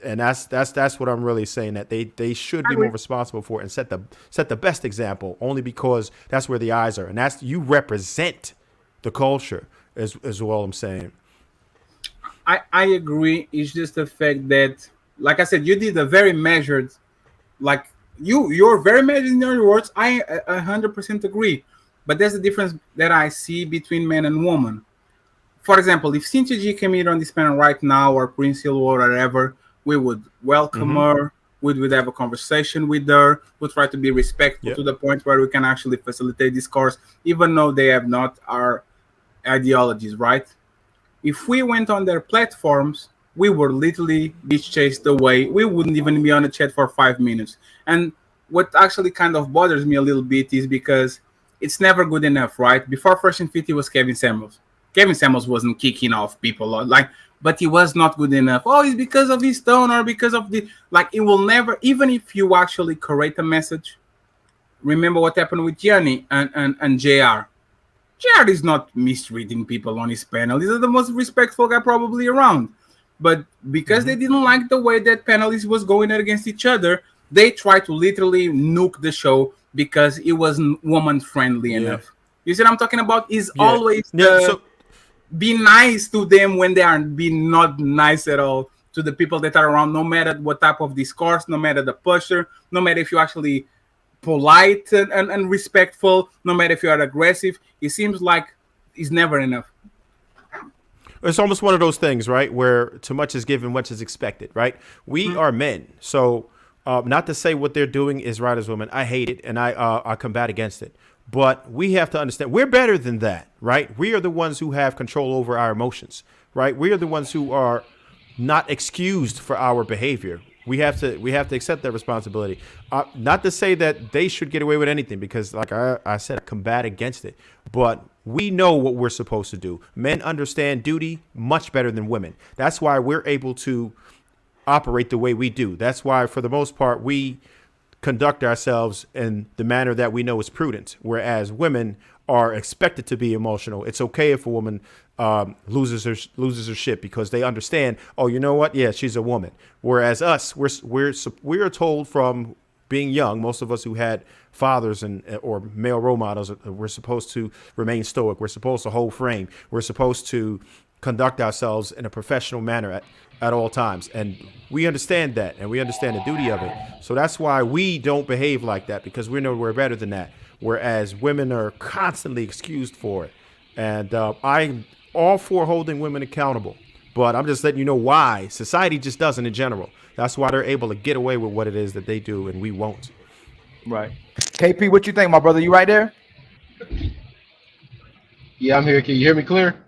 And that's what I'm really saying, that they should be more responsible for it and set the best example, only because that's where the eyes are. And that's, you represent the culture is all I'm saying. I agree. It's just the fact that, like I said, you did a very measured, like you're very measured in your words. I 100% agree. But there's a difference that I see between men and women. For example, if Cynthia G came here on this panel right now, or Prince Hill or whatever, we would welcome her. We would have a conversation with her. We'll try to be respectful to the point where we can actually facilitate discourse, even though they have not our ideologies, right? If we went on their platforms, we were literally be chased away. We wouldn't even be on a chat for 5 minutes. And what actually kind of bothers me a little bit is because it's never good enough, right? Before Fresh and Fit, it was Kevin Samuels. Kevin Samuels wasn't kicking off people, but he was not good enough. Oh, it's because of his tone or because of the, it will never, even if you actually correct a message, remember what happened with Gianni and JR. JR is not mistreating people on his panel. He's the most respectful guy probably around. But because they didn't like the way that panelists was going against each other, they tried to literally nuke the show because it wasn't woman friendly enough. You see what I'm talking about? Is always be nice to them when they are being not nice at all to the people that are around, no matter what type of discourse, no matter the posture, no matter if you're actually polite and respectful, no matter if you are aggressive. It seems like it's never enough. It's almost one of those things, right, where too much is given, much is expected, right? We are men, so not to say what they're doing is right as women. I hate it, and I combat against it. But we have to understand we're better than that, right? We are the ones who have control over our emotions, right? We are the ones who are not excused for our behavior. We have to accept that responsibility. Not to say that they should get away with anything, because like I said, combat against it. But we know what we're supposed to do. Men understand duty much better than women. That's why we're able to operate the way we do. That's why, for the most part, we conduct ourselves in the manner that we know is prudent, whereas women are expected to be emotional. It's okay if a woman loses her shit because they understand, oh, you know what? Yeah, she's a woman. Whereas us, we're told from being young, most of us who had fathers or male role models, we're supposed to remain stoic. We're supposed to hold frame. We're supposed to conduct ourselves in a professional manner at all times. And we understand that, and we understand the duty of it. So that's why we don't behave like that, because we know we're better than that. Whereas women are constantly excused for it. And I'm all for holding women accountable, but I'm just letting you know why society just doesn't in general. That's why they're able to get away with what it is that they do, and we won't. Right. KP, what you think, my brother? You right there? Yeah, I'm here. Can you hear me clear?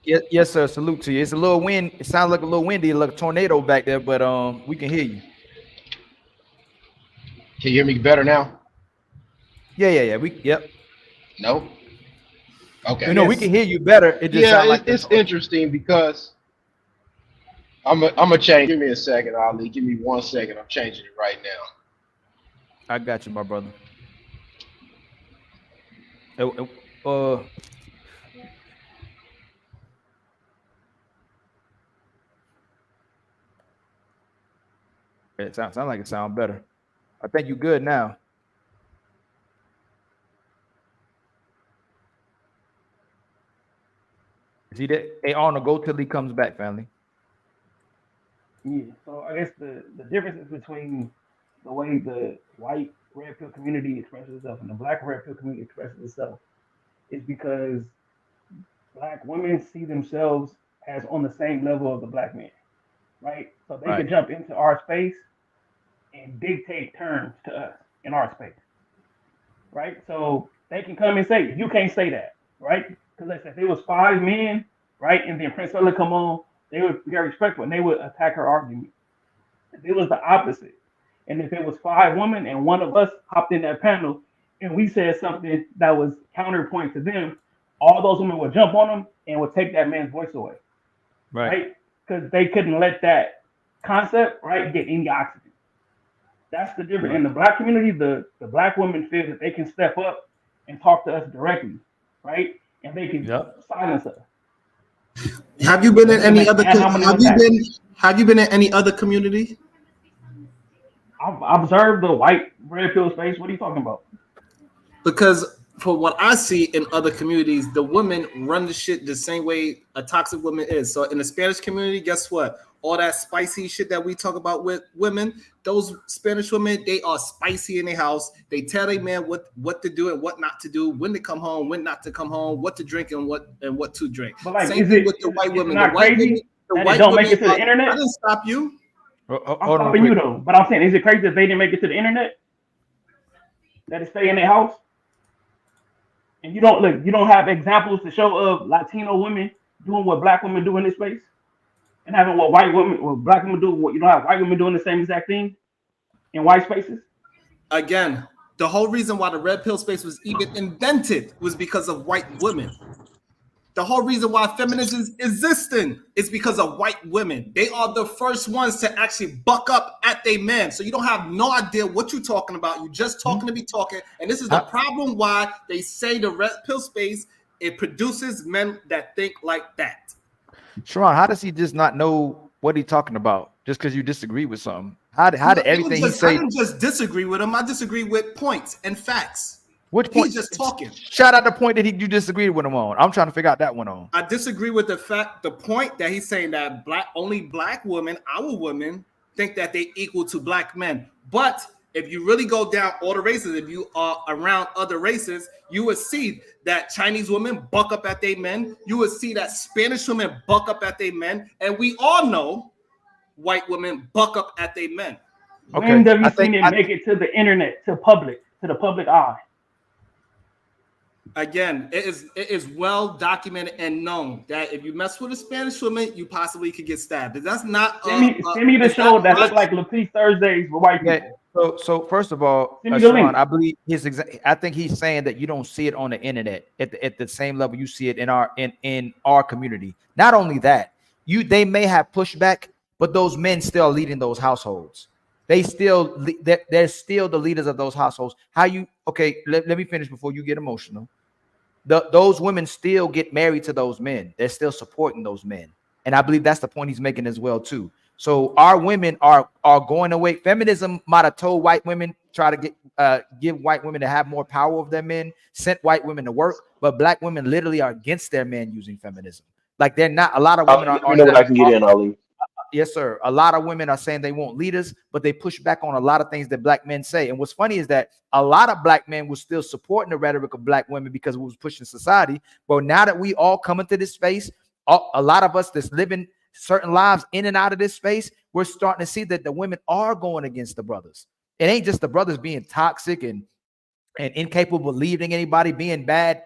Yes, sir. Salute to you. It's a little wind. It sounds like a little windy, like a tornado back there, but we can hear you. Can you hear me better now? Yeah. Yep. Nope. Okay. You know, we can hear you better. It just sounds like it's interesting because I'm gonna change. Give me a second, Ali. Give me 1 second. I'm changing it right now. I got you, my brother. It sounds like it sounds better. I think you're good now. Is he there? Hey, Arnold, go till he comes back, family. Yeah, so I guess the differences between the way the white red pill community expresses itself and the black red pill community expresses itself is because black women see themselves as on the same level of the black man, right? So they can jump into our space and dictate terms to us in our space, right? So they can come and say, you can't say that, right? Because like if it was 5 men, right, and then Prince Ella come on, they would be very respectful and they would attack her argument. If it was the opposite, and if it was 5 women and one of us hopped in that panel and we said something that was counterpoint to them, all those women would jump on them and would take that man's voice away, right? Because they couldn't let that concept, right, get any oxygen. That's the difference. In the black community, the black women feel that they can step up and talk to us directly, right? And they can silence us. Have you been in any other? Have you been in any other community? I've observed the white red pill space. What are you talking about? Because for what I see in other communities, the women run the shit the same way a toxic woman is. So in the Spanish community, guess what? All that spicy shit that we talk about with women, those Spanish women, they are spicy in their house. They tell their man what to do and what not to do, when to come home, when not to come home, what to drink and what to drink. But like, same thing with the white women. The white women, don't make it to the internet. I didn't stop you. I'm stopping you though. But I'm saying, is it crazy that they didn't make it to the internet? That it stay in their house? And you don't have examples to show of Latino women doing what black women do in this space, and having what black women do. What you don't have white women doing the same exact thing in white spaces. Again, the whole reason why the red pill space was even invented was because of white women. The whole reason why feminism is existing is because of white women. They are the first ones to actually buck up at their men. So you don't have no idea what you're talking about. You're just talking to be talking. And this is the problem why they say the red pill space, it produces men that think like that. Sharon, how does he just not know What are you talking about? Just because you disagree with something? How did everything he say? I didn't just disagree with him. I disagree with points and facts. Which point? He's just talking. Shout out the point that you disagreed with him on. I'm trying to figure out that one on. I disagree with the point that he's saying that only black women, our women, think that they equal to black men. But if you really go down all the races, if you are around other races, you would see that Chinese women buck up at their men. You would see that Spanish women buck up at their men. And we all know white women buck up at their men. Okay. When have you seen it make it to the internet, to the public eye? Again, it is well documented and known that if you mess with a Spanish woman, you possibly could get stabbed. That's not. Send me the show that look like Lapice Thursdays with white people. So first of all, Sharon, I believe I think he's saying that you don't see it on the internet at the same level you see it in our community. Not only that, they may have pushback, but those men still leading those households. They're still the leaders of those households. Let me finish before you get emotional. Those women still get married to those men. They're still supporting those men. And I believe that's the point he's making as well, too. So our women are going away. Feminism might have told white women, try to give white women to have more power over their men, sent white women to work, but black women literally are against their men using feminism. Like they're not, a lot of women are. You know what I can get in, Ali? Yes, sir. A lot of women are saying they want leaders, but they push back on a lot of things that black men say. And what's funny is that a lot of black men were still supporting the rhetoric of black women because it was pushing society. But now that we all come into this space, a lot of us that's living certain lives in and out of this space, we're starting to see that the women are going against the brothers. It ain't just the brothers being toxic and incapable of leading anybody, being bad,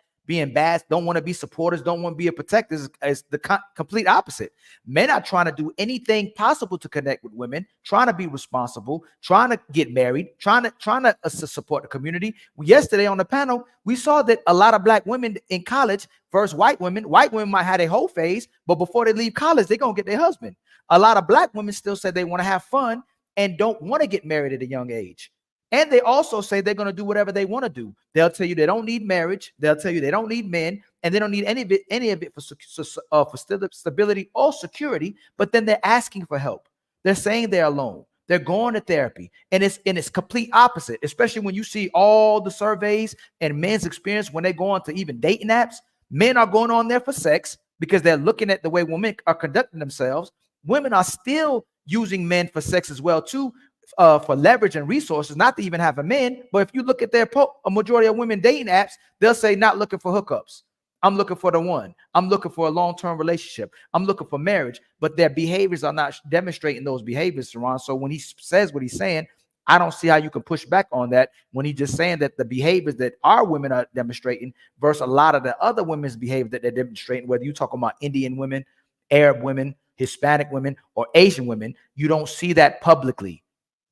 don't want to be supporters, don't want to be a protector. Is the complete opposite. Men are trying to do anything possible to connect with women, trying to be responsible, trying to get married, trying to support the community. Yesterday on the panel, we saw that a lot of black women in college versus white women might have a whole phase, but before they leave college, they're going to get their husband. A lot of black women still say they want to have fun and don't want to get married at a young age. And they also say they're going to do whatever they want to do. They'll tell you they don't need marriage. They'll tell you they don't need men, and they don't need any of it for stability or security. But then they're asking for help. They're saying they're alone. They're going to therapy, and it's complete opposite. Especially when you see all the surveys and men's experience when they go on to even dating apps. Men are going on there for sex because they're looking at the way women are conducting themselves. Women are still using men for sex as well too. For leverage and resources, not to even have a man. But if you look at a majority of women dating apps, they'll say not looking for hookups. I'm looking for the one. I'm looking for a long-term relationship. I'm looking for marriage. But their behaviors are not demonstrating those behaviors, Saran. So when he says what he's saying, I don't see how you can push back on that when he's just saying that the behaviors that our women are demonstrating versus a lot of the other women's behavior that they're demonstrating, whether you're talking about Indian women, Arab women, Hispanic women, or Asian women, you don't see that publicly.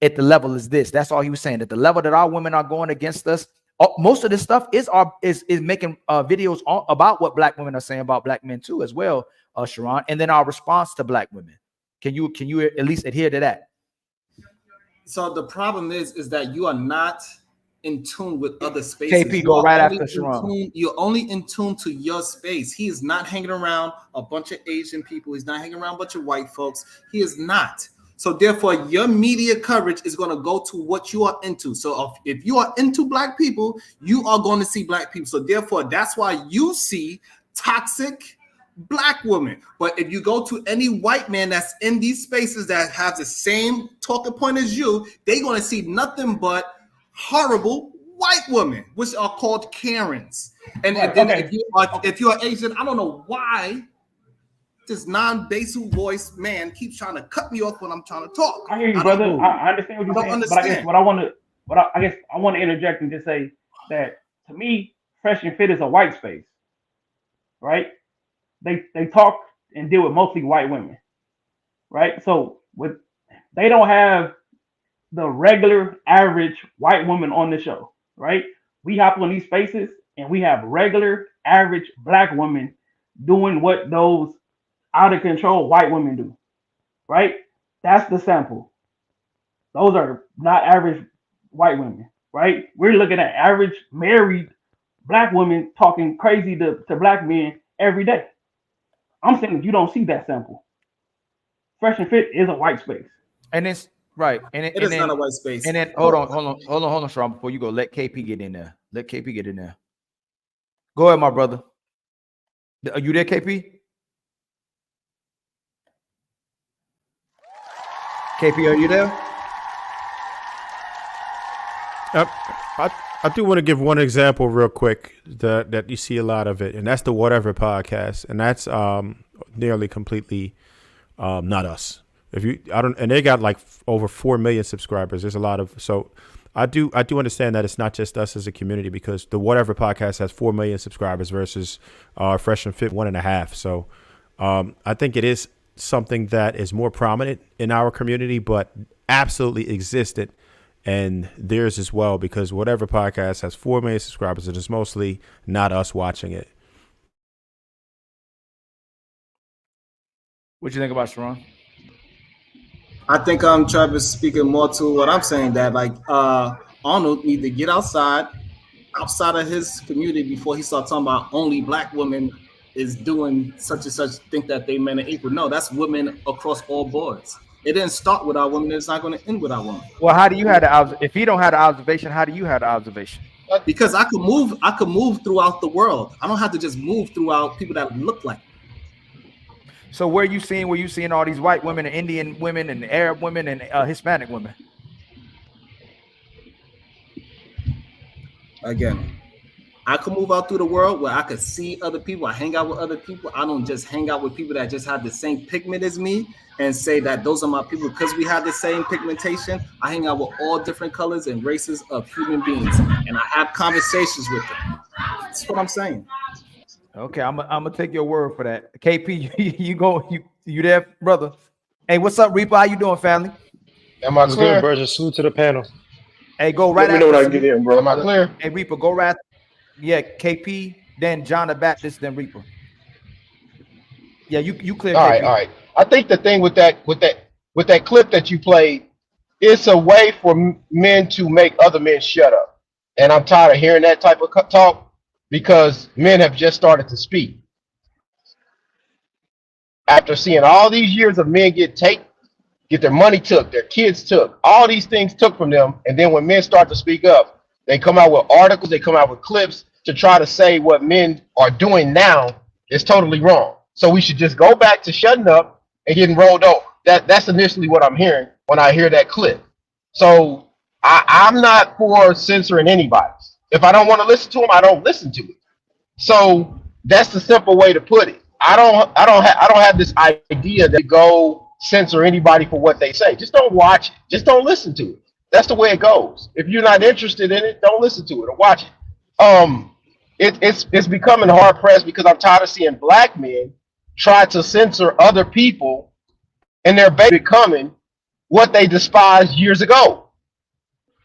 At the level is this. That's all he was saying. At the level that our women are going against us, most of this stuff is making videos about what black women are saying about black men too, as well, Sharon. And then our response to black women. Can you at least adhere to that? So the problem is that you are not in tune with other spaces. KP, go right after Sharon. You're only in tune to your space. He is not hanging around a bunch of Asian people. He's not hanging around a bunch of white folks. He is not. So therefore, your media coverage is going to go to what you are into. So if you are into black people, you are going to see black people. So therefore, that's why you see toxic black women. But if you go to any white man that's in these spaces that have the same talking point as you, they're going to see nothing but horrible white women, which are called Karens. And then if you are Asian, I don't know why this non-basal voice man keeps trying to cut me off when I'm trying to talk. I hear you, brother. I understand what you're saying. But I guess I want to interject and just say that to me, Fresh and Fit is a white space, right? They talk and deal with mostly white women, right? So they don't have the regular average white woman on the show, right? We hop on these spaces and we have regular average black women doing what those out of control white women do, right? That's the sample. Those are not average white women, right? We're looking at average married black women talking crazy to black men every day. I'm saying that you don't see that sample. Fresh and Fit is a white space. And it's right. It is not a white space. And then hold on, Sean, before you go, let KP get in there. Let KP get in there. Go ahead, my brother. Are you there, KP? KP, are you there? I do want to give one example real quick that you see a lot of it, and that's the Whatever podcast, and that's nearly completely not us. And they got like over 4 million subscribers. There's a lot of I do understand that it's not just us as a community, because the Whatever podcast has 4 million subscribers versus Fresh and Fit 1.5. So I think it is something that is more prominent in our community, but absolutely existed and theirs as well, because Whatever podcast has 4 million subscribers and it's mostly not us watching it. What you think about Sharon? I think Travis speaking more to what I'm saying, that like Arnold need to get outside of his community before he starts talking about only black women is doing such and such, think that they men are equal. No, that's women across all boards. It didn't start with our women. It's not going to end with our women. Well, how do you have the if he don't have the observation? How do you have the observation? Because I could move throughout the world. I don't have to just move throughout people that look like me. So where you seeing all these white women and Indian women and Arab women and Hispanic women? Again, I could move out through the world where I could see other people. I hang out with other people. I don't just hang out with people that just have the same pigment as me and say that those are my people because we have the same pigmentation. I hang out with all different colors and races of human beings, and I have conversations with them. That's what I'm saying. Okay, I'm gonna take your word for that. KP, you there, brother? Hey, what's up, Reaper? How you doing, family? Am I clear? Good, bro. Just salute to the panel. Hey, go right. Let me know when I get in, bro. Am I clear? Hey, Reaper, go right. Yeah, KP, then John the Baptist, then Reaper. Yeah, you clear. All right. I think the thing with that clip that you played, it's a way for men to make other men shut up, and I'm tired of hearing that type of talk because men have just started to speak after seeing all these years of men get their money took, their kids took, all these things took from them, and then when men start to speak up, they come out with articles, they come out with clips to try to say what men are doing now is totally wrong. So we should just go back to shutting up and getting rolled over. That's initially what I'm hearing when I hear that clip. So I'm not for censoring anybody. If I don't want to listen to them, I don't listen to it. So that's the simple way to put it. I don't have this idea that go censor anybody for what they say. Just don't watch it. Just don't listen to it. That's the way it goes. If you're not interested in it, don't listen to it or watch it. It's becoming hard pressed because I'm tired of seeing black men try to censor other people, and they're becoming what they despised years ago.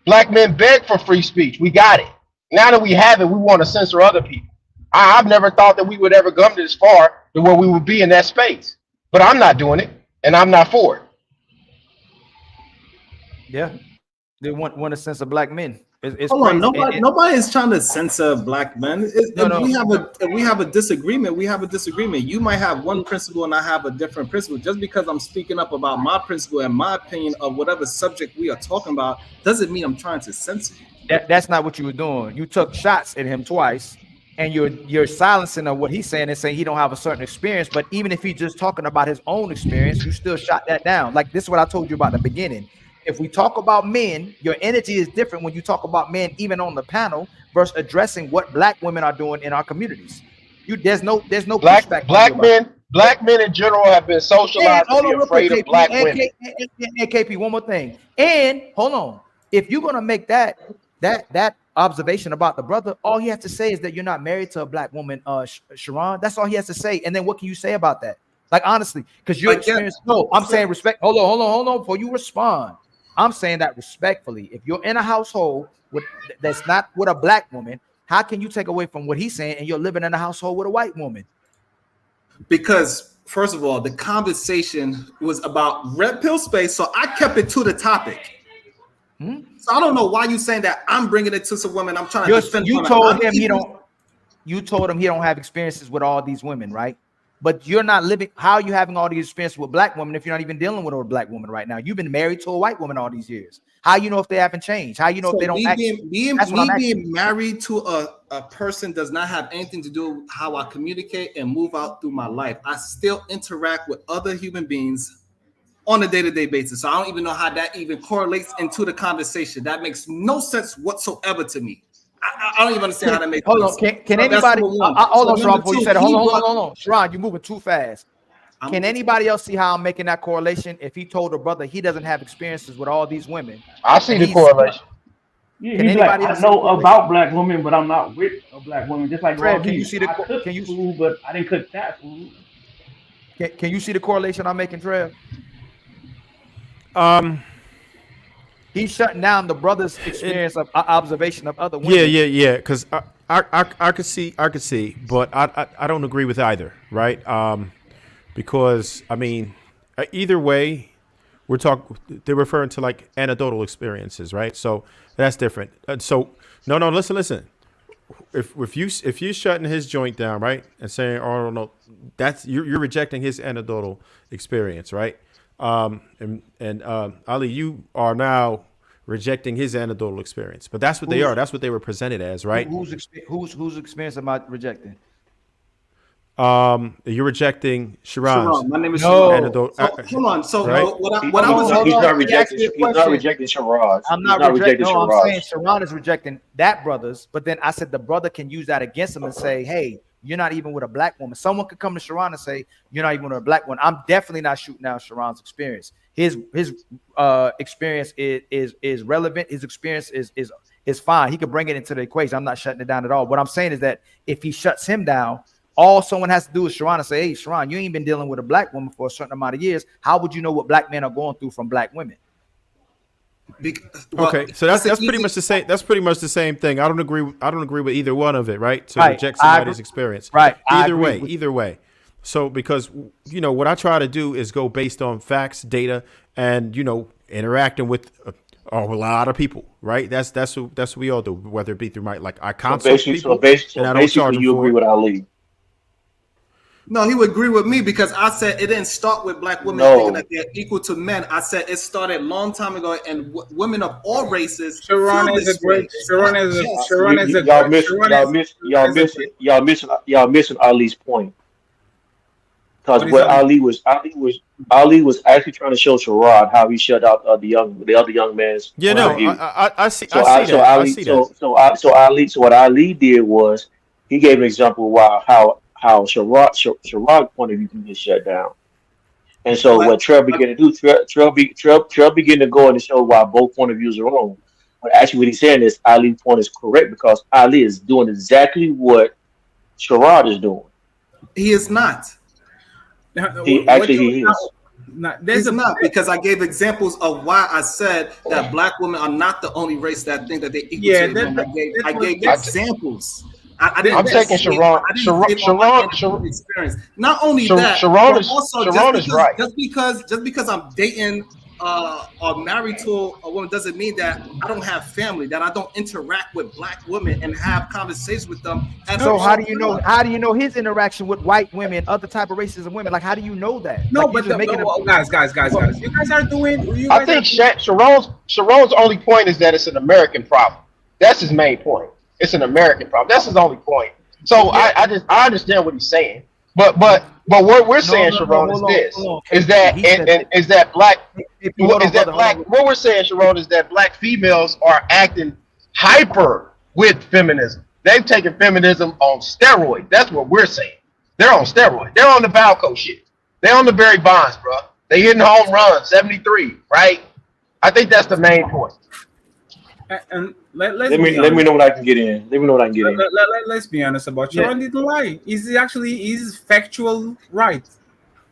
Black men beg for free speech. We got it. Now that we have it, we want to censor other people. I've never thought that we would ever come this far to where we would be in that space, but I'm not doing it, and I'm not for it. Yeah, they want to censor black men. It's Hold on, crazy. nobody is trying to censor black men. No. If we have a disagreement, we have a disagreement. You might have one principle and I have a different principle. Just because I'm speaking up about my principle and my opinion of whatever subject we are talking about doesn't mean I'm trying to censor you. That's not what you were doing. You took shots at him twice, and you're silencing of what he's saying and saying he don't have a certain experience. But even if he's just talking about his own experience, you still shot that down. Like this is what I told you about in the beginning. If we talk about men, your energy is different when you talk about men, even on the panel, versus addressing what black women are doing in our communities. There's no black men in general have been socialized to be afraid of black women. And KP, one more thing. And hold on, if you're gonna make that observation about the brother, all he has to say is that you're not married to a black woman, Sharon. That's all he has to say. And then what can you say about that? Like honestly, because your experience. No, I'm saying respect. Hold on before you respond. I'm saying that respectfully. If you're in a household that's not with a black woman, how can you take away from what he's saying and you're living in a household with a white woman? Because first of all, the conversation was about red pill space, so I kept it to the topic. So I don't know why you saying that I'm bringing it to some women. I'm trying to defend. You told him he don't have experiences with all these women, right? but you're not living. How are you having all these experiences with black women if you're not even dealing with a black woman right now? You've been married to a white woman all these years. How you know if they haven't changed? How you know if they don't act? Being married to a person does not have anything to do with how I communicate and move out through my life. I still interact with other human beings on a day-to-day basis. So I don't even know how that even correlates into the conversation. That makes no sense whatsoever to me. I don't even understand how that makes sense. Hold on, can anybody? Hold on, Sharon, before you said it. Hold on. Sharon, you're moving too fast. Can anybody else see how I'm making that correlation? If he told a brother he doesn't have experiences with all these women, I see the correlation. Yeah, he's like, I know about black women, but I'm not with a black woman. Just like Fred, can you see the? Can you food, but I didn't cook that food. Can you see the correlation I'm making, Trev? He's shutting down the brother's experience of observation of other women. Yeah. Because I could see, but I don't agree with either, right? Because I mean, either way, they're referring to like anecdotal experiences, right? So that's different. So no, listen. If you're shutting his joint down, right, and saying, oh no, that's you're rejecting his anecdotal experience, right? And Ali, you are now rejecting his anecdotal experience, but that's what they are. That's what they were presented as, right? Whose experience am I rejecting? You're rejecting Sharon's. Sharon, my name is Sharon. Hold on. So right? what I was he's not rejecting Sharon. I'm not rejecting. No, I'm saying Sharon is rejecting that brother's, but then I said the brother can use that against him and say, hey, you're not even with a black woman. Someone could come to Sharon and say, you're not even with a black one. I'm definitely not shooting down Sharon's experience. His experience is relevant. His experience is fine. He could bring it into the equation. I'm not shutting it down at all. What I'm saying is that if he shuts him down, all someone has to do is Sharon and say, hey, Sharon, you ain't been dealing with a black woman for a certain amount of years. How would you know what black men are going through from black women? Okay, so that's pretty much the same. That's pretty much the same thing. I don't agree with either one of it, right? To reject somebody's experience, right? Either way. So because what I try to do is go based on facts, data, and interacting with a lot of people, right? That's what we all do, whether it be through I consult people. So basically, you agree with Ali. No, he would agree with me because I said it didn't start with black women thinking that they're equal to men. I said it started a long time ago, and women of all races. Y'all missing Ali's point. Because what Ali was actually trying to show Sharad how he shut out the other young man's. Yeah, no, I see. So what Ali did was he gave an example of how Sharad point of view can get shut down. And so what Trev began to do, Trev began to go and show why both point of views are wrong. But actually what he's saying is Ali's point is correct because Ali is doing exactly what Sharad is doing. He is not. He is. He's not, because I gave examples of why I said that black women are not the only race that think that they equal to men. I gave examples. I'm taking Sharon experience. Not only that, Sharon is right. Just because I'm dating or married to a woman doesn't mean that I don't have family, that I don't interact with black women and have conversations with them. So how do you know? How do you know his interaction with white women, other type of races of women? Like, how do you know that? No, like, but guys, you guys are doing. I think Sharon's only point is that it's an American problem. That's his main point. It's an American problem. That's his only point. So I understand what he's saying. But what we're saying, Sharon, is that black. What we're saying, Sharon, is that black females are acting hyper with feminism. They've taken feminism on steroids. That's what we're saying. They're on steroids. They're on the Balco shit. They're on the Barry Bonds, bro. They hitting home runs, 73, right? I think that's the main point. And let me know what I can get in. Let's be honest about Sharon didn't lie. He's factual right.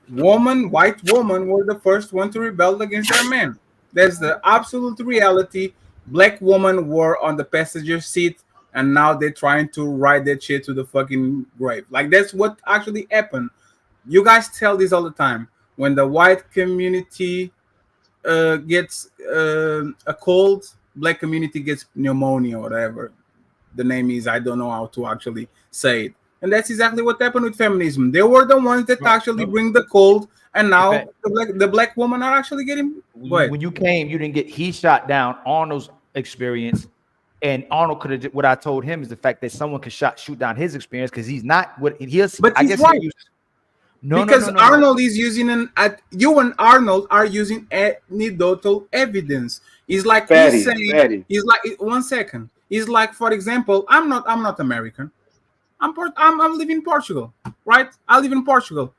White woman were the first one to rebel against their men. That's the absolute reality. Black women were on the passenger seat, and now they're trying to ride that shit to the fucking grave. Like, that's what actually happened. You guys tell this all the time. When the white community gets a cold, black community gets pneumonia or whatever the name is. I don't know how to actually say it. And that's exactly what happened with feminism. They were the ones that actually bring the cold, and now the black women are actually getting. When you came, you didn't get. He shot down Arnold's experience, and Arnold could have. What I told him is the fact that someone could shoot down his experience because he's not what he is. But I he's guess right. Because Arnold is using you and Arnold are using anecdotal evidence. It's like he's saying. He's like 1 second. It's like, for example, I'm not American. I'm living in Portugal, right? I live in Portugal.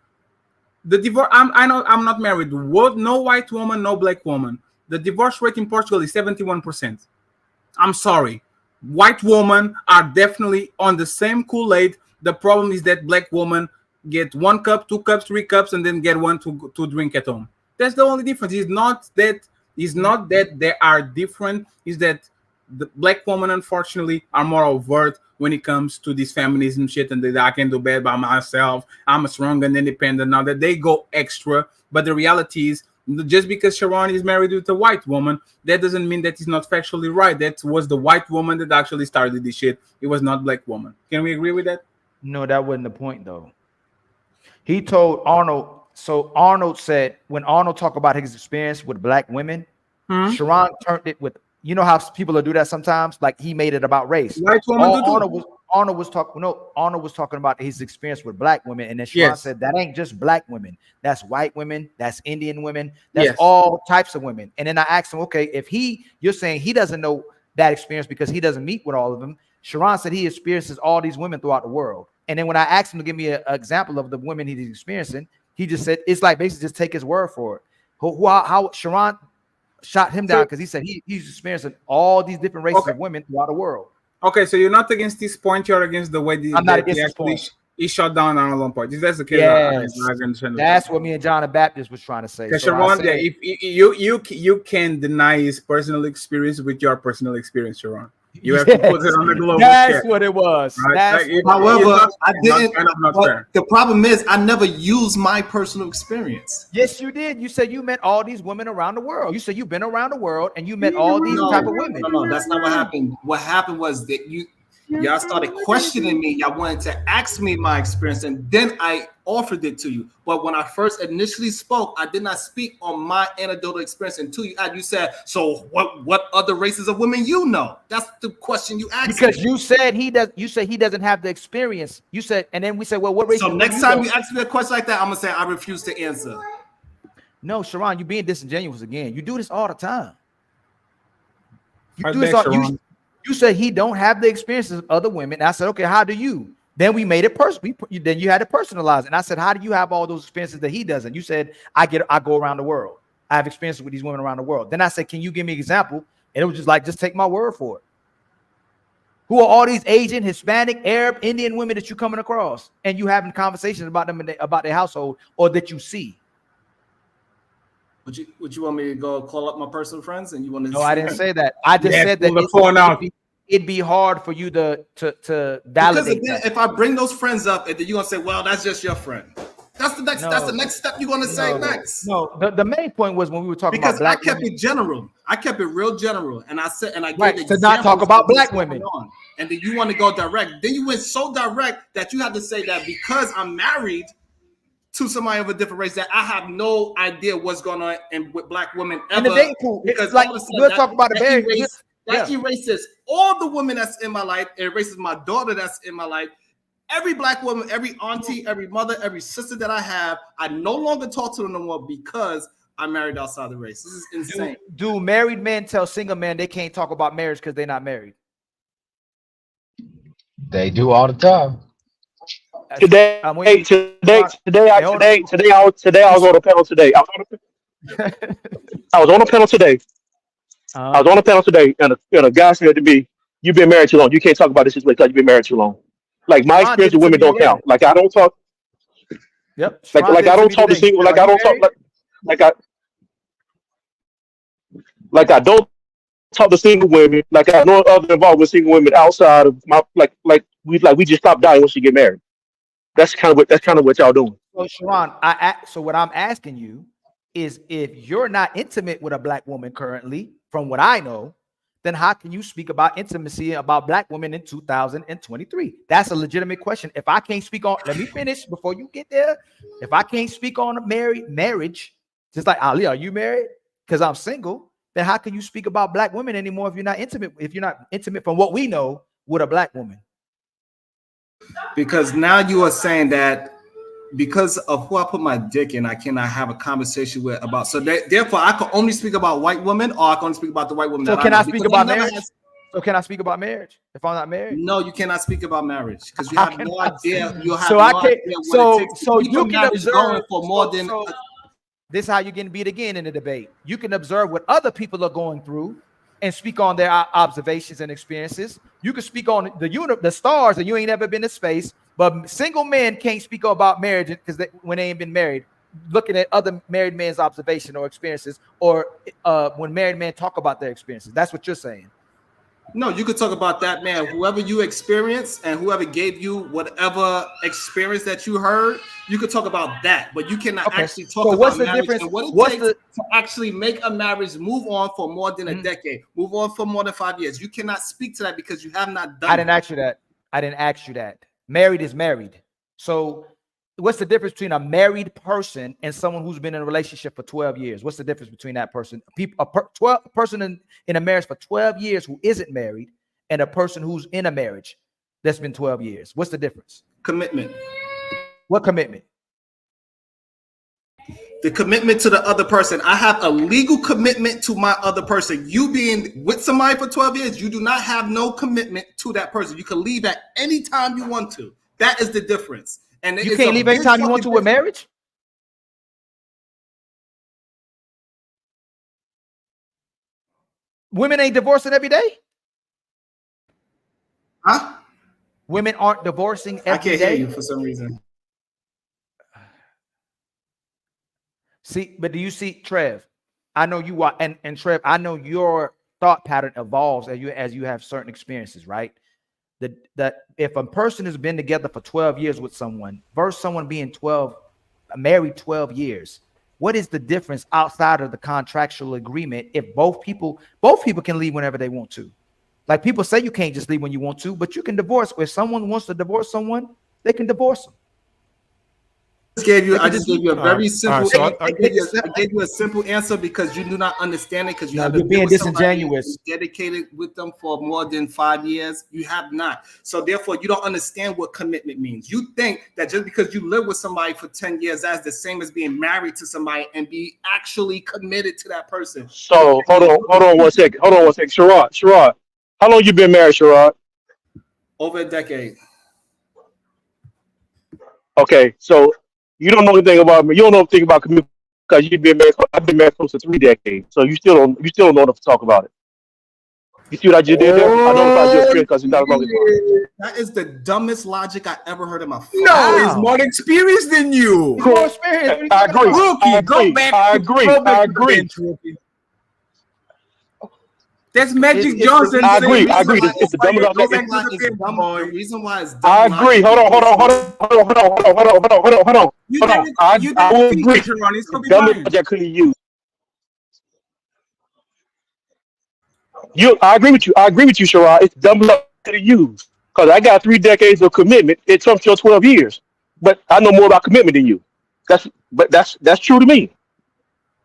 The divorce. I know I'm not married. No white woman, no black woman. The divorce rate in Portugal is 71%. I'm sorry. White women are definitely on the same Kool-Aid. The problem is that black women get 1 cup, 2 cups, 3 cups, and then get one to drink at home. That's the only difference. It's not that they are different. It's that the black women, unfortunately, are more overt when it comes to this feminism shit, and that I can do bad by myself. I'm strong and independent. Now that they go extra, but the reality is, just because Sharon is married with a white woman, that doesn't mean that it's not factually right. That was the white woman that actually started this shit. It was not black woman. Can we agree with that? No, that wasn't the point, though. He told Arnold. So Arnold said, when Arnold talked about his experience with black women, Sharon turned it with, you know how people will do that sometimes? Like he made it about race. White woman Arnold was talking about his experience with black women, and then Sharon said that ain't just black women. That's white women. That's Indian women. That's all types of women. And then I asked him, okay, if you're saying he doesn't know that experience because he doesn't meet with all of them. Sharon said he experiences all these women throughout the world. And then when I asked him to give me an example of the women he's experiencing, he just said it's like basically just take his word for it. How Sharon shot him down because he said he's experiencing all these different races of women throughout the world. Okay, so you're not against this point, you're against the way I'm not against this point. He shot down on a long point. If that's the case, that's what me and John the Baptist was trying to say. So Sharon, if you can deny his personal experience with your personal experience, Sharon. You have to put it on the global That's scale. what it was. Right? However, I didn't. Not fair. The problem is, I never used my personal experience. Yes, you did. You said you met all these women around the world. You said you've been around the world and you met all these type of women. No, that's not what happened. What happened was that y'all started questioning me. Y'all wanted to ask me my experience, and then I offered it to you. But when I first initially spoke, I did not speak on my anecdotal experience until you said, so what other races of women you know? That's the question you asked. Because me. you said he doesn't have the experience. You said, and then we said, well, what race? So next time you ask me a question like that, I'm gonna say I refuse to answer. No, Sharon, you're being disingenuous again. You do this all the time. You said he don't have the experiences of other women. And I said, okay, how do you? Then we made it personal. Then you had it personalized. And I said, how do you have all those experiences that he doesn't? You said, I go around the world. I have experiences with these women around the world. Then I said, can you give me an example? And it was just like, just take my word for it. Who are all these Asian, Hispanic, Arab, Indian women that you're coming across and you having conversations about them about their household or that you see? Would you want me to go call up my personal friends and you want to? No, I didn't say that. I just said that it'd be hard for you to validate. Because again, if I bring those friends up, and then you're gonna say, "Well, that's just your friend." That's the next. That's the next step you're gonna say next. No, the main point was when we were talking because about black I kept women. it general. I kept it real general, and I said, and I Right, gave to not talk about black what's women. going on. And then you want to go direct. Then you went so direct that you had to say that because I'm married to somebody of a different race, that I have no idea what's going on with black women ever. In the dating pool, because like all of a sudden we'll talk about that erases all the women that's in my life. It erases my daughter that's in my life. Every black woman, every auntie, every mother, every sister that I have, I no longer talk to them no more because I'm married outside the race. This is insane. Do married men tell single men they can't talk about marriage because they're not married? They do all the time. Today I was on a panel today. I was on a panel today. I was on a panel today, and a guy said to me, "You've been married too long. You can't talk about this because you've been married too long." Like my experience with women don't count. Like I don't talk. Yep. Like I don't talk to single. Like I don't talk. Like I don't talk to single women. Like I know other involved with single women outside of my like we just stop dying once you get married. That's kind of what y'all doing. So Sharon, so what I'm asking you is if you're not intimate with a black woman currently, from what I know, then how can you speak about intimacy about black women in 2023? That's a legitimate question. If I can't speak on, let me finish before you get there. If I can't speak on marriage, just like Ali, are you married? Because I'm single. Then how can you speak about black women anymore if you're not intimate? If you're not intimate from what we know with a black woman? Because now you are saying that because of who I put my dick in, I cannot have a conversation with about. So therefore, I can only speak about white women, or I can only speak about the white woman. So can I speak about marriage? So can I speak about marriage if I'm not married? No, you cannot speak about marriage because you have no idea. You have so no I can't. idea what it takes to keep You a can marriage observe going for more than. This is how you're getting beat again in the debate. You can observe what other people are going through and speak on their observations and experiences. You can speak on the stars, and you ain't ever been to space. But single men can't speak about marriage because when they ain't been married, looking at other married men's observation or experiences, or when married men talk about their experiences. That's what you're saying. No, you could talk about that, man. Whoever you experience and whoever gave you whatever experience that you heard, you could talk about that. But you cannot actually talk about marriage and what it takes to actually make a marriage move on for more than a decade, move on for more than 5 years. You cannot speak to that because you have not done. I didn't ask you that. Married is married. So what's the difference between a married person and someone who's been in a relationship for 12 years? What's the difference between that person? A person in a marriage for 12 years who isn't married and a person who's in a marriage that's been 12 years. What's the difference? Commitment. What commitment? The commitment to the other person. I have a legal commitment to my other person. You being with somebody for 12 years, you do not have no commitment to that person. You can leave at any time you want to. That is the difference. And you can't leave anytime you want to with marriage? Women ain't divorcing every day? Huh? Women aren't divorcing every day? I can't hear you for some reason. See, but do you see, Trev? I know you are, and Trev, I know your thought pattern evolves as you have certain experiences, right? That if a person has been together for 12 years with someone versus someone being married 12 years, what is the difference outside of the contractual agreement if both people can leave whenever they want to? Like people say you can't just leave when you want to, but you can divorce. If someone wants to divorce someone, they can divorce them. I just gave you a very simple. I gave you a simple answer because you do not understand it because you have been disingenuous. Dedicated with them for more than 5 years. You have not. So therefore, you don't understand what commitment means. You think that just because you live with somebody for 10 years, that's the same as being married to somebody and be actually committed to that person. So hold on 1 second. Sherrod, how long you been married, Sherrod? Over a decade. Okay, so you don't know anything about me. You don't know anything about commitment because you've been married. I've been married close to 3 decades, so you still don't know enough to talk about it. You see what I just did there? I know about your experience because you're not long. That is the dumbest logic I ever heard in my life. No, he's more experienced than you. He's more experienced. I agree. Rookie, go back. I agree. That's Magic Johnson. I agree. It's the dumbest logic. The reason why it's dumb. I agree. Hold on. I will agree. The dumbest logic I couldn't use. I agree with you. Sherrod. It's dumb luck to use because I got 3 decades of commitment. It trumps your 12 years, but I know more about commitment than you. That's true to me.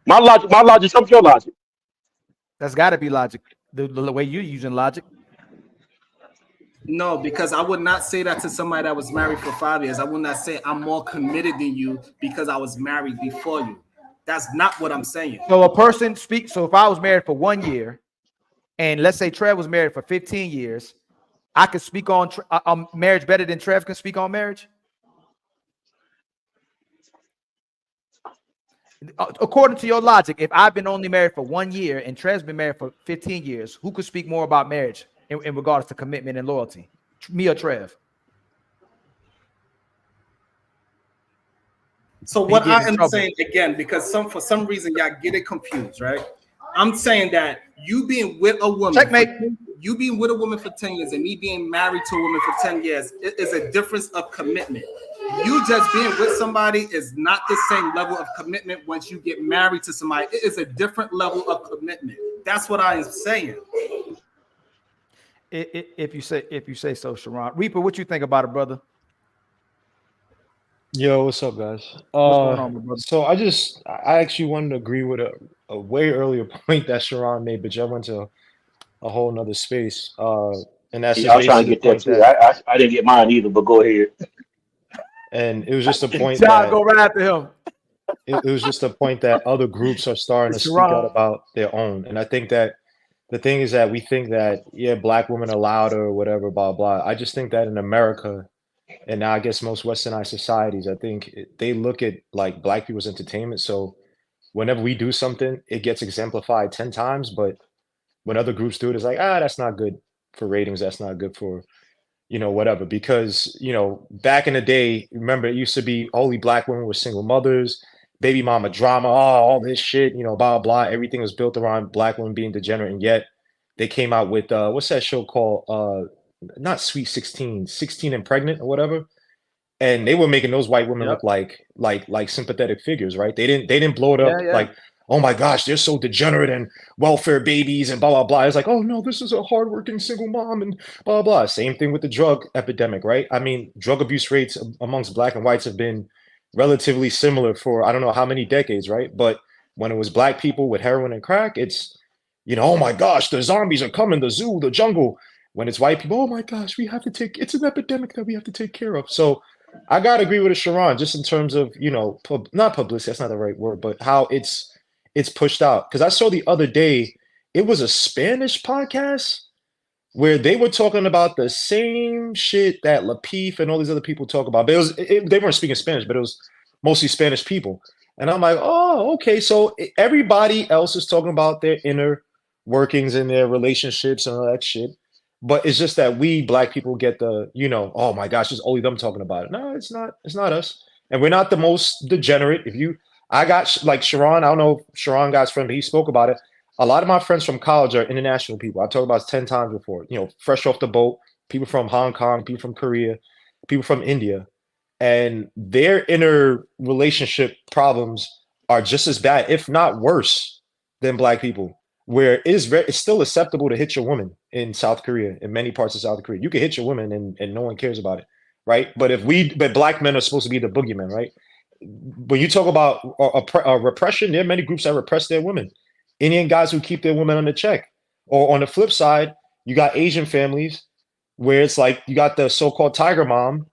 My logic trumps your logic. That's got to be logic. The way you're using logic. No, because I would not say that to somebody that was married for 5 years. I would not say I'm more committed than you because I was married before you. That's not what I'm saying. So a person speaks. So if I was married for 1 year, and let's say Trev was married for 15 years, I could speak on marriage better than Trev can speak on marriage? According to your logic, if I've been only married for 1 year and Trev's been married for 15 years, who could speak more about marriage in regards to commitment and loyalty? Me or Trev? So what I am saying again, because for some reason y'all get it confused, right? I'm saying that you being with a woman, you being with a woman for 10 years and me being married to a woman for 10 years, it is a difference of commitment. You just being with somebody is not the same level of commitment once you get married to somebody. It is a different level of commitment. That's what I am saying. If you say so, Sharon. Reaper, what you think about it, brother? Yo, what's up, guys? What's going on, my brother? So I actually wanted to agree with a way earlier point that Sharon made, but y'all went to a whole nother space. And that's Yeah, just I was trying to basically the get that point too. that, I didn't get mine either, but go ahead. and it was just a point John, that go right after him. it was just a point that other groups are starting to speak out Sharon. about their own. And I think that the thing is that we think that, yeah, black women are louder or whatever, blah, blah. I just think that in America, and now I guess most westernized societies, I think they look at like black people's entertainment. So whenever we do something, it gets exemplified 10 times. But when other groups do it, it's like, that's not good for ratings. That's not good for, whatever. Because, back in the day, remember, it used to be only black women were single mothers, baby mama drama, all this shit, blah, blah. Everything was built around black women being degenerate. And yet they came out with, what's that show called? Not Sweet 16, 16 and Pregnant or whatever. And they were making those white women look like sympathetic figures, right? They didn't blow it up like, oh my gosh, they're so degenerate and welfare babies and blah blah blah. It's like, oh no, this is a hardworking single mom and blah blah. Same thing with the drug epidemic, right? I mean, drug abuse rates amongst black and whites have been relatively similar for I don't know how many decades, right? But when it was black people with heroin and crack, it's oh my gosh, the zombies are coming, the zoo, the jungle. When it's white people, oh my gosh, it's an epidemic that we have to take care of. So I gotta agree with Sharon, just in terms of not publicity, that's not the right word, but how it's pushed out. Because I saw the other day, it was a Spanish podcast where they were talking about the same shit that Lapeef and all these other people talk about. But they weren't speaking Spanish, but it was mostly Spanish people. And I'm like, oh, okay. So everybody else is talking about their inner workings and their relationships and all that shit. But it's just that we black people get the, oh my gosh, it's only them talking about it. No, it's not us. And we're not the most degenerate. I got like Sharon, I don't know if Sharon got his friend, but he spoke about it. A lot of my friends from college are international people. I've talked about it 10 times before, fresh off the boat, people from Hong Kong, people from Korea, people from India. And their inner relationship problems are just as bad, if not worse, than black people. Where it's still acceptable to hit your woman in South Korea, in many parts of South Korea. You can hit your woman and no one cares about it, right? But black men are supposed to be the boogeyman, right? When you talk about repression, there are many groups that repress their women. Indian guys who keep their women under check. Or on the flip side, you got Asian families where it's like you got the so-called tiger mom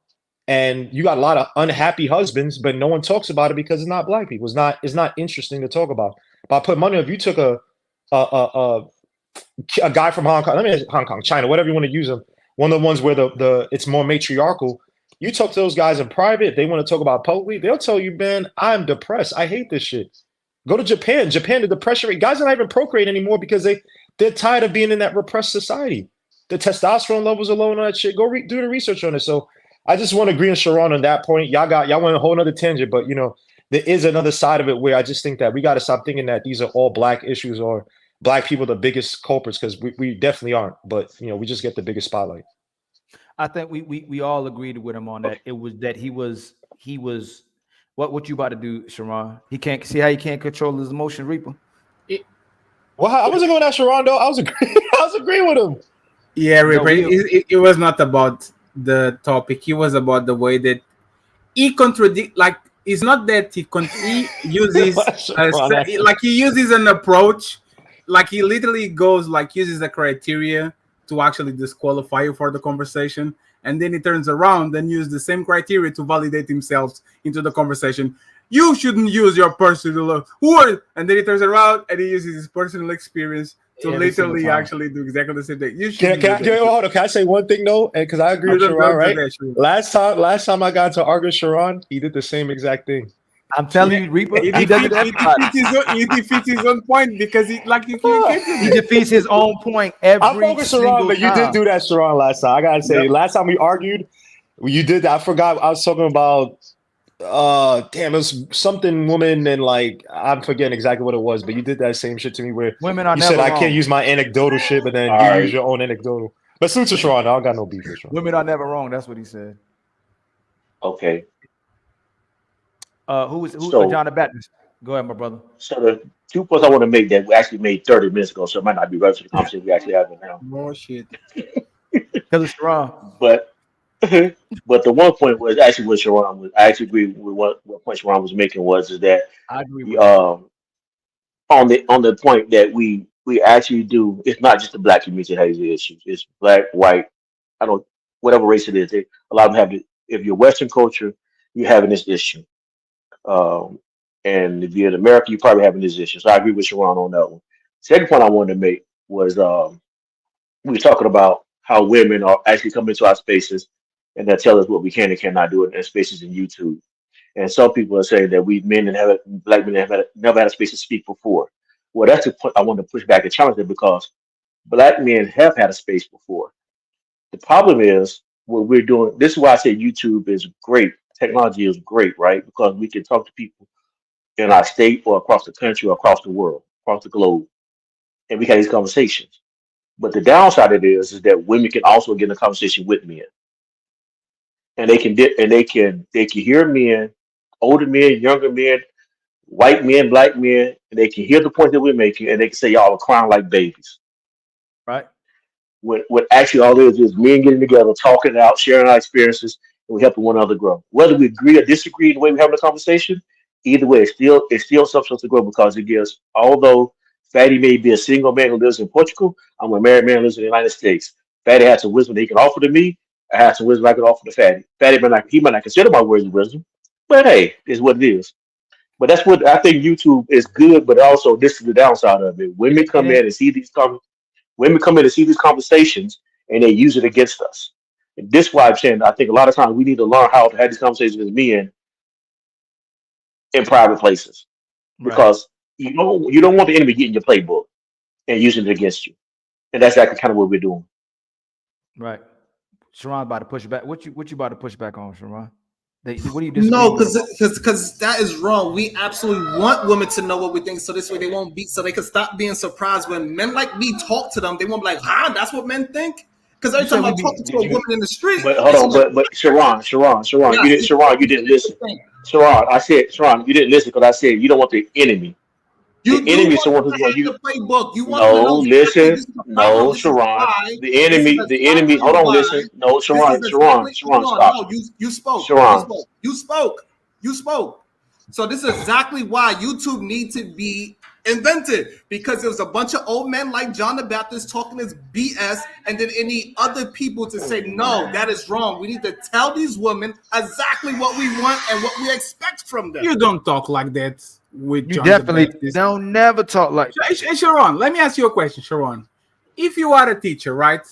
and you got a lot of unhappy husbands, but no one talks about it because it's not black people. It's not interesting to talk about. But I put money if you took a guy from Hong Kong, China, whatever you want to use them. One of the ones where it's more matriarchal. You talk to those guys in private, if they want to talk about publicly, they'll tell you, man, I'm depressed. I hate this shit. Go to Japan. Japan, the depression rate, guys are not even procreate anymore because they're tired of being in that repressed society. The testosterone levels are low and all that shit. Go do the research on it. So I just want to agree with Sharon on that point. Y'all went a whole nother tangent, but there is another side of it where I just think that we got to stop thinking that these are all black issues or black people the biggest culprits, because we definitely aren't, but we just get the biggest spotlight. I think we all agreed with him on that. It was that he was what you about to do, Sharon? He can't see how he can't control his emotion, Reaper. Well, I wasn't going at Sharon though. I was agreeing with him. Yeah, Reaper. It was not about the topic. It was about the way that he contradict. Like it's not that he uses he uses an approach. Like he literally goes uses a criteria to actually disqualify you for the conversation, and then he turns around and uses the same criteria to validate himself into the conversation. You shouldn't use your personal and then he turns around and he uses his personal experience to literally actually do exactly the same thing. You should. Can I say one thing though? Because I agree with Sharon, right? Last time I got to argue with Sharon, he did the same exact thing. I'm telling you, Reaper, he defeats his own point because he defeats his own point every single time. You did do that, Sharon, last time. I gotta say, last time we argued, you did that. I forgot. I was talking about it was something woman and I'm forgetting exactly what it was, but you did that same shit to me where women are you never said wrong. I can't use my anecdotal shit, but then use your own anecdotal. But salute to Sharon, I don't got no beef with Sharon. Women are never wrong. That's what he said. Okay. Who John the Baptist? Go ahead, my brother. So the 2 points I want to make that we actually made 30 minutes ago, so it might not be relevant to the conversation we actually having now. Oh shit. Because it's Sharon. But but the one point was actually what Sharon was. I actually agree with what point Sharon was making was is that I agree with um on the point that we actually do. It's not just the black community that has these issues. It's black, white, I don't whatever race it is. A lot of them have it. If you're Western culture, you're having this issue. Um, and if you're in America, you're probably having this issue. So I agree with Sharon on that one. Second point I wanted to make was we were talking about how women are actually coming into our spaces and they tell us what we can and cannot do in spaces in YouTube. And some people are saying that we men and black men never had a space to speak before. Well, that's the point I want to push back and challenge it because black men have had a space before. The problem is what we're doing. This is why I say YouTube is great. Technology is great, right? Because we can talk to people in our state or across the country or across the world, across the globe, and we have these conversations. But the downside of it is that women can also get in a conversation with men, and they can hear men, older men, younger men, white men, black men, and they can hear the point that we're making, and they can say y'all are crying like babies. Right. What actually all it is men getting together, talking it out, sharing our experiences, and we helping one another grow. Whether we agree or disagree in the way we're having a conversation, either way, it's still substance to grow because it gives. Although Fatty may be a single man who lives in Portugal, I'm a married man who lives in the United States. Fatty has some wisdom that he can offer to me. I have some wisdom I can offer to Fatty. Fatty might not consider my words of wisdom, but hey, it's what it is. But that's what I think YouTube is good, but also this is the downside of it. Women come in and see these conversations and they use it against us. And this is why I'm saying I think a lot of times we need to learn how to have these conversations with men in private places. Right. Because you don't want the enemy getting your playbook and using it against you. And that's exactly kind of what we're doing. Right. Sharon about to push back. What you about to push back on, Sharon? What do you No, disagree with? because that is wrong. We absolutely want women to know what we think, so this way they won't be, so they can stop being surprised when men like me talk to them. They won't be like, "Huh, that's what men think." Because every time I'm talking to a woman in the street, But hold on, but Sharon, you didn't listen. Sharon, I said, Sharon, you didn't listen because I said you don't want the enemy. You The do enemy is want someone them who's to going have to use. the playbook. You want them to No, know exactly listen. this is the problem. No, This is Sharon. why. The This enemy. is The enemy. exactly Hold on. why. Listen. No, This Sharon. is Sharon. exactly. Sharon. Hold on. Stop. No, you spoke. Sharon. You spoke. You spoke. So this is exactly why YouTube needs to be invented, because there was a bunch of old men like John the Baptist talking this BS, and then any other people to say no, that is wrong. We need to tell these women exactly what we want and what we expect from them. You don't talk like that with You John definitely the Baptist. don't never talk like Sharon, let me ask you a question, Sharon. If you are a teacher, right,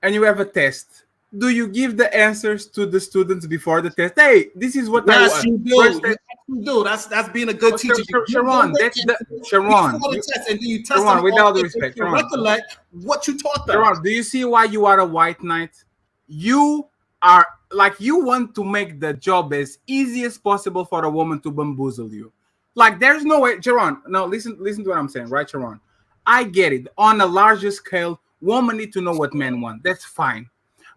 and you have a test, do you give the answers to the students before the test? Hey, this is what I Yes, want. you do. You do. That's being a good teacher. Sharon, that's the Sharon. Before the test, and then you test Sharon, them with all all due to respect, Sharon. recollect what you taught them. Sharon, do you see why you are a white knight? You are like, you want to make the job as easy as possible for a woman to bamboozle you. Like, there's no way, Sharon. No, listen to what I'm saying, right, Sharon? I get it. On a larger scale, women need to know what men want. That's fine.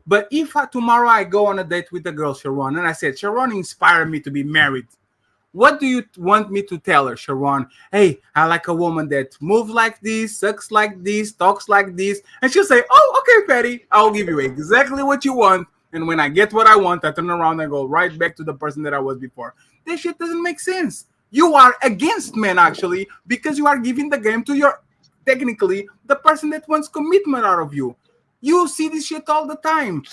But if tomorrow I go on a date with a girl, Sharon, and I said, Sharon inspired me to be married, what do you want me to tell her, Sharon? Hey, I like a woman that moves like this, sucks like this, talks like this. And she'll say, oh, okay, Patty, I'll give you exactly what you want. And when I get what I want, I turn around and go right back to the person that I was before. This shit doesn't make sense. You are against men, actually, because you are giving the game to your, technically, the person that wants commitment out of you. You see this shit all the time.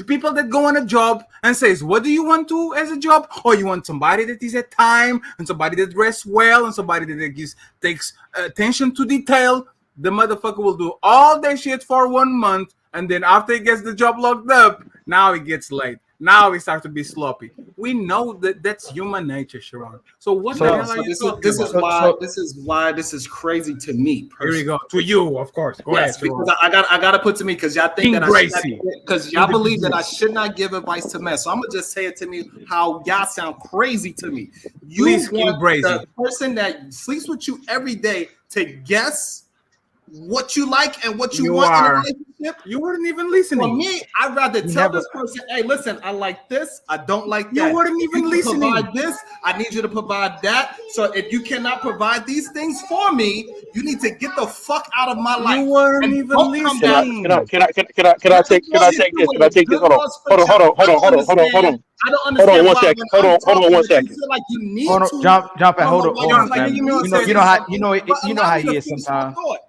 People that go on a job and says, what do you want to as a job? Oh, you want somebody that is at time, and somebody that dress well, and somebody that takes attention to detail. The motherfucker will do all that shit for 1 month, and then after he gets the job locked up, now he gets late. Now he starts to be sloppy. We know that that's human nature, Sharon. So what the hell are you talking about? This is why this is crazy to me personally. Here we go. To you, of course. Go ahead, because I gotta put to me, because y'all think that y'all believe that I should not give advice to men. So I'm gonna just say it to me how y'all sound crazy to me. You want the person that sleeps with you every day to guess what you like and what you You want in a are. relationship. You weren't even listening. For me, I'd rather You tell never- this person, hey, listen, I like this, I don't like You that. weren't If even you can listening. provide this, I need you to provide that. So if you cannot provide these things for me, you need to get the fuck out of my life. You weren't And even don't come back. listening. Can I take this? Can I take this? Hold on. I don't understand Hold on one why second. when Hold I'm on talking, one you second. feel like you need Hold on, to. jump and hold on, Hold on, fam. give me one You second. know how allow me he to is finish sometimes. my thought.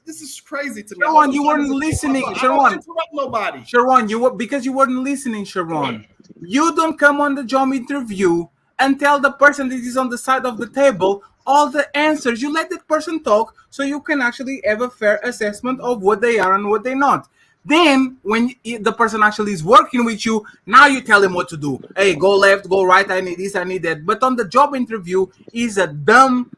This is crazy to me. I Sharon, wasn't you trying to weren't just finish my listening. thought. I don't Sharon, interrupt nobody. Sharon, because you weren't listening, Sharon. You don't come on the job interview and tell the person that is on the side of the table all the answers. You let that person talk so you can actually have a fair assessment of what they are and what they're not. Then, when the person actually is working with you, now you tell him what to do. Hey, go left, go right. I need this, I need that. But on the job interview, is a dumb.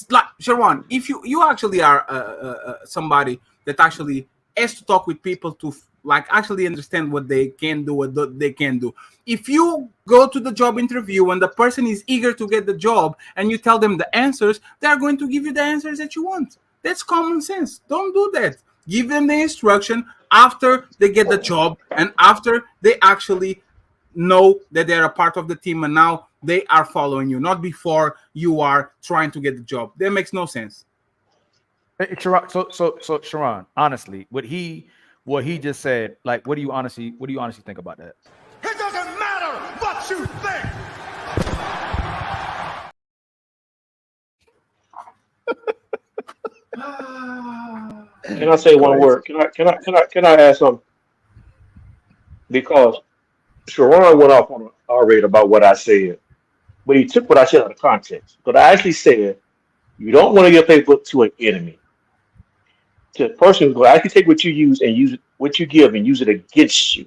Like Sharon, if you actually are somebody that actually has to talk with people to like actually understand what they can do, what they can do. If you go to the job interview and the person is eager to get the job and you tell them the answers, they are going to give you the answers that you want. That's common sense. Don't do that. Give them the instruction after they get the job and after they actually know that they're a part of the team and now they are following you, not before you are trying to get the job. That makes no sense. So Sharon, honestly, what he just said, like, what do you honestly think about that? It doesn't matter what you think. Can I say one word? Can I add something? Because Sharon went off on a rate about what I said, but he took what I said out of context. But I actually said you don't want to give Facebook to an enemy. To a person who's going to actually take what you use and use it, what you give and use it against you.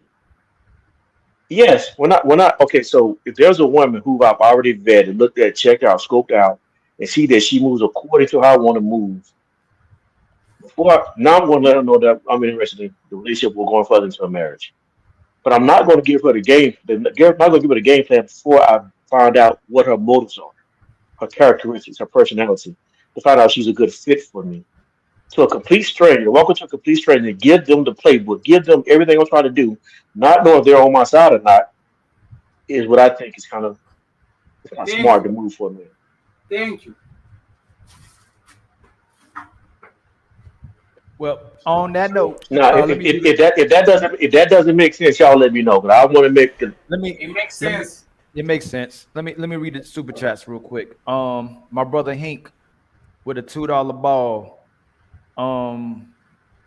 Yes, we're not okay. So if there's a woman who I've already vetted, looked at, checked out, scoped out, and see that she moves according to how I want to move, now I'm going to let her know that I'm interested in the relationship. We're going further into a marriage, but I'm not going to give her not going to give her the game plan before I find out what her motives are, her characteristics, her personality, to find out if she's a good fit for me. To a complete stranger, walk into a complete stranger, give them the playbook, give them everything I'm trying to do, not knowing if they're on my side or not, is what I think is kind of smart to move for me. Thank you. Well, on that note, now if that doesn't make sense, y'all let me know. But I want to make it. It makes sense. It makes sense. Let me read the super chats real quick. My brother Hink with a $2 ball.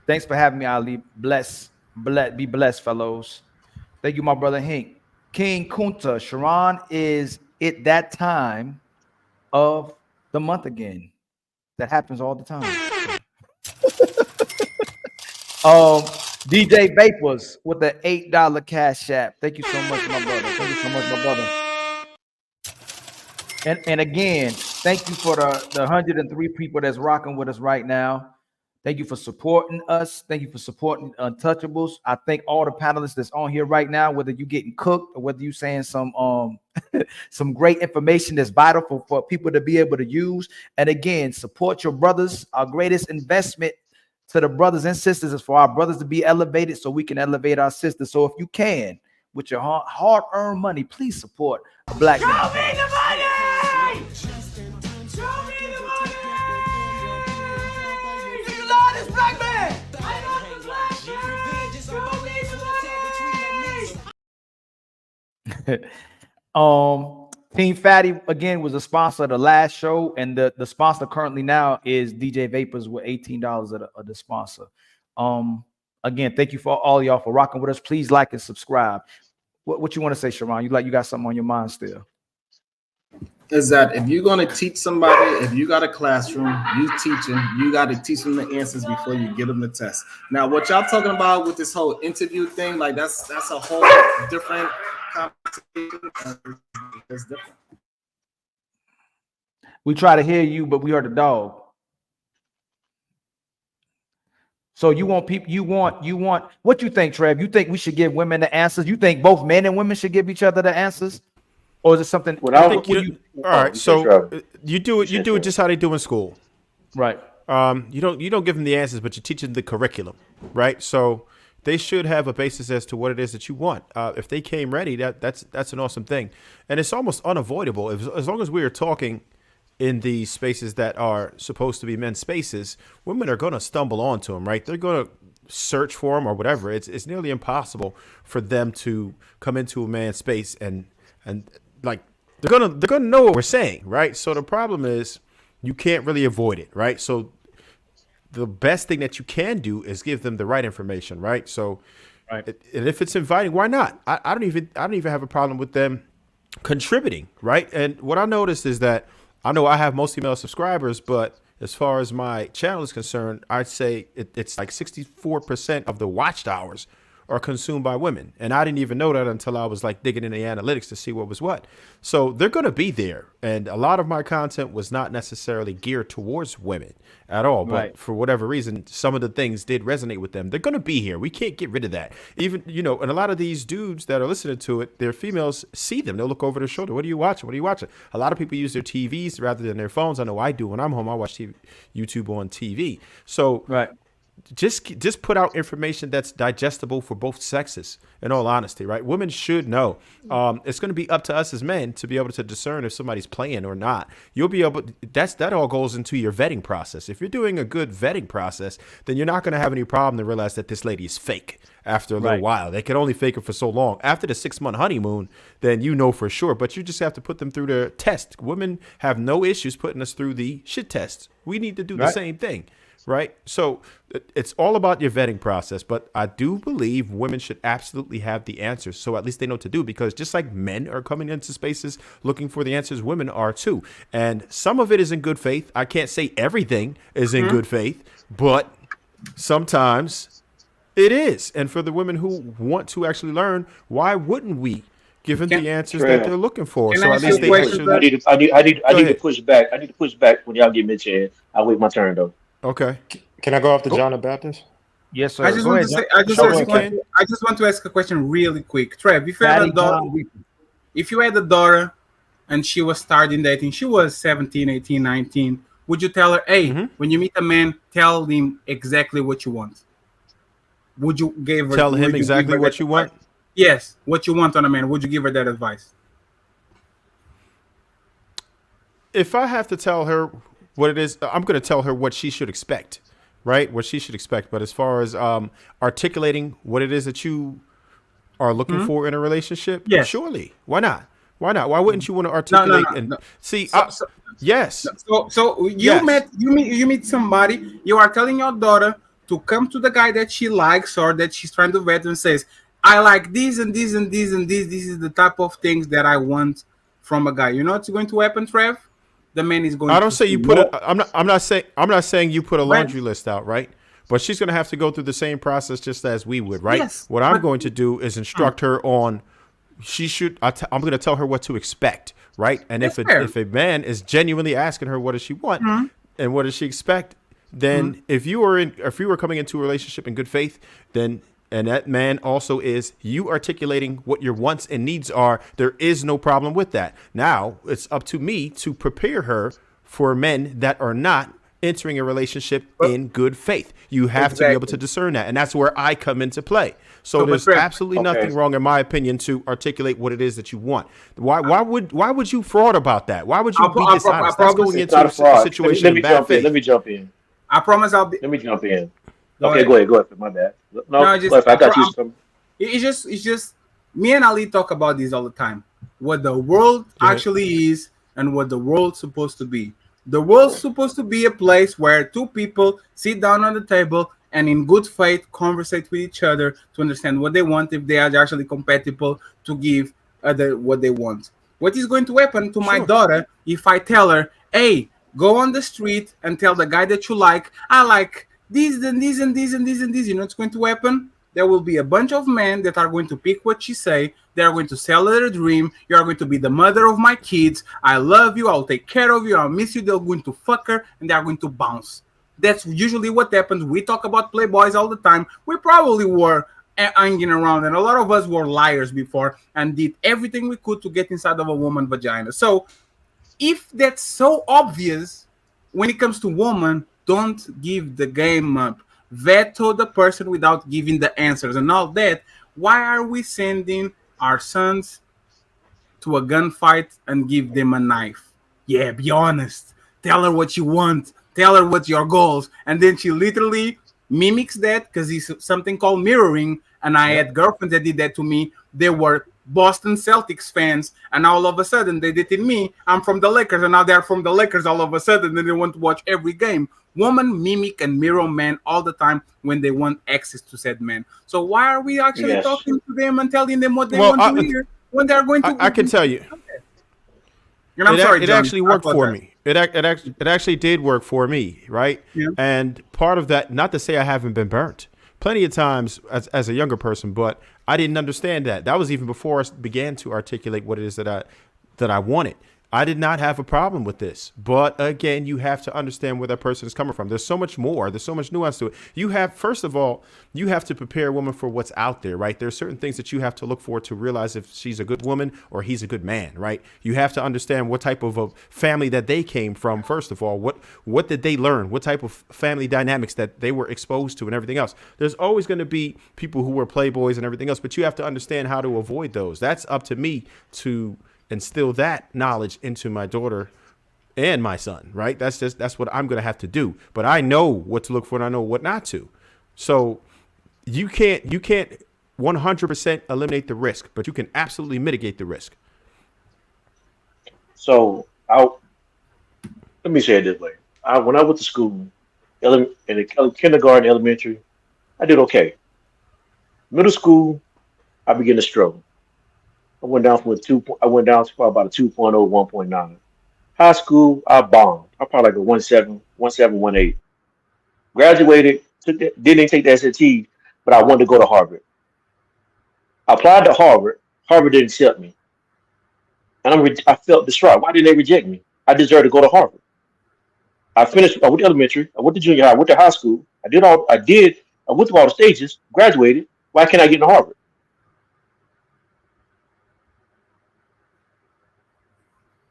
Thanks for having me, Ali. Be blessed, fellows. Thank you, my brother Hink. King Kunta, Sharon, is it that time of the month again? That happens all the time. DJ Vapors with the $8 cash app. Thank you so much, my brother. Thank you so much, my brother. And again, thank you for the 103 people that's rocking with us right now. Thank you for supporting us. Thank you for supporting Untouchables. I thank all the panelists that's on here right now, whether you're getting cooked or whether you're saying some some great information that's vital for people to be able to use. And again, support your brothers. Our greatest investment to the brothers and sisters is for our brothers to be elevated so we can elevate our sisters. So if you can, with your hard-earned money, please support a black man. Show me the money! Show me the money! Do you love this black man? I love the black man! Show me the money! Team Fatty again was a sponsor of the last show, and the sponsor currently now is DJ Vapors with $18 of the sponsor. Again, thank you for all y'all for rocking with us. Please like and subscribe. What you want to say, Sharon? You got something on your mind still? Is that if you're going to teach somebody, if you got a classroom, you teaching, you got to teach them the answers before you give them the test. Now, what y'all talking about with this whole interview thing, like that's a whole different conversation. It's different. We try to hear you, but we heard the dog. So you want people, you want what you think, Trev? You think we should give women the answers? You think both men and women should give each other the answers? Or is it something? All right, so you do it just how they do in school. Right. you don't give them the answers, but you teach them the curriculum, right? So they should have a basis as to what it is that you want. If they came ready, that's an awesome thing, and it's almost unavoidable. As long as we are talking in these spaces that are supposed to be men's spaces, women are going to stumble onto them, right? They're going to search for them or whatever. It's nearly impossible for them to come into a man's space and like they're gonna know what we're saying, right? So the problem is you can't really avoid it, right? So the best thing that you can do is give them the right information, right? So, and if it's inviting, why not? I don't even have a problem with them contributing, right? And what I noticed is that I know I have mostly male subscribers, but as far as my channel is concerned, I'd say it's like 64% of the watched hours are consumed by women. And I didn't even know that until I was like digging in the analytics to see what was what. So they're going to be there. And a lot of my content was not necessarily geared towards women at all. But for whatever reason, some of the things did resonate with them. They're going to be here. We can't get rid of that. Even, and a lot of these dudes that are listening to it, their females see them. They'll look over their shoulder. What are you watching? What are you watching? A lot of people use their TVs rather than their phones. I know I do. When I'm home, I watch YouTube on TV. So just put out information that's digestible for both sexes, in all honesty, right? Women should know. It's going to be up to us as men to be able to discern if somebody's playing or not. You'll be able, that all goes into your vetting process. If you're doing a good vetting process, then you're not going to have any problem to realize that this lady is fake after a little while. They can only fake it for so long. After the 6-month honeymoon, then you know for sure, but you just have to put them through their test. Women have no issues putting us through the shit tests. We need to do the same thing. Right. So it's all about your vetting process. But I do believe women should absolutely have the answers. So at least they know what to do, because just like men are coming into spaces looking for the answers, women are too. And some of it is in good faith. I can't say everything is in good faith, but sometimes it is. And for the women who want to actually learn, why wouldn't we give them the answers that they're looking for? So at least they actually. I need to push back. I need to push back when y'all give me a chance. I'll wait my turn though. Okay. Can I go off the John the Baptist? Yes, sir. I just want to ask a question really quick. Trev, if you had a daughter and she was starting dating, she was 17, 18, 19, would you tell her, hey, when you meet a man, tell him exactly what you want? Would you tell him exactly what you want? Yes, what you want on a man. Would you give her that advice? If I have to tell her what it is, I'm going to tell her what she should expect, right? What she should expect. But as far as articulating what it is that you are looking for in a relationship, surely. Why not? Why not? Why wouldn't you want to articulate see? Yes. So you meet somebody. You are telling your daughter to come to the guy that she likes or that she's trying to vet and says, I like these and these and these and these. This is the type of things that I want from a guy. You know what's going to happen, Trev? The man is going. I don't say you put it. I'm not saying you put a laundry list out, right? But she's going to have to go through the same process just as we would, right? Yes, what I'm going to do is instruct her on. I'm going to tell her what to expect, right? And if a man is genuinely asking her what does she want and what does she expect, then if you were coming into a relationship in good faith, then. And that man also is you articulating what your wants and needs are. There is no problem with that. Now it's up to me to prepare her for men that are not entering a relationship in good faith. You have to be able to discern that. And that's where I come into play. So there's absolutely nothing wrong, in my opinion, to articulate what it is that you want. Why would you fraud about that? Why would you be dishonest? That's going into a situation in bad faith. Let me jump in. I promise I'll be. Let me jump in. Okay, go ahead. My bad. I got you. It's just me and Ali talk about this all the time. What the world actually is and what the world's supposed to be. The world's supposed to be a place where two people sit down on the table and in good faith conversate with each other to understand what they want, if they are actually compatible to give what they want. What is going to happen to my daughter if I tell her, hey, go on the street and tell the guy that you like, I like these and these and these and these and these. You know what's going to happen? There will be a bunch of men that are going to pick what she say. They are going to sell her a dream. You are going to be the mother of my kids. I love you. I'll take care of you. I'll miss you. They're going to fuck her and they are going to bounce. That's usually what happens. We talk about playboys all the time. We probably were hanging around, and a lot of us were liars before and did everything we could to get inside of a woman's vagina. So if that's so obvious when it comes to woman, don't give the game up. Veto the person without giving the answers and all that. Why are we sending our sons to a gunfight and give them a knife? Yeah, be honest. Tell her what you want. Tell her what's your goals. And then she literally mimics that because it's something called mirroring. And I had girlfriends that did that to me. They were Boston Celtics fans, and all of a sudden they dated me. I'm from the Lakers, and now they're from the Lakers all of a sudden, and they want to watch every game. Women mimic and mirror men all the time when they want access to said men. So why are we actually talking to them and telling them what they want to hear when they're going to? I can tell you. And I'm sorry, it John, actually worked for me. It actually did work for me, right? Yeah. And part of that, not to say I haven't been burnt, plenty of times as a younger person, but I didn't understand that. That was even before I began to articulate what it is that I wanted. I did not have a problem with this. But again, you have to understand where that person is coming from. There's so much more. There's so much nuance to it. First of all, you have to prepare a woman for what's out there, right? There's certain things that you have to look for to realize if she's a good woman or he's a good man, right? You have to understand what type of a family that they came from, first of all. What did they learn? What type of family dynamics that they were exposed to and everything else. There's always going to be people who were playboys and everything else, but you have to understand how to avoid those. That's up to me to instill that knowledge into my daughter and my son, right? That's what I'm going to have to do. But I know what to look for and I know what not to. So you can't 100% eliminate the risk, but you can absolutely mitigate the risk. So let me say it this way. When I went to school, in the kindergarten, elementary, I did okay. Middle school, I began to struggle. I went down to probably about a 2.0, 1.9. High school, I bombed. I probably like a 1.7, 1.8. Graduated, didn't take the SAT, but I wanted to go to Harvard. I applied to Harvard. Harvard didn't accept me. And I felt distraught. Why didn't they reject me? I deserved to go to Harvard. I went to elementary, I went to junior high, I went to high school. I went through all the stages, graduated. Why can't I get into Harvard?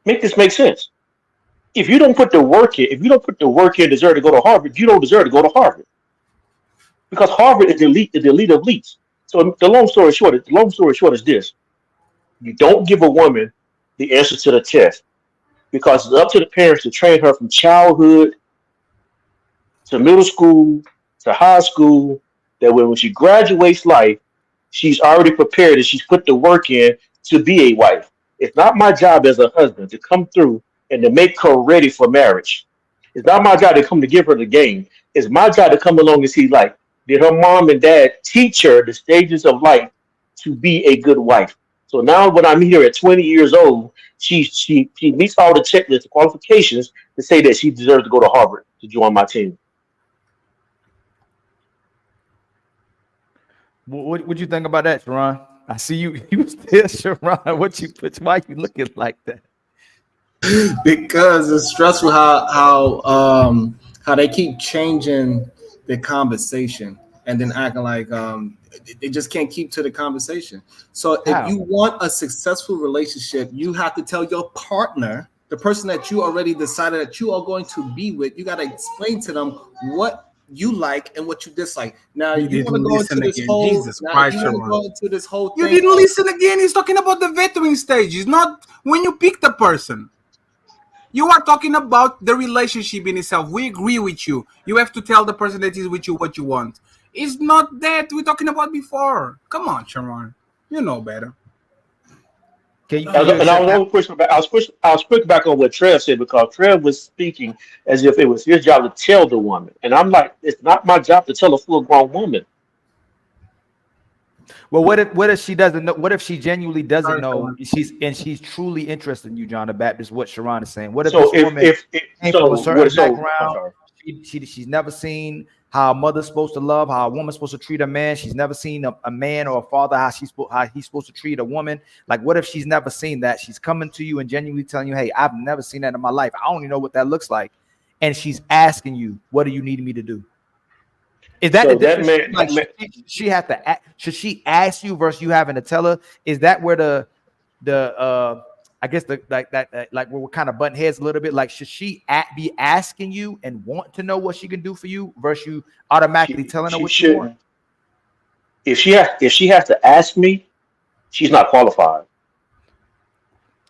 Make this make sense. If you don't put the work in, deserve to go to Harvard, you don't deserve to go to Harvard. Because Harvard is the elite of elites. So the long story short is this. You don't give a woman the answer to the test because it's up to the parents to train her from childhood to middle school to high school, that when she graduates life, she's already prepared and she's put the work in to be a wife. It's not my job as a husband to come through and to make her ready for marriage. It's not my job to come to give her the game. It's my job to come along and see, like, did her mom and dad teach her the stages of life to be a good wife? So now when I'm here at 20 years old, she meets all the checklists, the qualifications to say that she deserves to go to Harvard to join my team. What would you think about that, Sharon? I see you still, Sharon. Why you looking like that? Because it's stressful how they keep changing the conversation and then acting like they just can't keep to the conversation. So if you want a successful relationship, you have to tell your partner, the person that you already decided that you are going to be with, you got to explain to them what you like and what you dislike. Now you want to go into this whole thing. You didn't listen again. He's talking about the veteran stage. It's not when you pick the person. You are talking about the relationship in itself. We agree with you. You have to tell the person that is with you what you want. It's not that we're talking about before. Come on, Sharon. You know better. I was pushing back on what Trev said because Trev was speaking as if it was his job to tell the woman, and I'm like, it's not my job to tell a full-grown woman. Well, what if she doesn't know? What if she genuinely doesn't know? She's truly interested in you, John the Baptist. What Sharon is saying. What if this woman came from a certain background? She's never seen how a mother's supposed to love, how a woman's supposed to treat a man. She's never seen a man or a father how he's supposed to treat a woman. Like, what if she's never seen that? She's coming to you and genuinely telling you, "Hey, I've never seen that in my life. I don't even know what that looks like," and she's asking you, "What do you need me to do?" Is that the difference? She have to should she ask you versus you having to tell her? Is that where the I guess like we're kind of butting heads a little bit. Like, should she be asking you and want to know what she can do for you versus you automatically telling her what you want? If she has to ask me, she's not qualified.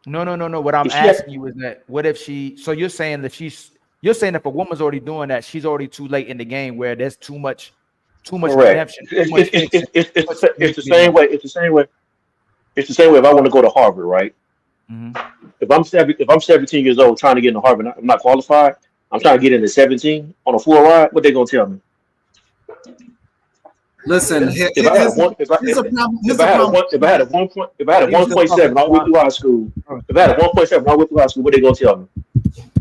No. What I'm asking you is that what if she? So you're saying that you're saying if a woman's already doing that, she's already too late in the game where there's too much redemption. It's the same way. It's the same way. It's the same way. If I want to go to Harvard, right? Mm-hmm. If I'm 17 years old trying to get into Harvard, I'm not qualified. I'm trying to get into 17 on a full ride. What they gonna tell me? Listen, if I had a 1.7 all the way through high school, if I had a 1.7 all the way through high school, what they gonna tell me?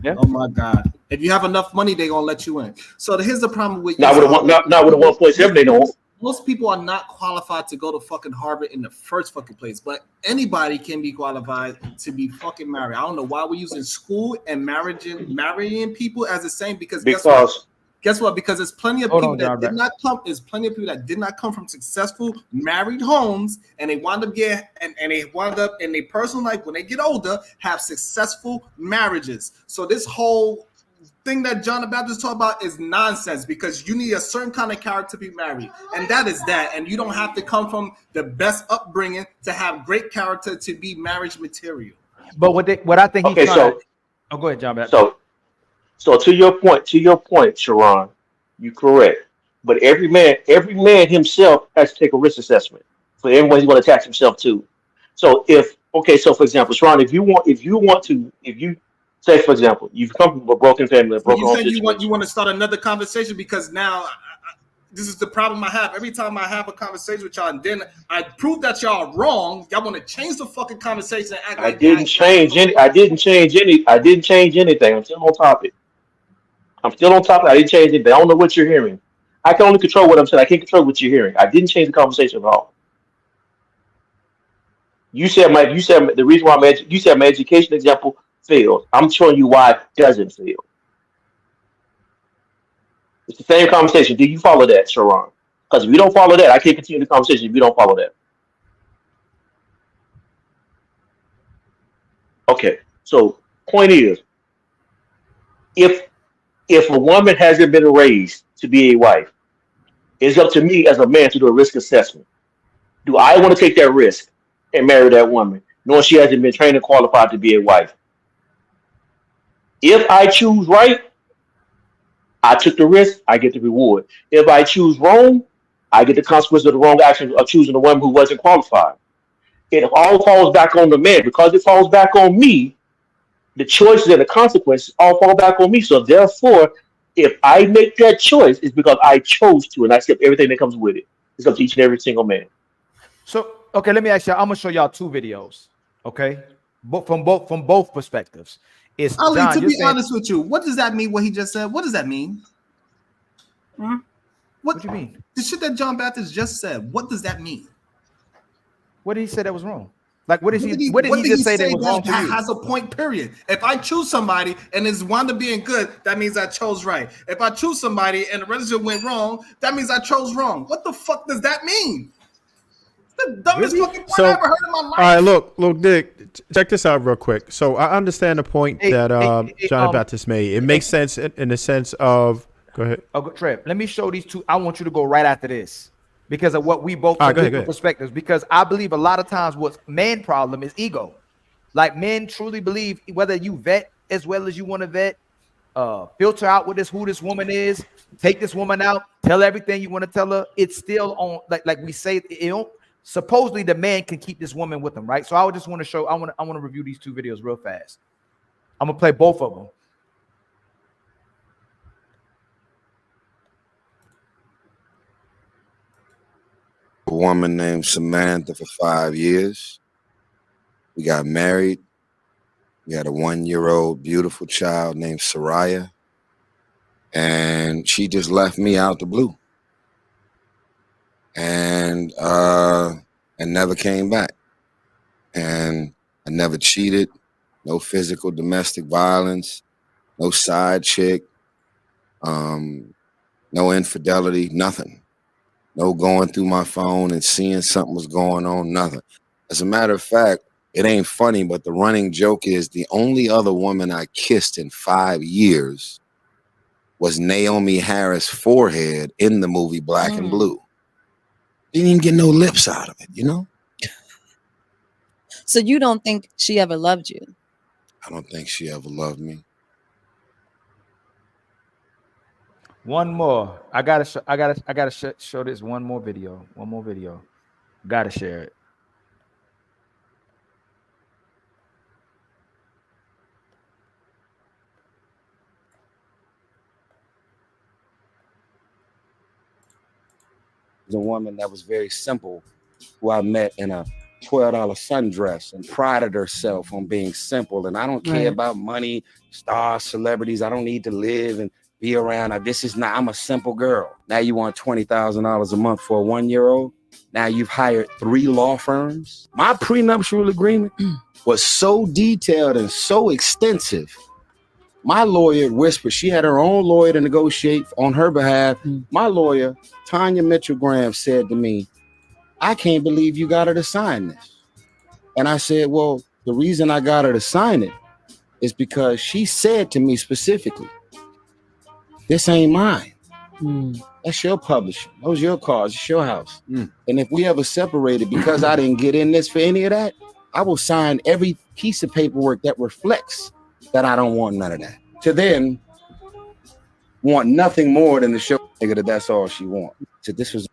Yeah. Oh my God! If you have enough money, they gonna let you in. So here's the problem with not with a 1.7. They don't. Most people are not qualified to go to fucking Harvard in the first fucking place, but anybody can be qualified to be fucking married. I don't know why we're using marrying people as the same because guess what? Because there's plenty of people that did not come. There's plenty of people that did not come from successful married homes, and they wound up and they wound up in their personal life when they get older have successful marriages. So this whole thing that John the Baptist talked about is nonsense because you need a certain kind of character to be married, and that is that. And you don't have to come from the best upbringing to have great character to be marriage material. But what I think he's trying to, go ahead, John Baptist. So to your point, Sharon, you're correct. But every man himself has to take a risk assessment for everyone he's going to attach himself to. So so for example, Sharon, if you say, for example, you've come from a broken family, You said you want to start another conversation because now this is the problem I have. Every time I have a conversation with y'all, and then I prove that y'all are wrong, y'all want to change the fucking conversation. And act I didn't change anything. I'm still on topic. I didn't change anything. I don't know what you're hearing. I can only control what I'm saying. I can't control what you're hearing. I didn't change the conversation at all. You said the reason why you said my education example failed. I'm showing you why it doesn't fail. It's the same conversation. Do you follow that, Sharon? Because if you don't follow that, I can't continue the conversation if you don't follow that. Okay. So point is, if a woman hasn't been raised to be a wife, it's up to me as a man to do a risk assessment. Do I want to take that risk and marry that woman, knowing she hasn't been trained and qualified to be a wife? If I choose right, I took the risk, I get the reward. If I choose wrong, I get the consequence of the wrong action of choosing a woman who wasn't qualified. It all falls back on the man. Because it falls back on me, the choices and the consequences all fall back on me. So therefore, if I make that choice, it's because I chose to, and I accept everything that comes with it. It's up to each and every single man. So, okay, let me ask you. I'm gonna show y'all two videos. Okay, from both perspectives. It's Ali, John, to be honest with you, what does that mean? What he just said? What does that mean? What do you mean? The shit that John Baptist just said. What does that mean? What did he say that was wrong? Like, what did he just say that was wrong for you? Has a point, period. If I choose somebody and it's wound up being good, that means I chose right. If I choose somebody and the relationship went wrong, that means I chose wrong. What the fuck does that mean? It's the dumbest fucking point I ever heard in my life. All right, look, Dick, check this out real quick. So I understand the point that John Baptist made. It makes sense in the sense of, go ahead. Trev, let me show these two. I want you to go right after this because of what we both have different perspectives. Because I believe a lot of times what's man problem is ego. Like men truly believe whether you vet as well as you want to vet, filter out who this woman is, take this woman out, tell everything you want to tell her. It's still on like we say supposedly the man can keep this woman with him, right? So I would just want to show. I want to review these two videos real fast. I'm gonna play both of them. A woman named Samantha for 5 years. We got married. We had a 1-year-old beautiful child named Soraya. And she just left me out the blue. And never came back. And I never cheated. No physical domestic violence. No side chick. No infidelity. Nothing. No going through my phone and seeing something was going on. Nothing. As a matter of fact, It ain't funny, but the running joke is the only other woman I kissed in 5 years was Naomi Harris' forehead in the movie Black and Blue. Didn't even get no lips out of it, you know? So you don't think she ever loved you? I don't think she ever loved me. One more. I gotta show this one more video. One more video. Gotta share it. A woman that was very simple, who I met in a $12 sundress and prided herself on being simple. And I don't care about money, stars, celebrities. I don't need to live and be around. I'm a simple girl. Now you want $20,000 a month for a 1-year-old. Now you've hired 3 law firms. My prenuptial agreement was so detailed and so extensive. My lawyer whispered, she had her own lawyer to negotiate on her behalf. My lawyer, Tanya Mitchell Graham, said to me, I can't believe you got her to sign this. And I said, well, the reason I got her to sign it is because she said to me specifically, this ain't mine. That's your publishing. Those your cars. It's your house. And if we ever separated because I didn't get in this for any of that, I will sign every piece of paperwork that reflects that I don't want none of that. To then want nothing more than to show nigga that that's all she wants. So this was.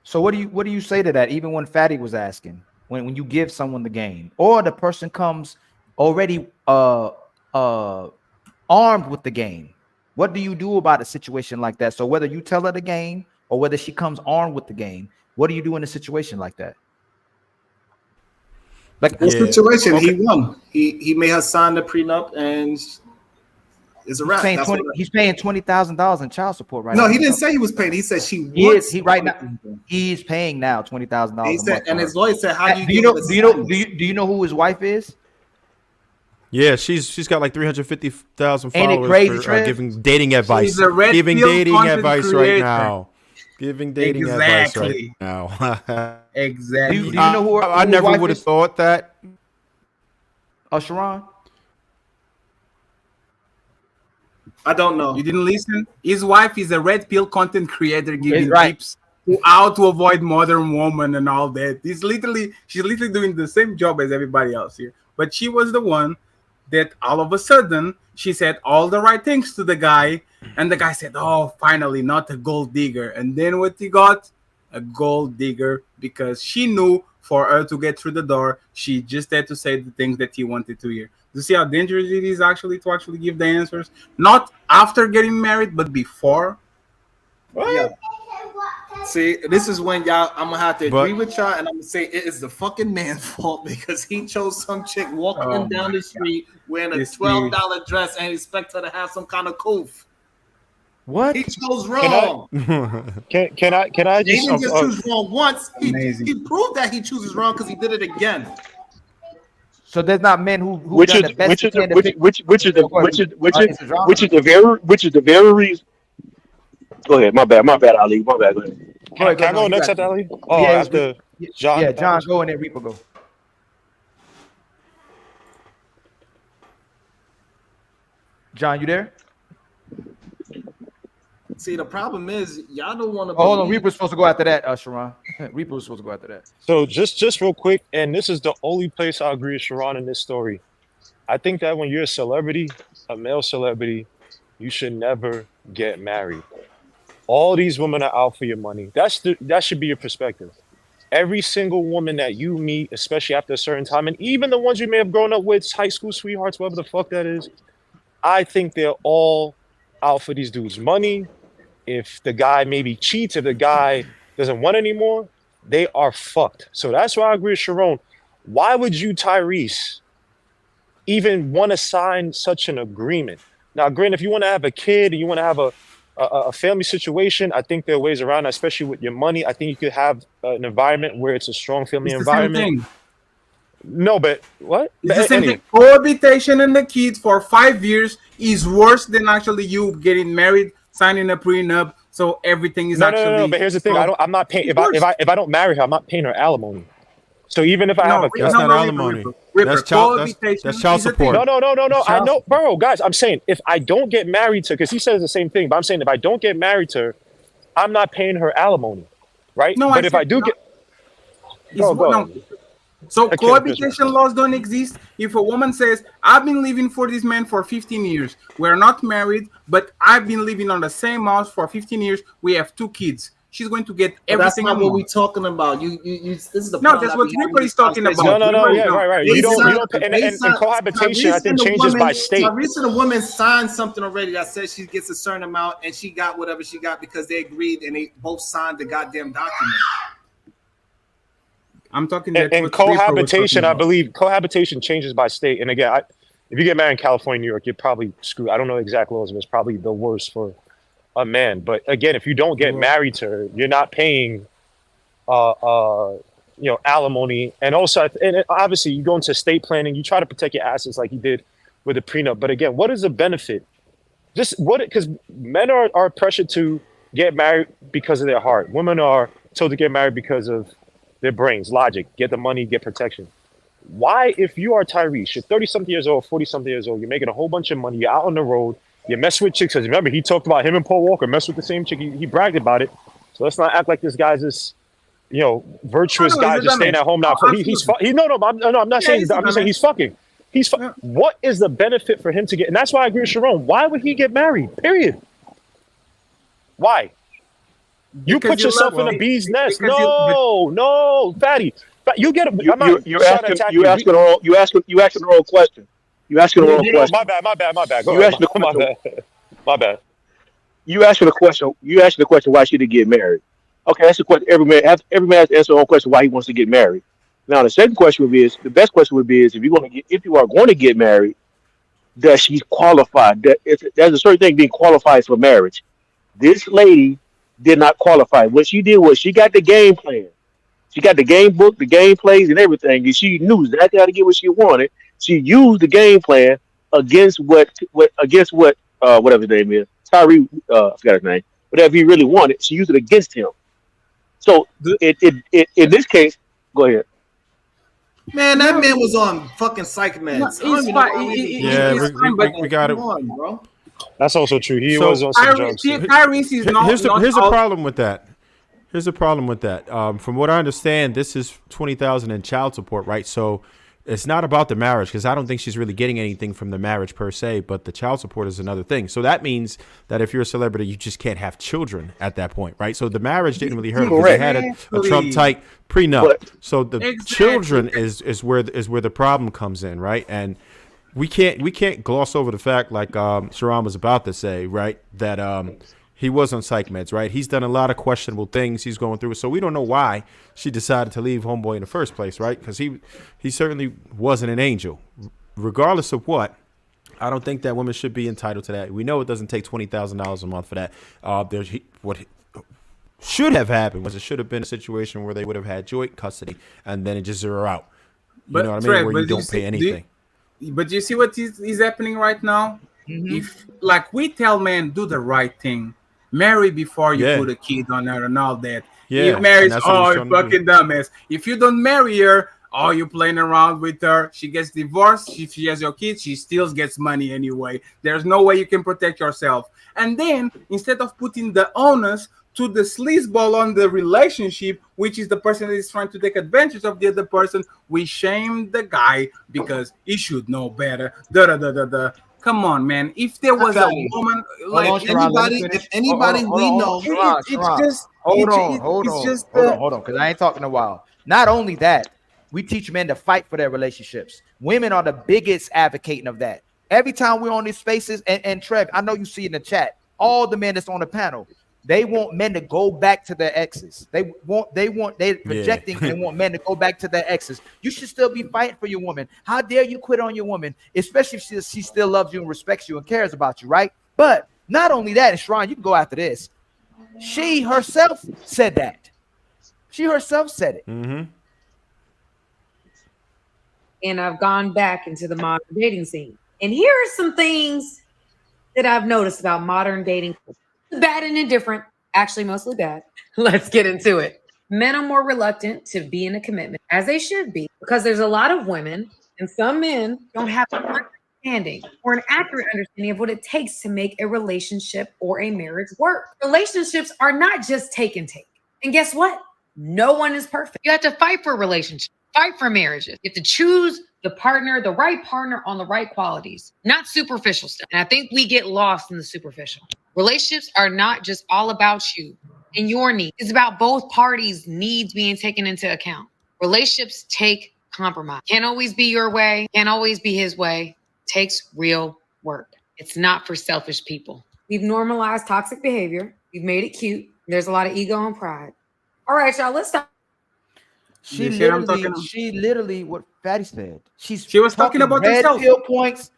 So what do you say to that? Even when Fatty was asking, when you give someone the game, or the person comes already armed with the game, what do you do about a situation like that? So whether you tell her the game or whether she comes armed with the game, what do you do in a situation like that? Like the situation, he won. He made her sign the prenup, and it's a wrap. He's paying $20,000 in child support right now. No, he didn't say he was paying. He said she was. He's paying now $20,000. He said, and his lawyer said, "How do you do you know who his wife is?" Yeah, she's got like 350,000 Ain't it followers crazy, for giving dating advice. She's a red Giving pill dating content advice creator. right now. Giving dating advice right now. Exactly. Do you know who I never would have thought that. Sharon? I don't know. You didn't listen? His wife is a red pill content creator giving right. tips to how to avoid modern woman and all that. She's literally doing the same job as everybody else here. But she was the one that all of a sudden she said all the right things to the guy, and the guy said, "Oh, finally, not a gold digger." And then what he got? A gold digger, because she knew for her to get through the door, she just had to say the things that he wanted to hear. Do you see how dangerous it is to actually give the answers? Not after getting married, but before. What? Yeah. See, this is when I'm gonna have to agree with y'all, and I'm gonna say it is the fucking man's fault because he chose some chick walking down the street wearing a $12 dress and expect her to have some kind of coof. What? He chose wrong. Can I He just didn't just choose wrong once. He proved that he chooses wrong because he did it again. So there's not men who which is the very reason. Go ahead. My bad, Ali. My bad. Go ahead. Can I go next after Ali? Oh, yeah, after John. Yeah, John, go and then Reaper go. John, you there? See, the problem is y'all don't want to. Hold on, Reaper's supposed to go after that, Sharon. Reaper was supposed to go after that. So just real quick, and this is the only place I agree with Sharon in this story. I think that when you're a celebrity, a male celebrity, you should never get married. All these women are out for your money. That should be your perspective. Every single woman that you meet, especially after a certain time, and even the ones you may have grown up with, high school sweethearts, whatever the fuck that is, I think they're all out for these dudes' money. If the guy maybe cheats, if the guy doesn't want anymore, they are fucked. So that's why I agree with Sharon. Why would you, Tyrese, even want to sign such an agreement? Now, granted, if you want to have a kid and you want to have a family situation, I think there are ways around that, especially with your money. I think you could have an environment where it's a strong family environment. Same thing. No, but what? It's the same thing. Cohabitation and the kid for 5 years is worse than actually you getting married, signing a prenup, So everything is No, actually. no, no, no. But here's the thing: I'm not paying. If I don't marry her, I'm not paying her alimony. So even if I have a, that's not alimony. That's child support. No. I know, bro, guys. I'm saying if I don't get married to, because he says the same thing, but I'm saying if I don't get married to her, I'm not paying her alimony, right? No, but if I do get, So cohabitation laws don't exist. If a woman says, "I've been living for this man for 15 years. We're not married, but I've been living on the same house for 15 years. We have 2 kids." She's going to get everything. That's not what we're talking about. This is the no. That's what Rico is talking about. No. Yeah, right. You don't. And cohabitation, I think, changes by state. Tyrese and the woman signed something already that says she gets a certain amount, and she got whatever she got because they agreed and they both signed the goddamn document. I'm talking. And cohabitation, I believe, cohabitation changes by state. And again, if you get married in California, New York, you're probably screwed. I don't know the exact laws, but it's probably the worst for a man. But again, if you don't get married to her, you're not paying, alimony. And also, and obviously, you go into estate planning. You try to protect your assets like you did with the prenup. But again, what is the benefit? Because men are pressured to get married because of their heart. Women are told to get married because of their brains, logic, get the money, get protection. Why, if you are Tyrese, you're 30-something years old, 40-something years old, you're making a whole bunch of money, you're out on the road, you mess with chicks, because remember, he talked about him and Paul Walker mess with the same chick, he bragged about it. So let's not act like this guy's this, virtuous guy just staying at home now. I'm not saying that. I'm just saying he's fucking. What is the benefit for him to get? And that's why I agree with Sharon. Why would he get married? Period. Why? You put yourself in a bee's nest. No, fatty. You get a. You're asking the wrong question. You asking the wrong question. My bad. Go you ahead. asking the question. My bad. You asking the question. You asking the question why she didn't get married. Okay, that's the question. Every man has to answer their own question why he wants to get married. Now the second question would be the best question would be if you are going to get married, does she qualify? There's a certain thing being qualified for marriage. This lady did not qualify. What she did was she got the game plan. She got the game book, the game plays, and everything, and she knew exactly how to get what she wanted. She used the game plan against whatever his name is, Tyree. I forgot his name. Whatever he really wanted, she used it against him. So in this case, go ahead. Man, that man was on fucking psych meds. We got it, bro. That's also true. He was on some drugs. Here's a problem with that. From what I understand, this is $20,000 in child support, right? So it's not about the marriage because I don't think she's really getting anything from the marriage per se, but the child support is another thing. So that means that if you're a celebrity, you just can't have children at that point, right? So the marriage didn't really hurt because they had a Trump-type prenup. So the children is where the problem comes in, right? And we can't gloss over the fact, like Sharon was about to say, right, that he was on psych meds, right? He's done a lot of questionable things he's going through. So we don't know why she decided to leave homeboy in the first place, right? Because he certainly wasn't an angel. Regardless of what, I don't think that women should be entitled to that. We know it doesn't take $20,000 a month for that. What should have happened was it should have been a situation where they would have had joint custody and then it just zero out. You know what I mean? Where you don't pay anything. But you see what is happening right now? Mm-hmm. If, like, we tell men, do the right thing. Marry before you put a kid on her and all that. You marry, you fucking dumbass. If you don't marry her, you're playing around with her. She gets divorced. If she has your kids, she still gets money anyway. There's no way you can protect yourself. And then, instead of putting the onus to the sleazeball on the relationship, which is the person that is trying to take advantage of the other person, we shame the guy because he should know better. Come on, man. If there was a woman, like anybody we know, hold on, because I ain't talking a while. Not only that, we teach men to fight for their relationships. Women are the biggest advocating of that. Every time we're on these spaces, and Trev, I know you see in the chat, all the men that's on the panel, they want men to go back to their exes. They're projecting and want men to go back to their exes. You should still be fighting for your woman. How dare you quit on your woman, especially if she still loves you and respects you and cares about you, right? But not only that, and Sharon, you can go after this. She herself said that. She herself said it. Mm-hmm. And I've gone back into the modern dating scene. And here are some things that I've noticed about modern dating. Bad and indifferent, actually mostly bad. Let's get into it. Men are more reluctant to be in a commitment, as they should be, because there's a lot of women and some men don't have an understanding or an accurate understanding of what it takes to make a relationship or a marriage work. Relationships are not just take and take. And guess what? No one is perfect. You have to fight for relationships, fight for marriages. You have to choose the partner, the right partner on the right qualities, not superficial stuff. And I think we get lost in the superficial. Relationships are not just all about you and your needs. It's about both parties' needs being taken into account. Relationships take compromise. Can't always be your way, can't always be his way. Takes real work. It's not for selfish people. We've normalized toxic behavior. We've made it cute. There's a lot of ego and pride. All right, y'all, let's stop. She literally, what Fatty said. She was talking about red herself. pill points.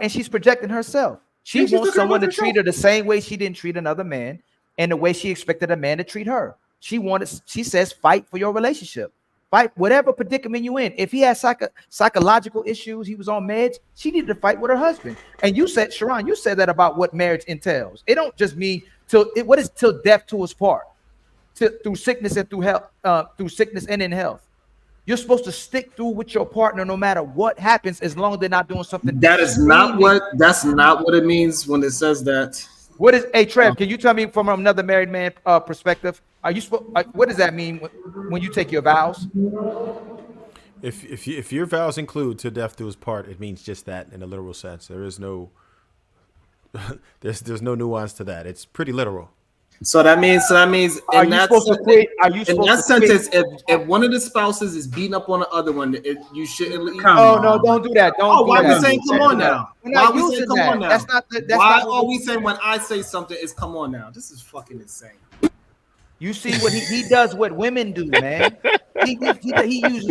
And she's projecting herself. She wants someone to treat her the same way she didn't treat another man, and the way she expected a man to treat her. She says, fight for your relationship. Fight whatever predicament you in. If he has psychological issues, he was on meds, she needed to fight with her husband. And you said, Sharon, you said that about what marriage entails. It don't just mean what is till death to us part, through sickness and through health, through sickness and in health. You're supposed to stick through with your partner no matter what happens, as long as they're not doing something. That's not what it means when it says that. What is, hey Trev, can you tell me from another married man perspective? Are you supposed? What does that mean when you take your vows? If your vows include to death do us part, it means just that in a literal sense. There is no there's no nuance to that. It's pretty literal. So that means in that sentence, if one of the spouses is beating up on the other one, you shouldn't leave. No, don't do that. Why are we saying come on now? Why are we saying come on now? That's not. Why are we saying when I say something is come on now? This is fucking insane. You see what he does, what women do, man. He uses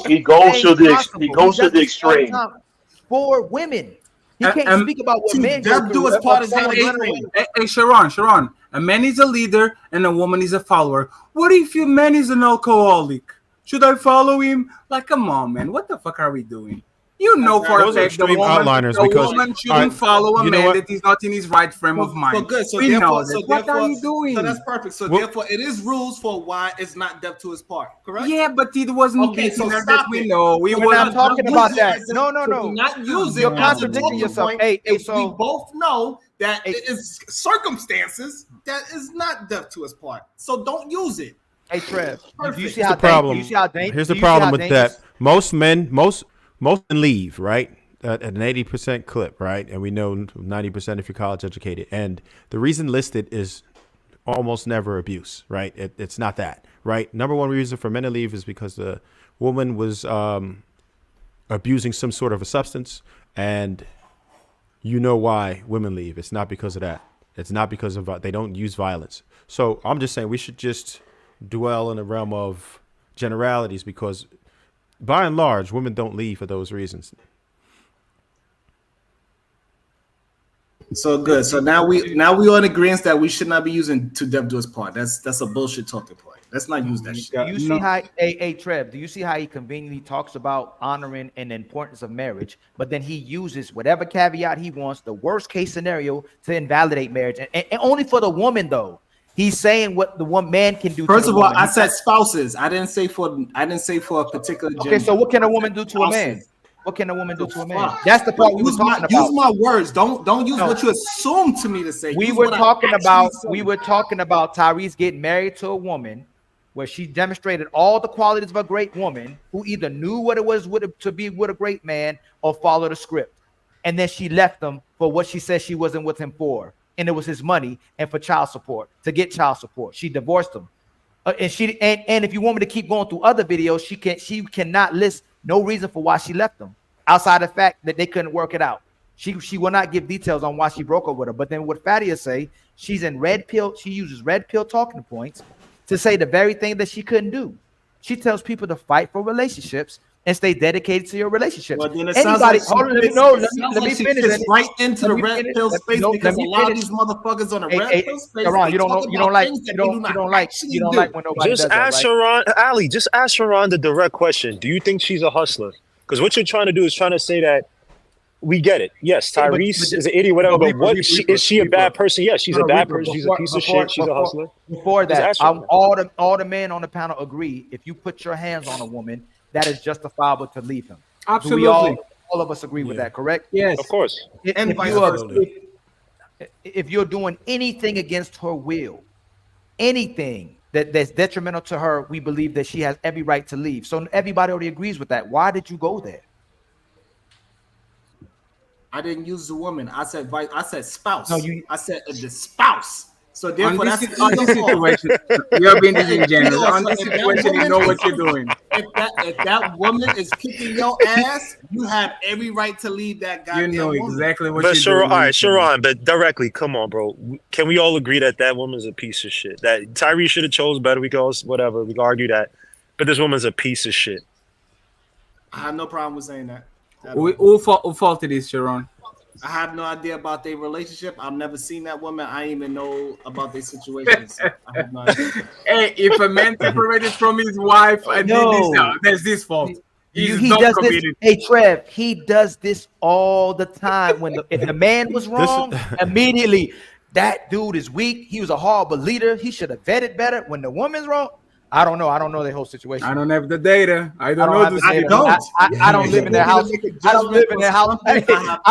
he goes to the extreme for women. He can't speak about what men do as part of Hey, Sharon, a man is a leader and a woman is a follower. What if your man is an alcoholic? Should I follow him? Like, come on, man. What the fuck are we doing? You know for a fact the woman shouldn't follow a man that is not in his right frame of mind. Good. So we therefore, know that. What are you doing? So that's perfect. So therefore, it is rules for why it's not death to his part. Correct? Yeah, but it wasn't that we know. We're not talking about that. No. Not use it. You're contradicting yourself. Hey, so we both know that it is circumstances that is not death to his part. So don't use it. Hey, Trev, do you see how dangerous? Here's the problem with that. Most men leave, right, at an 80% clip, right? And we know 90% if you're college educated. And the reason listed is almost never abuse, right? It's not that, right? Number one reason for men to leave is because the woman was abusing some sort of a substance, and you know why women leave. It's not because of that. It's not because of they don't use violence. So I'm just saying we should just dwell in the realm of generalities, because by and large, women don't leave for those reasons. So good. So now we on agreement that we should not be using to death do us part. That's a bullshit talking point. Let's not use that shit. Do you see how, hey Trev, do you see how he conveniently talks about honoring and the importance of marriage, but then he uses whatever caveat he wants, the worst case scenario, to invalidate marriage, and only for the woman though. He's saying what the one man can do. First of all, I said spouses. I didn't say for a particular gender. Okay, so what can a woman do to a man? What can a woman do to a man? That's the part we were talking about. Use my words. Don't use what you assume to me to say. We were talking about Tyrese getting married to a woman where she demonstrated all the qualities of a great woman who either knew what it was to be with a great man or followed the script. And then she left him for what she said she wasn't with him for. And it was his money and for child support, to get child support. She divorced him. And if you want me to keep going through other videos, she cannot list no reason for why she left him outside the fact that they couldn't work it out. She will not give details on why she broke up with her. But then what Fadia say, she's in red pill. She uses red pill talking points to say the very thing that she couldn't do. She tells people to fight for relationships and stay dedicated to your relationships. Well, then it sounds like let me finish. Right into the red pill space because a lot of these motherfuckers on the red pill space. You don't like when nobody just does ask that, right? Sharon, Ali. Just ask Sharon the direct question. Do you think she's a hustler? Because what you're trying to do is trying to say that we get it. Yes, Tyrese is an idiot, whatever. But what is she a bad person? Yes, she's a bad person. She's a piece of shit. She's a hustler. Before that, all the men on the panel agree. If you put your hands on a woman, that is justifiable to leave him. Absolutely. We all of us agree with that, correct? Yes, of course. If you're doing anything against her will, anything that's detrimental to her, we believe that she has every right to leave. So everybody already agrees with that. Why did you go there? I didn't use the woman. I said spouse. No, I said the spouse. So therefore, on this situation, you're being disingenuous. On this situation, you know what you're doing. If that woman is kicking your ass, you have every right to leave that guy. You know exactly what but you're Sharon, doing. all right, Sharon, but directly, come on, bro. Can we all agree that woman's a piece of shit? That Tyrese should have chose better. We can all, whatever. We can argue that. But this woman's a piece of shit. I have no problem with saying that. Who faulted is Sharon? I have no idea about their relationship. I've never seen that woman. I didn't even know about their situation. So I have no idea. Hey, if a man separated from his wife and did this, there's this fault. He does this. Hey, Trev, he does this all the time. If the man was wrong, immediately that dude is weak. He was a horrible leader. He should have vetted better. When the woman's wrong, I don't know. I don't know the whole situation. I don't have the data. I don't know the data. I don't live in their house. I don't live in their house. I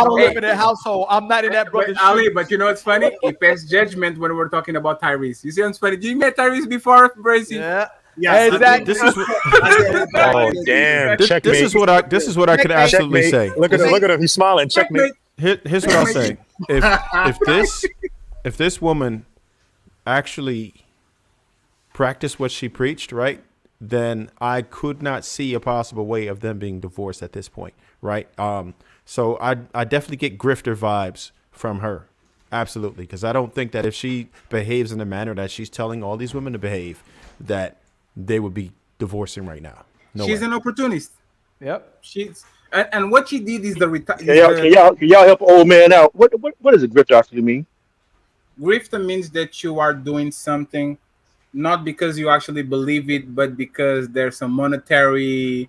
don't live in their household. I'm not in that brother's Ali, but you know what's funny? He passed judgment when we're talking about Tyrese. You see what's funny? Did you met Tyrese before, Bracy? Yeah. Yes, exactly. This is Oh damn! Checkmate. This is what I could absolutely say. Look at him. He's smiling. Checkmate. Here's what I'll say. If this woman actually practiced what she preached, right, then I could not see a possible way of them being divorced at this point, right? So I definitely get grifter vibes from her, absolutely, because I don't think that if she behaves in the manner that she's telling all these women to behave, that they would be divorcing right now. She's an opportunist. Yep. She's and what she did is the Can y'all help old man out? What does a grifter actually mean? Grifter means that you are doing something not because you actually believe it, but because there's a monetary,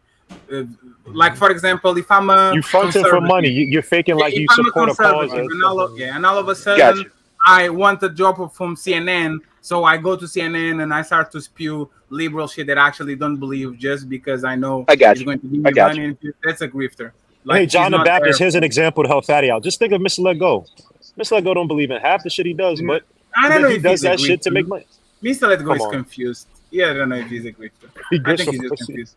like for example, if I'm a you fronting for money, you're faking like you support a cause. And all of a sudden, I want a job from CNN, so I go to CNN and I start to spew liberal shit that I actually don't believe just because I know it's going to give me money. That's a grifter. Like, hey, John the Baptist, here's an example to help Fatty out. Just think of Mr. Let Go. Mr. Let Go don't believe in half the shit he does, but I don't know he if does that shit to make money. Mr. Let Go is confused. Yeah, I don't know if he's a grifter. I think he's just confused.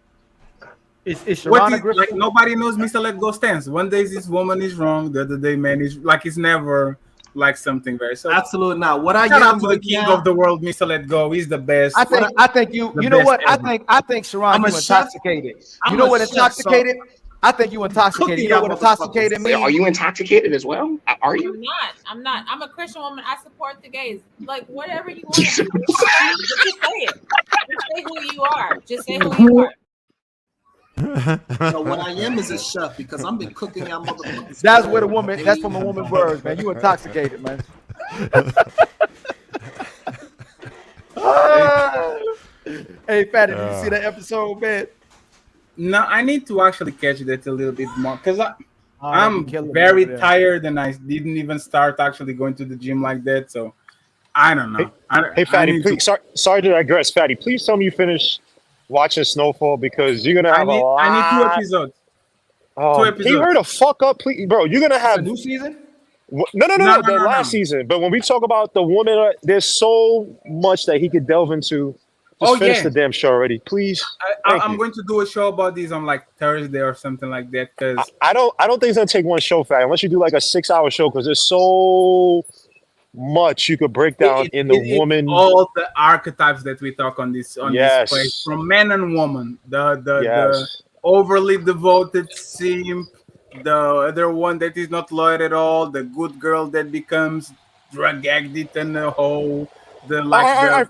Is Sharon a grifter? Like nobody knows Mr. Let Go stands. One day this woman is wrong, the other day man is like it's never like something very so. Absolutely not. What I shout get out to the king of the world, Mr. Let Go. He's the best. I think you know what? Ever. I think Sharon, you intoxicated. You know what intoxicated? I think you intoxicated. You know what intoxicated means? Are you intoxicated as well? Are you? I'm not. I'm a Christian woman. I support the gays. Like whatever you want to do, just say it. Just say who you are. Just say who you are. So what I am is a chef because I've been cooking y'all motherfuckers. That's where the woman. That's from a woman's words, man. You intoxicated, man. Hey, Fatty, did you see that episode, man? No, I need to actually catch that a little bit more because I'm very tired and I didn't even start actually going to the gym like that. So I don't know. Hey, Fatty, please, sorry to digress. Fatty, please tell me you finished watching Snowfall because you're gonna have a lot. I need 2 episodes. 2 episodes. Can you hurry the fuck up, please, bro? You're gonna have a new season. No, the last season. But when we talk about the woman, there's so much that he could delve into. Just finish the damn show already, please. I'm going to do a show about this on like Thursday or something like that. Because I don't think it's gonna take one show, Fatty, unless you do like a 6-hour show because there's so much you could break down in the woman. All the archetypes that we talk on this place, from man and woman, the overly devoted simp, the other one that is not loyal at all, the good girl that becomes drug addict and the whole. I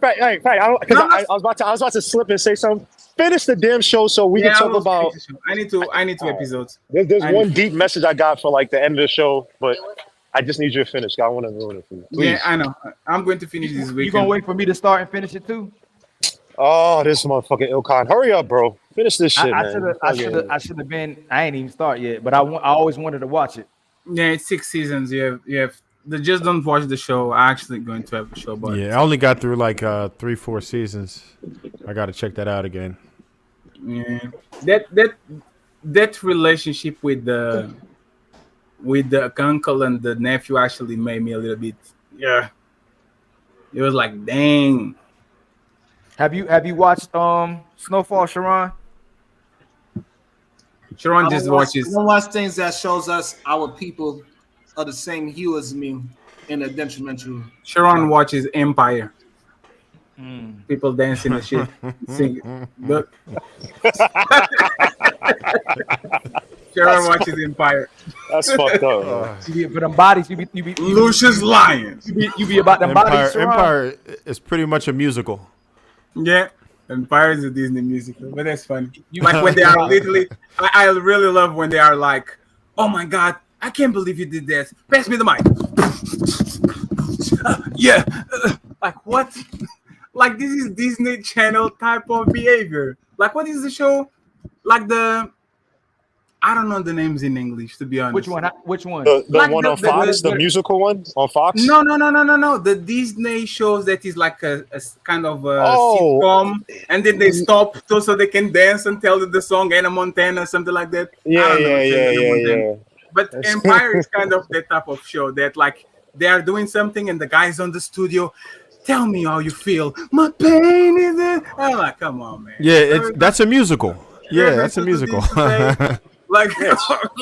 was about to slip and say something. Finish the damn show so we can talk about. I need 2 episodes. There's one deep message I got for like the end of the show, but I just need you to finish. I want to ruin it for you. Please. Yeah, I know. I'm going to finish this week. You gonna wait for me to start and finish it too? Oh, this motherfucking Ilkan. Hurry up, bro. Finish this shit, man. I should have been. I ain't even start yet, but I always wanted to watch it. Yeah, it's 6 seasons. You have. Just don't watch the show. I'm actually going to have a show, but Yeah, I only got through like 3-4 seasons. I got to check that out again. yeah, that relationship with the uncle and the nephew actually made me a little bit. Yeah, it was like, dang. Have you watched Snowfall, Sharon? Sharon I just don't watch, watches. I don't watch things that shows us our people are the same hue as me in a detrimental. Sharon watches Empire. People dancing and shit, singing. But Sharon watches Empire. That's fucked up. Man. You be for them bodies. You be Lucius Lyons. You be about them bodies. Sharon. Empire is pretty much a musical. Yeah, Empire is a Disney musical, but that's funny. Like when they are literally, I really love when they are like, "Oh my god, I can't believe you did this. Pass me the mic." Yeah, like what? Like this is Disney Channel type of behavior. Like what is the show? Like I don't know the names in English, to be honest. Which one? Which one? The Like one on Fox, the musical one on Fox. No. The Disney shows that is like a kind of a Oh. sitcom, and then they stop so they can dance and tell the song Anna Montana, something like that. I Yeah, don't know, yeah, it's yeah, Anna yeah, Montana. yeah. But Empire is kind of that type of show that like they are doing something and the guy's on the studio. Tell me how you feel. My pain is it. I'm like, come on, man. Yeah, that's a musical. Yeah, that's a musical. Like,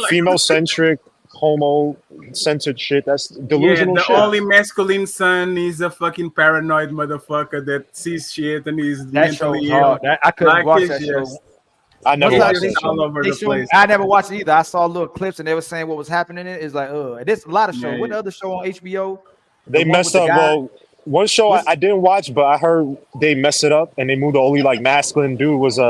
Female centric, homo censored shit. That's delusional the shit. only masculine son is a fucking paranoid motherfucker that sees shit and he's That show's mentally hard. ill. I couldn't Like, watch it's that show. just- I never it's watched just that all show. over They the showed- place. I never watched it either. I saw little clips and they were saying what was happening in it. It's like, there's a lot of shows. Yeah. What other show on HBO? They The one messed with up. the guy- Well, one show I didn't watch, but I heard they messed it up and they moved the only like masculine dude was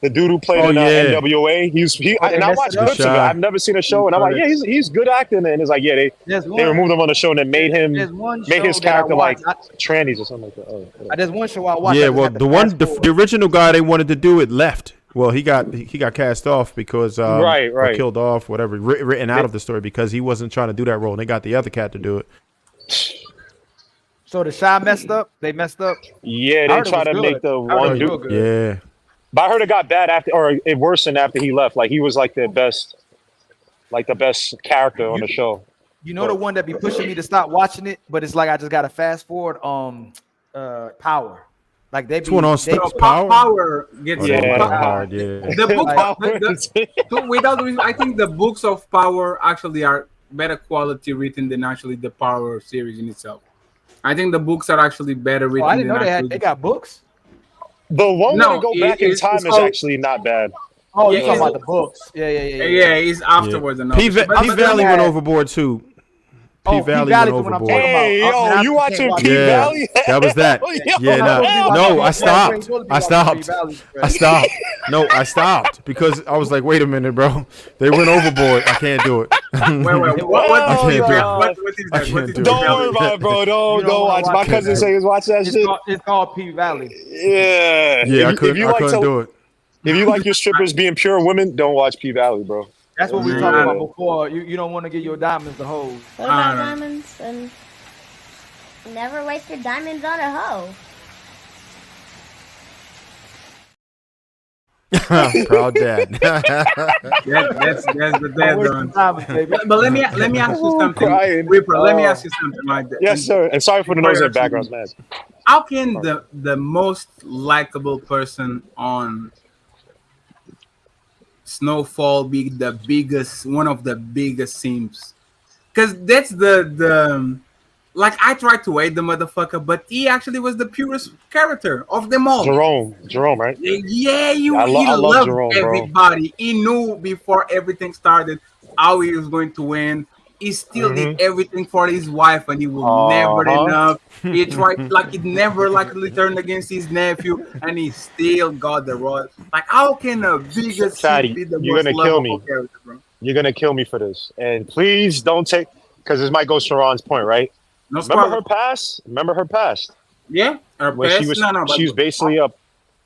the dude who played in NWA. they And I messed watched it up? clips of it. I've never seen a show, and I'm like, yeah, he's good acting. And it's like, yeah, There's they one- removed him on the show and then made there's one his show that I character like watched. trannies or something like that. Oh, There's one show I watched. I Yeah, just well, had to the one, fast the, forward. the original guy they wanted to do it left. Well, he got cast off because Right. or killed off, whatever, written out of the story because he wasn't trying to do that role. And they got the other cat to do it. So the Shy messed up. They messed up. Yeah, I they heard it try was to good. make the I heard it one was real dude. good. Yeah. But I heard it got bad after, or it worsened after he left. Like he was like the best character on the show. You know the one that be pushing me to stop watching it, but it's like I just gotta fast forward. Power. Like they be. Which one on they- Power? Power gets Yeah. more Hard, yeah. The book, without the reason, I think the books of Power actually are better quality written than actually the Power series in itself. I think the books are actually better written. Oh, I didn't know than they had. actually They got books. The one No, where they go back in time is called- actually not bad. Oh, Yeah, you talking it's- about the books? Yeah. Yeah, it's afterwards. And all P that. But- but Valley then- went overboard too. Oh, P Valley P-Valley's went the one I'm overboard. talking about. Hey, I mean, yo, I you watching can't watch P it. Yeah, Valley? that was that. Yo. Yeah, no, I stopped. I stopped. I stopped. No, I stopped because I was like, wait a minute, bro. They went overboard. I can't do it. Wait, I what can't is do that? it. What is I that? can't What is do it. Don't worry about it, bro. Don't watch. My cousin says watch that shit. It's called P Valley. Yeah. Yeah, I If couldn't do it. If you like your strippers being pure women, don't watch P Valley, bro. That's what we were talking about before. You don't want to get your diamonds to hold. What about diamonds? And never waste your diamonds on a hoe. Proud dad. That's the dad one. Baby. But let me ask you something, Crying. Reaper. Let me ask you something like that. Yes, sir. And sorry for the noise in the background, man. How can the most likable person on Snowfall be the biggest, one of the biggest sims? Because that's the like I tried to hate the motherfucker, but he actually was the purest character of them all. Jerome, right? Yeah, he I love loved Jerome, bro. everybody. He knew before everything started how he was going to win. He still did everything for his wife, and he will never enough. He tried like it never turned against his nephew, and he still got the role. Like how can a biggest Fatty, be the you're most gonna kill lovable me. character, bro? You're gonna kill me for this. And please don't take, because this might go Sharon's point, right? No Remember spoiler. her past? Yeah, her Where past? she was No, but- basically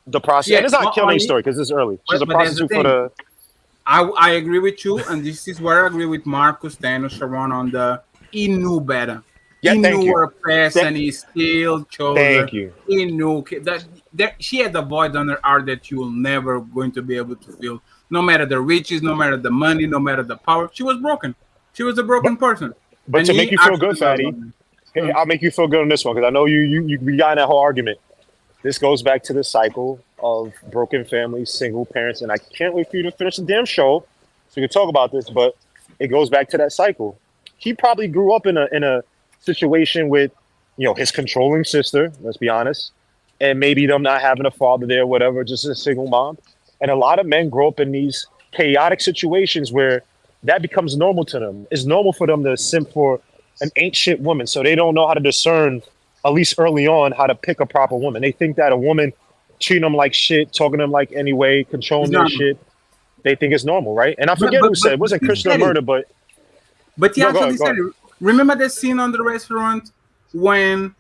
the prostitute. Yeah, and it's not well, killing on story because it's early. She's a but that's the prostitute for the I agree with you, and this is where I agree with Marcus, Thanos, Sharon on the he knew better. Yeah, He thank knew you. her past, and he still chose her. Thank you. He knew that she had a void on her heart that you will never going to be able to feel. No matter the riches, no matter the money, no matter the power, she was broken. She was a broken person. But And to he make you feel actually good, loved Fatty, her. I'll make you feel good on this one because I know we got in that whole argument. This goes back to the cycle of broken families, single parents, and I can't wait for you to finish the damn show so we can talk about this. But it goes back to that cycle. He probably grew up in a situation with, his controlling sister. Let's be honest, and maybe them not having a father there, whatever, just a single mom. And a lot of men grow up in these chaotic situations where that becomes normal to them. It's normal for them to simp for an ain't shit woman, so they don't know how to discern, at least early on, how to pick a proper woman. They think that a woman treating them like shit, talking to them like anyway, controlling their shit, they think it's normal, right? And I forget who said it wasn't he Christian said Murder, it. but He No, actually go said ahead. it. Remember the scene on the restaurant when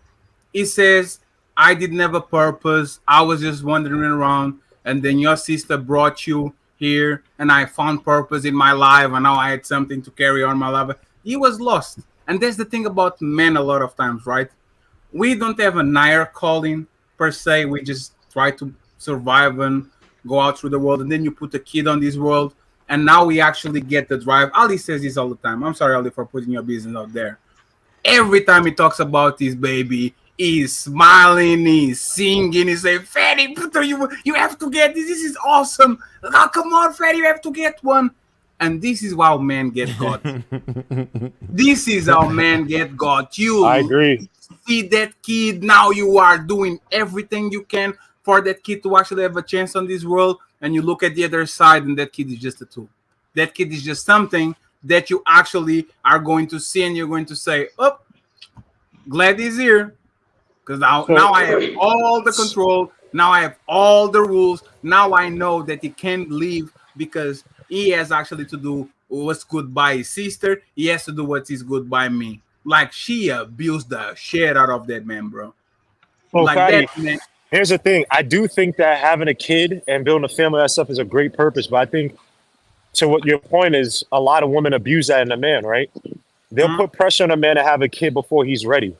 he says, I didn't have a purpose. I was just wandering around. And then your sister brought you here. And I found purpose in my life. And now I had something to carry on my life. He was lost. And that's the thing about men a lot of times, right? We don't have a higher calling per se. We just try to survive and go out through the world. And then you put a kid on this world. And now we actually get the drive. Ali says this all the time. I'm sorry, Ali, for putting your business out there. Every time he talks about his baby, he's smiling, he's singing, he's saying, Fatty, you have to get this. This is awesome. Oh, come on, Fatty, you have to get one. And this is how men get got. This is how men get got. You I agree. see that kid, now you are doing everything you can for that kid to actually have a chance on this world. And you look at the other side, and that kid is just a tool. That kid is just something that you actually are going to see, and you're going to say, oh, glad he's here. Because now I have all the control. Now I have all the rules. Now I know that he can't leave because he has actually to do what's good by his sister. He has to do what is good by me. Like, she abused the shit out of that man, bro. Well, Like Fatty, that man. here's the thing. I do think that having a kid and building a family, that stuff is a great purpose. But I think to what your point is, a lot of women abuse that in a man, right? They'll put pressure on a man to have a kid before he's ready.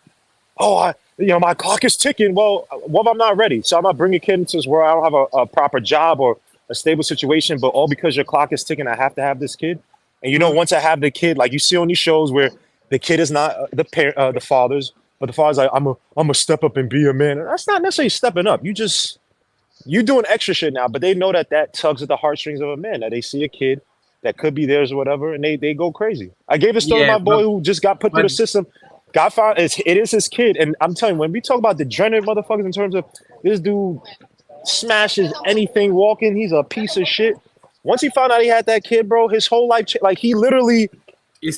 Oh, my clock is ticking. Well, what if I'm not ready? So I'm not bringing a kid into this world. I don't have a proper job or a stable situation, but all because your clock is ticking, I have to have this kid. And once I have the kid, like you see on these shows where the kid is not the father's, but the father's like, I'm a step up and be a man. And that's not necessarily stepping up. You doing extra shit now, but they know that tugs at the heartstrings of a man, that they see a kid that could be theirs or whatever, and they go crazy. I gave a story of my boy who just got put through the system, got found. It is his kid, and I'm telling you, when we talk about degenerate motherfuckers in terms of this dude smashes anything walking, he's a piece of shit. Once he found out he had that kid, bro, his whole life, like he literally,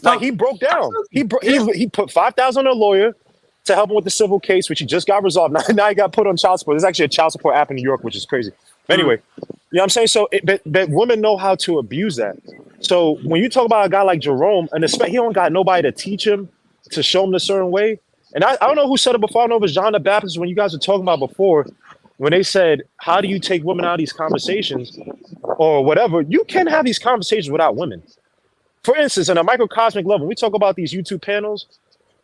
like he broke down. He put $5,000 on a lawyer to help him with the civil case, which he just got resolved. Now he got put on child support. There's actually a child support app in New York, which is crazy. But anyway, you know what I'm saying? So, but women know how to abuse that. So when you talk about a guy like Jerome, and he don't got nobody to teach him, to show him a certain way. And I don't know who said it before. I don't know if it was John the Baptist when you guys were talking about before, when they said, how do you take women out of these conversations or whatever? You can have these conversations without women. For instance, on a microcosmic level, when we talk about these YouTube panels,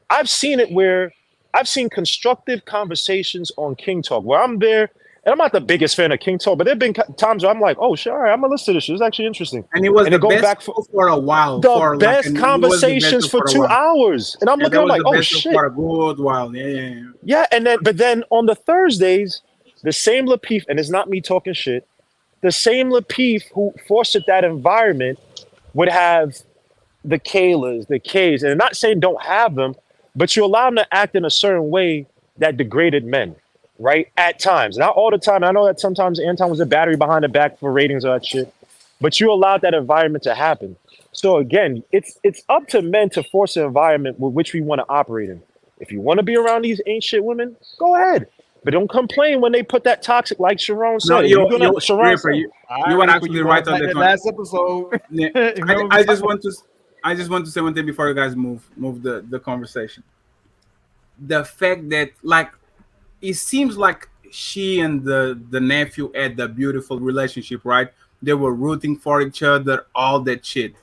I've seen it where I've seen constructive conversations on King Talk where I'm there, and I'm not the biggest fan of King Talk, but there have been times where I'm like, oh, sure, all right, I'm going to listen to this shit. It's actually interesting. And it was the best back for a while. The best conversations for 2 hours. And I'm looking, I'm like, oh, shit. For a good while. Yeah. Yeah, but then on the Thursdays, the same Lapeef, and it's not me talking shit, the same Lapeef who fostered that environment would have the Kaylas, the Ks, and I'm not saying don't have them, but you allow them to act in a certain way that degraded men, right? At times, not all the time. I know that sometimes Anton was a battery behind the back for ratings or that shit, but you allowed that environment to happen. So again, it's up to men to force an environment with which we want to operate in. If you want to be around these ain't shit women, go ahead. But don't complain when they put that toxic, like Sharon said. No, you were Ripper, actually right on that one. last episode. Yeah. I just want to say one thing before you guys move the conversation. The fact that, like, it seems like she and the nephew had a beautiful relationship, right? They were rooting for each other, all that shit.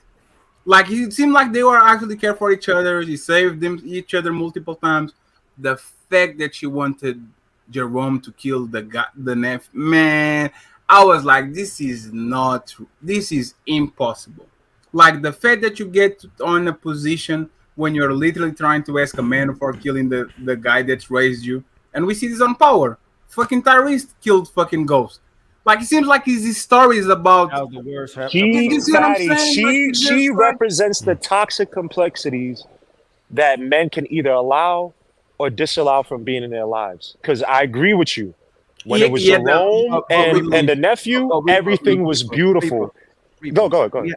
Like it seemed like they were actually care for each other. She saved them each other multiple times. The fact that she wanted Jerome to kill the guy, the nephew, man, I was like, this is impossible. Like the fact that you get on a position when you're literally trying to ask a man for killing the guy that raised you, and we see this on Power. Fucking Tyrese killed fucking Ghost. Like it seems like his story is about. That was the worst. She, see what I'm Fatty, saying? Like, it's she just like- represents the toxic complexities that men can either allow or disallow from being in their lives. Because I agree with you. When it was Jerome and the nephew, everything was beautiful. Go ahead.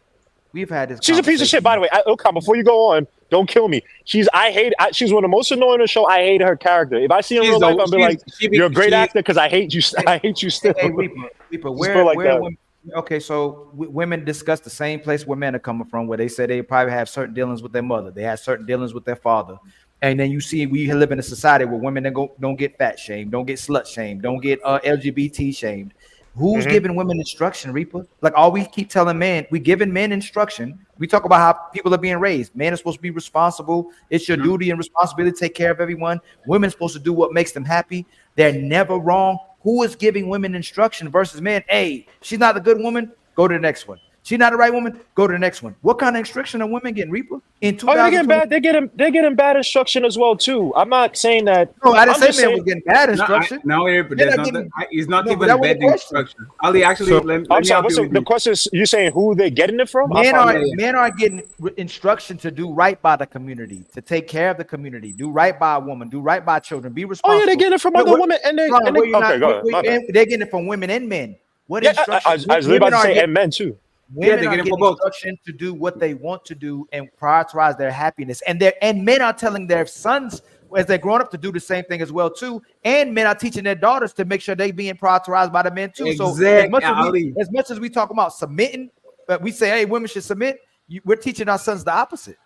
We've had this. She's a piece of shit, by the way. Ilkan, before you go on, don't kill me. She's one of the most annoying on the show. I hate her character. If I see her in real life, I'll be like, "You're a great actor," because I hate you. I hate you still. Hey, Reaper, where women, okay, so women discuss the same place where men are coming from, where they say they probably have certain dealings with their mother, they have certain dealings with their father, and then you see we live in a society where women don't get fat shamed, don't get slut shamed, don't get LGBT shamed. Who's giving women instruction, Reaper? Like all we keep telling men, we giving men instruction. We talk about how people are being raised. Men are supposed to be responsible. It's your duty and responsibility to take care of everyone. Women are supposed to do what makes them happy. They're never wrong. Who is giving women instruction versus men? Hey, she's not a good woman. Go to the next one. She's not the right woman. Go to the next one. What kind of instruction are women getting, Reaper? In 2020? They're getting bad instruction as well too. I'm not saying that. No, I didn't say men were getting bad instruction. It's not even bad instruction. Ali, actually, I'm sorry. The question is, you saying who they're getting it from? Men are getting instruction to do right by the community, to take care of the community, do right by a woman, do right by children, be responsible. Oh yeah, they're getting it from other women, and they're getting it from women and men. What instruction? I was about to say, and men too. Women are getting instruction to do what they want to do and prioritize their happiness, and men are telling their sons as they're growing up to do the same thing as well too. And men are teaching their daughters to make sure they being prioritized by the men too. Exactly. So as much as we talk about submitting, but we say, hey, women should submit. We're teaching our sons the opposite.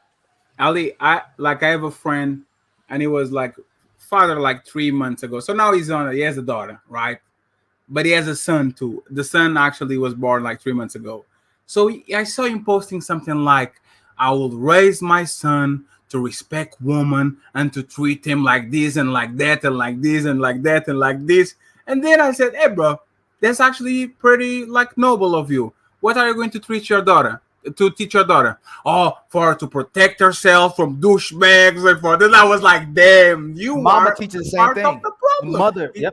Ali, I have a friend, and he was like father like 3 months ago. So now he has a daughter, right? But he has a son too. The son actually was born like 3 months ago. So I saw him posting something like, I will raise my son to respect women and to treat him like this and like that and like this and like that and like this. And then I said, hey, bro, that's actually pretty like noble of you. What are you going to teach your daughter? Oh, for her to protect herself from douchebags and for this. I was like, damn, Mama teaches the same thing. Of the problem. The mother. Yeah,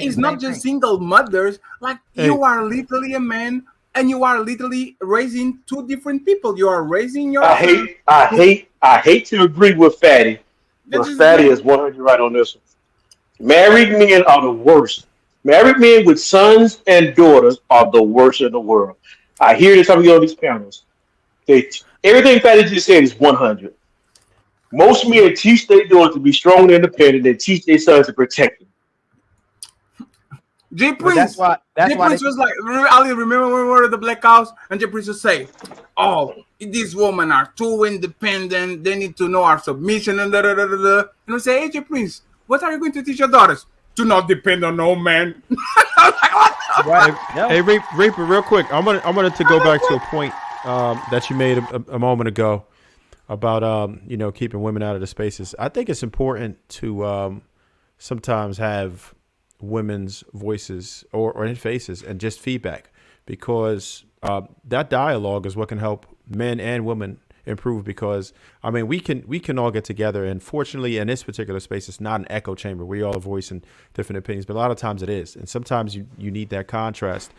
it's not just single mothers. Like you are literally a man. And you are literally raising two different people. You are raising your. I hate to agree with Fatty, but Fatty is 100 right on this one. Married men are the worst. Married men with sons and daughters are the worst in the world. I hear this coming on these panels. Everything Fatty just said is 100. Most men teach their daughters to be strong and independent. They teach their sons to protect them. Jay Prince. Jay Prince was like, Ali, remember when we were at the Black House? And Jay Prince would say, oh, these women are too independent. They need to know our submission and da-da-da-da-da. And we say, hey, Jay Prince, what are you going to teach your daughters? To not depend on no man. Hey, Reaper, real quick. I wanted to go back to a point that you made a moment ago about, keeping women out of the spaces. I think it's important to sometimes have women's voices or in faces and just feedback, because that dialogue is what can help men and women improve. Because I mean, we can all get together, and fortunately in this particular space it's not an echo chamber. We all are voicing different opinions, but a lot of times it is, and sometimes you need that contrast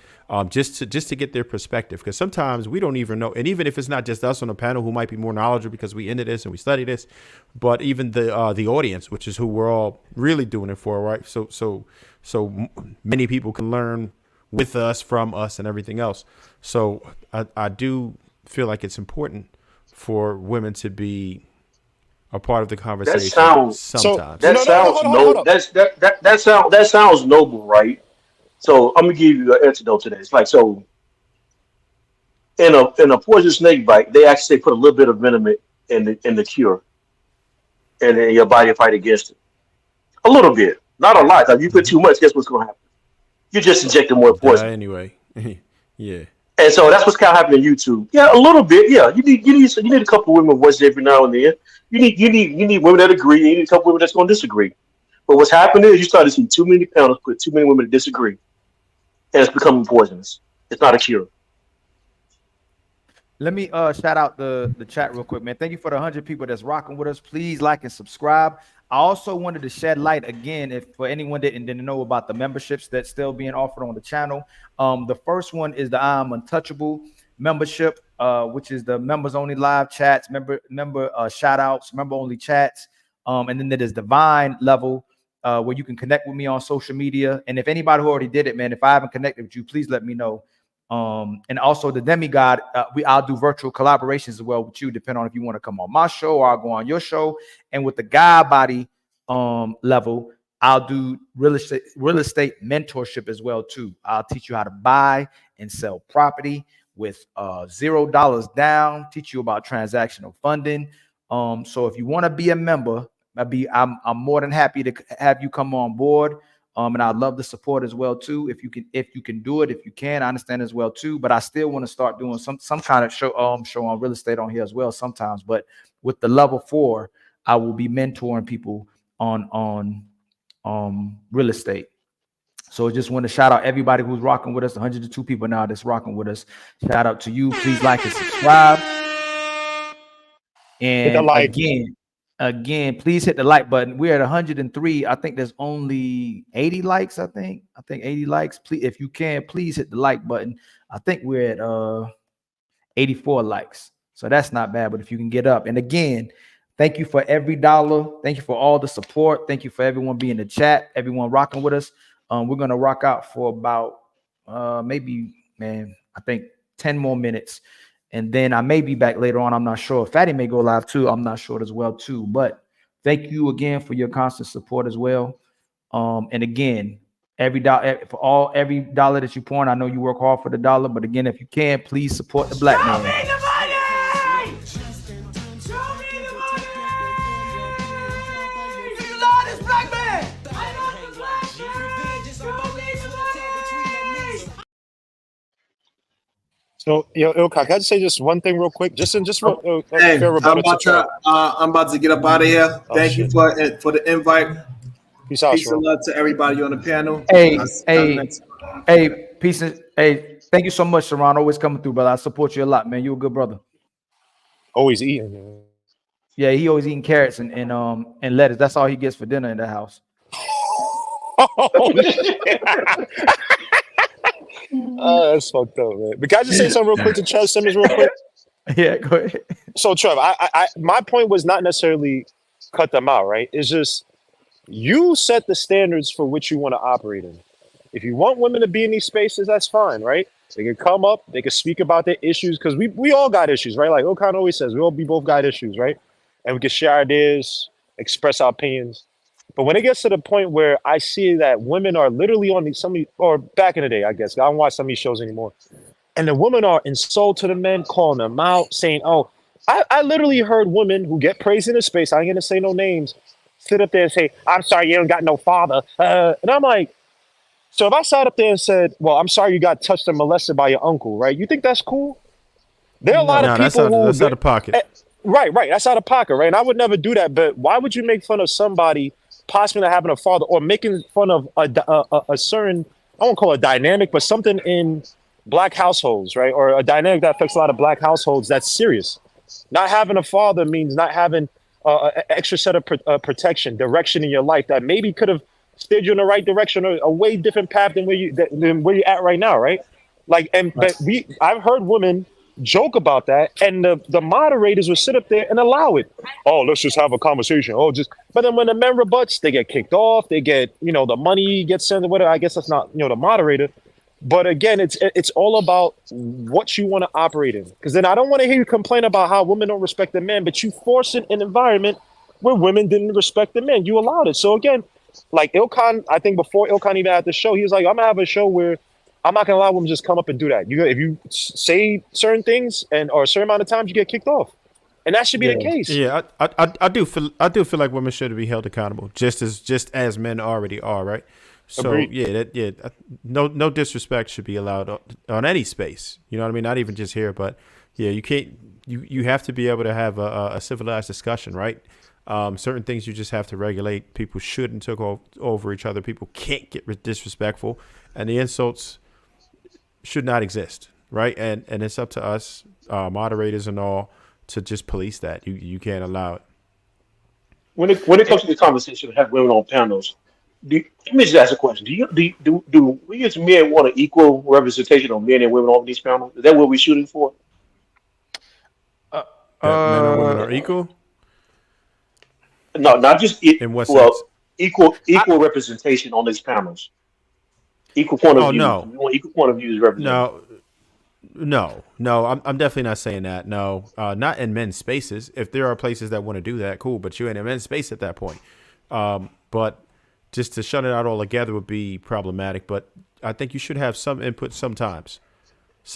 just to get their perspective, because sometimes we don't even know. And even if it's not just us on the panel who might be more knowledgeable because we into this and we study this, but even the audience, which is who we're all really doing it for, right? So many people can learn with us, from us, and everything else. So I do feel like it's important for women to be a part of the conversation. That sounds noble, right? So I'm gonna give you an antidote to that. It's like, so in a poison snake bite, they actually put a little bit of venom in the cure, and then your body fight against it. A little bit, not a lot. If you put too much, guess what's gonna happen? You're just injecting more poison. Anyway, yeah. And so that's what's kind of happening on YouTube. Yeah, a little bit. Yeah, you need a couple women voices every now and then. You need women that agree. You need a couple women that's going to disagree. But what's happening is you start to see too many panels put too many women to disagree, and it's becoming poisonous. It's not a cure. Let me shout out the chat real quick, man. Thank you for the 100 people that's rocking with us. Please like and subscribe. I also wanted to shed light again, if for anyone didn't know about the memberships that's still being offered on the channel. The first one is the I'm Untouchable membership, which is the members only live chats, member shout outs, member only chats. And then there is Divine level, where you can connect with me on social media. And if anybody who already did it, man, if I haven't connected with you, please let me know. And also the demigod, I'll do virtual collaborations as well with you, depending on if you want to come on my show or I'll go on your show. And with the God body level, I'll do real estate mentorship as well too. I'll teach you how to buy and sell property with $0 down, teach you about transactional funding. So if you want to be a member, I'm more than happy to have you come on board. And I'd love the support as well too. If you can do it, if you can, I understand as well too. But I still want to start doing some kind of show on real estate on here as well sometimes. But with the level 4, I will be mentoring people on real estate. So I just want to shout out everybody who's rocking with us. 102 people now that's rocking with us. Shout out to you. Please like and subscribe. And again, please hit the like button. We're at 103. I think there's only 80 likes. I think 80 likes. Please, if you can, please hit the like button. I think we're at 84 likes. So that's not bad. But if you can get up. And again, thank you for every dollar. Thank you for all the support. Thank you for everyone being in the chat, everyone rocking with us. We're gonna rock out for about maybe, man, I think 10 more minutes. And then I may be back later on. I'm not sure. Fatty may go live too. I'm not sure as well too. But thank you again for your constant support as well. And again, every dollar that you pour in, I know you work hard for the dollar. But again, if you can, please support the black man. So, Ilkan, can I just say just one thing real quick? Hey, I'm about to get up out of here. Thank you for the invite. Peace out, peace and love to everybody on the panel. Hey, thank you so much, Sharon. Always coming through, brother. I support you a lot, man. You're a good brother. Always eating, man. Yeah, he always eating carrots and lettuce. That's all he gets for dinner in the house. Oh, shit. Oh, that's fucked up, man. But can I just say something real quick to Trev Simmons real quick? Yeah, go ahead. So, Trev, my point was not necessarily cut them out, right? It's just you set the standards for which you want to operate in. If you want women to be in these spaces, that's fine, right? They can come up, they can speak about their issues, because we all got issues, right? Like Ilkan always says, we both got issues, right? And we can share ideas, express our opinions. But when it gets to the point where I see that women are literally on or back in the day, I guess, I don't watch some of these shows anymore, and the women are insulting the men, calling them out, saying, oh, I literally heard women who get praised in the space, I ain't gonna say no names, sit up there and say, I'm sorry, you don't got no father. And I'm like, so if I sat up there and said, well, I'm sorry you got touched and molested by your uncle, right? You think that's cool? There are a lot of people that's out of pocket. Right, that's out of pocket, right? And I would never do that, but why would you make fun of somebody possibly not having a father, or making fun of a certain, I won't call it dynamic, but something in black households, right? Or a dynamic that affects a lot of black households that's serious. Not having a father means not having an extra set of protection, direction in your life that maybe could have steered you in the right direction, or a way different path than where you're at right now, right? Like, but I've heard women joke about that, and the moderators will sit up there and allow it. Oh, let's just have a conversation. But then when the men rebuts, they get kicked off. They get, the money gets sent or whatever. I guess that's not, the moderator. But again, it's all about what you want to operate in. Because then I don't want to hear you complain about how women don't respect the men, but you force an environment where women didn't respect the men. You allowed it. So again, like Ilkan, I think before Ilkan even had the show, he was like, I'm gonna have a show where I'm not gonna allow women to just come up and do that. If you say certain things or a certain amount of times, you get kicked off, and that should be the case. Yeah, I do feel like women should be held accountable, just as men already are, right? So no disrespect should be allowed on any space. You know what I mean? Not even just here, but you can't. You have to be able to have a civilized discussion, right? Certain things you just have to regulate. People shouldn't talk over each other. People can't get disrespectful, and the insults should not exist, right? And it's up to us, moderators and all, to just police that. You can't allow it. When it comes to the conversation of having women on panels, let me just ask a question: do we as men want an equal representation of men and women on these panels? Is that what we're shooting for? That men and women are equal? No, not just in what sense? Equal representation on these panels. Equal point of view. No. We want equal point of views represented. No. I'm definitely not saying that. No, not in men's spaces. If there are places that want to do that, cool. But you're in a men's space at that point. But just to shut it out altogether would be problematic. But I think you should have some input sometimes.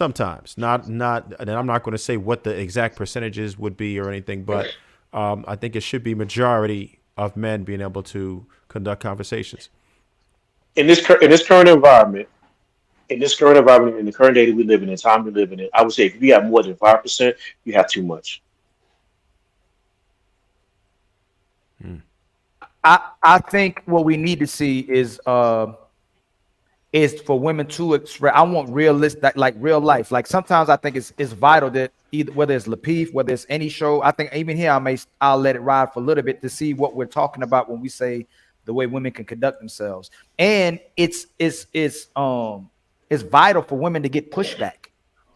Not. And I'm not going to say what the exact percentages would be or anything, but I think it should be majority of men being able to conduct conversations. In this current environment, in the current day that we live in, the time we live in, I would say if you have more than 5%, you have too much. I think what we need to see is for women to express. I want realistic, like real life. Like sometimes I think it's vital that either whether it's Lapeef, whether it's any show. I think even here I'll let it ride for a little bit to see what we're talking about when we say the way women can conduct themselves. And it's vital for women to get pushback.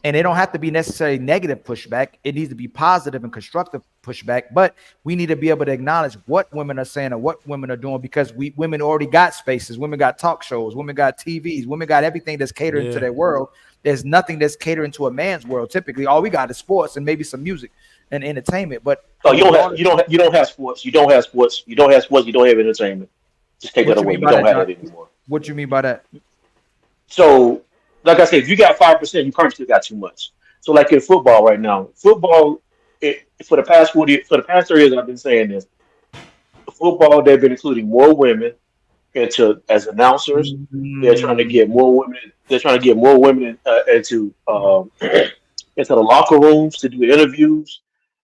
And it don't have to be necessarily negative pushback. It needs to be positive and constructive pushback. But we need to be able to acknowledge what women are saying or what women are doing, because women already got spaces. Women got talk shows. Women got TVs. Women got everything that's catering to their world. There's nothing that's catering to a man's world. Typically, all we got is sports and maybe some music and entertainment. But you don't have sports. You don't have sports. You don't have sports. You don't have entertainment. Just take that away. You don't have it anymore. What do you mean by that? So, like I said, if you got 5%, you probably still got too much. So, like in football right now, for the past 30 years, I've been saying this. Football, they've been including more women as announcers. They're trying to get more women. They're trying to get more women into the locker rooms to do interviews.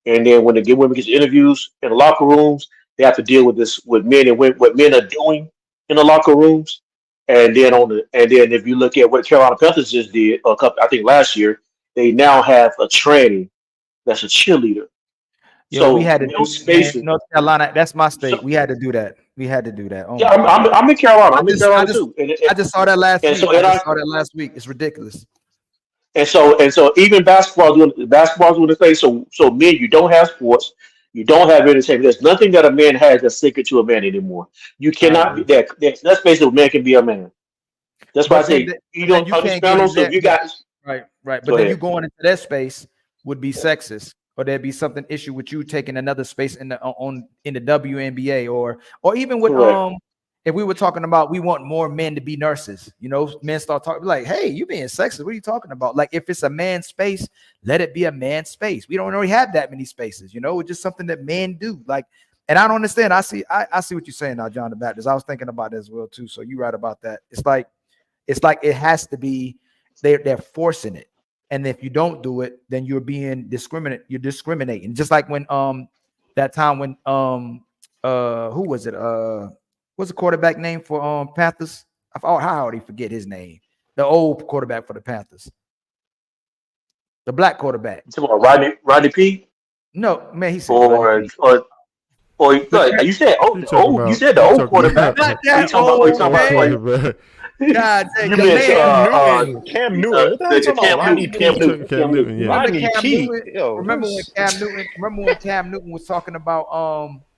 And then when they get women get interviews in the locker rooms, they have to deal with this with men and what men are doing in the locker rooms. And then if you look at what Carolina Panthers just did I think last year, they now have a tranny that's a cheerleader. So we had to do spaces. North Carolina, that's my state. We had to do that. Oh, yeah, I'm in Carolina. I'm in Carolina too. I just saw that last week. I saw that last week. It's ridiculous. And so even basketball's doing the thing. So men, you don't have sports. You don't have entertainment. There's nothing that a man has that's sacred to a man anymore. You cannot be that. That's basically a man can be a man. That's why I say you don't understand. So you guys, right. But then you going into that space would be sexist, or there'd be something issue with you taking another space in the WNBA, or even with if we were talking about we want more men to be nurses, men start talking like, hey, you being sexist. What are you talking about? Like if it's a man's space, let it be a man's space. We don't already have that many spaces, it's just something that men do. Like, and I don't understand. I see what you're saying now, John the Baptist. I was thinking about that as well too. So you're right about that. It's like it has to be, they're forcing it. And if you don't do it, then you're being you're discriminating. Just like when that time when who was it? What's the quarterback name for Panthers? I already forget his name. The old quarterback for the Panthers. The black quarterback. You talking about Rodney P? No, man, he said or you said the old quarterback. Not that old, man. God dang, Cam Newton. Cam Newton. Remember when Cam Newton was talking about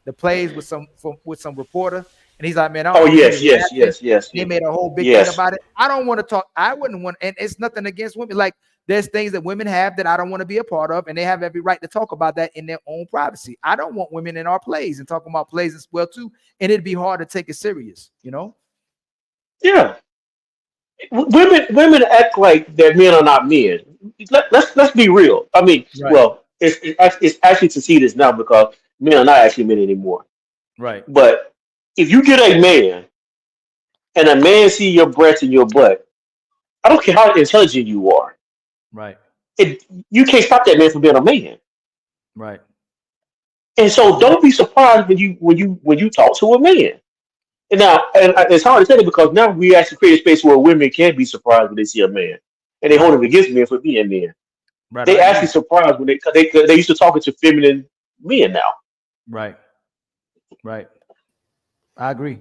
the plays with some reporter? And he's like, man, yes. They made a whole big thing about it. I don't want to talk. I wouldn't want, and it's nothing against women. Like there's things that women have that I don't want to be a part of, and they have every right to talk about that in their own privacy. I don't want women in our plays and talking about plays as well too. And it'd be hard to take it serious, Yeah. Women act like that men are not men. Let's be real. I mean, well, it's actually to see this now because men are not actually men anymore. Right. But if you get a man and a man see your breast and your butt, I don't care how intelligent you are. Right. You can't stop that man from being a man. Right. And so don't be surprised when you talk to a man. And now, and it's hard to say it because now we actually create a space where women can be surprised when they see a man, and they hold it against men for being men. Right. They actually surprised when they used to talking to feminine men now. Right. Right. I agree.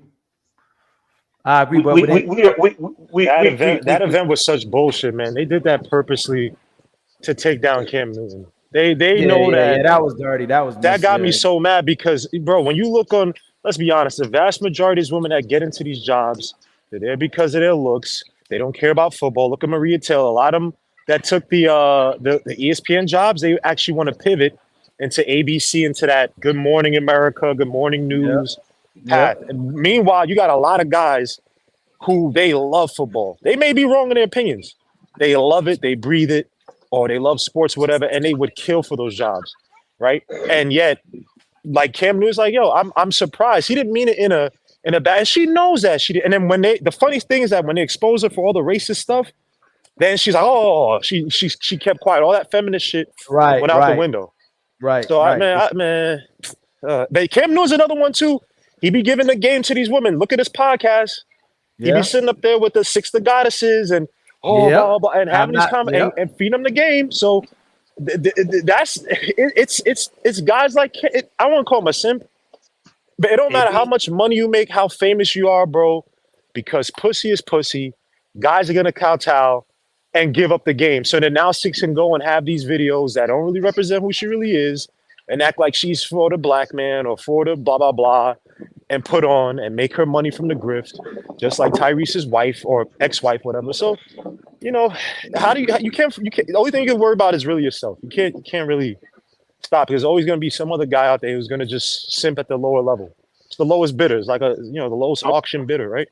But That event was such bullshit, man. They did that purposely to take down Cam Newton. They know that. Yeah, that was dirty. That was That got me necessary. so mad because, bro, when you look on, let's be honest, the vast majority of women that get into these jobs, they're there because of their looks. They don't care about football. Look at Maria Taylor. A lot of them that took the ESPN jobs, they actually want to pivot into ABC, into that Good Morning America, Good Morning News path. And meanwhile, you got a lot of guys who they love football. They may be wrong in their opinions. They love it, they breathe it, or they love sports, whatever, and they would kill for those jobs, right? And yet, like Cam Newton's like, yo, I'm surprised. He didn't mean it in a bad. She knows that she did. And then the funny thing is that when they expose her for all the racist stuff, then she's like, oh, she kept quiet. All that feminist shit went out the window. Right. So Cam Newton's another one too. He be giving the game to these women. Look at his podcast. He be sitting up there with the Six the Goddesses and blah, blah, blah, and having these comments and feeding them the game. So it's guys like I won't call him a simp, but it don't matter how much money you make, how famous you are, bro, because pussy is pussy. Guys are gonna kowtow and give up the game. So then now Six can go and have these videos that don't really represent who she really is and act like she's for the black man or for the blah blah blah and put on and make her money from the grift, just like Tyrese's wife or ex-wife, whatever. So, you know, you can't the only thing you can worry about is really yourself. You can't really stop. There's always gonna be some other guy out there who's gonna just simp at the lower level. It's the lowest bidder. It's like the lowest auction bidder, right?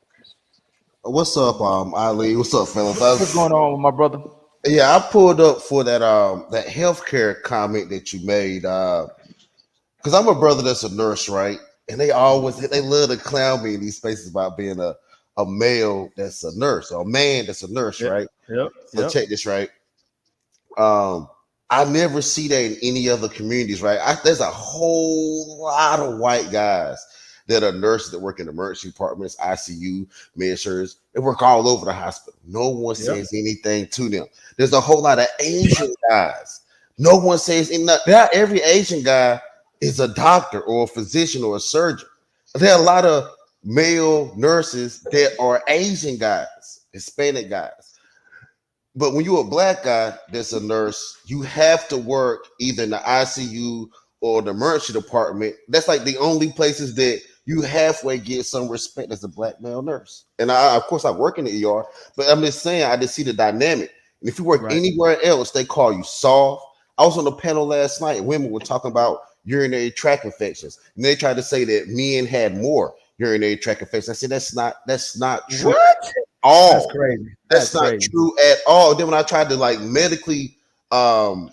What's up, Ali? What's up, fellas? What's going on with my brother? Yeah, I pulled up for that that healthcare comment that you made. Because I'm a brother that's a nurse, right? And they love to clown me in these spaces about being a male that's a nurse or a man that's a nurse, right? So check this, right? I never see that in any other communities, right? There's a whole lot of white guys that are nurses that work in emergency departments, ICU, med-surgs. They work all over the hospital. No one says anything to them. There's a whole lot of Asian guys. No one says anything. Not every Asian guy is a doctor or a physician or a surgeon. There are a lot of male nurses that are Asian guys, Hispanic guys. But when you're a black guy that's a nurse, you have to work either in the ICU or the emergency department. That's like the only places that you halfway get some respect as a black male nurse. And of course, I work in the ER, but I'm just saying, I just see the dynamic. And if you work anywhere else, they call you soft. I was on the panel last night, and women were talking about urinary tract infections. And they tried to say that men had more urinary tract infections. I said, that's not true. What? At all. That's crazy. That's not crazy. true at all. Then when I tried to like medically tell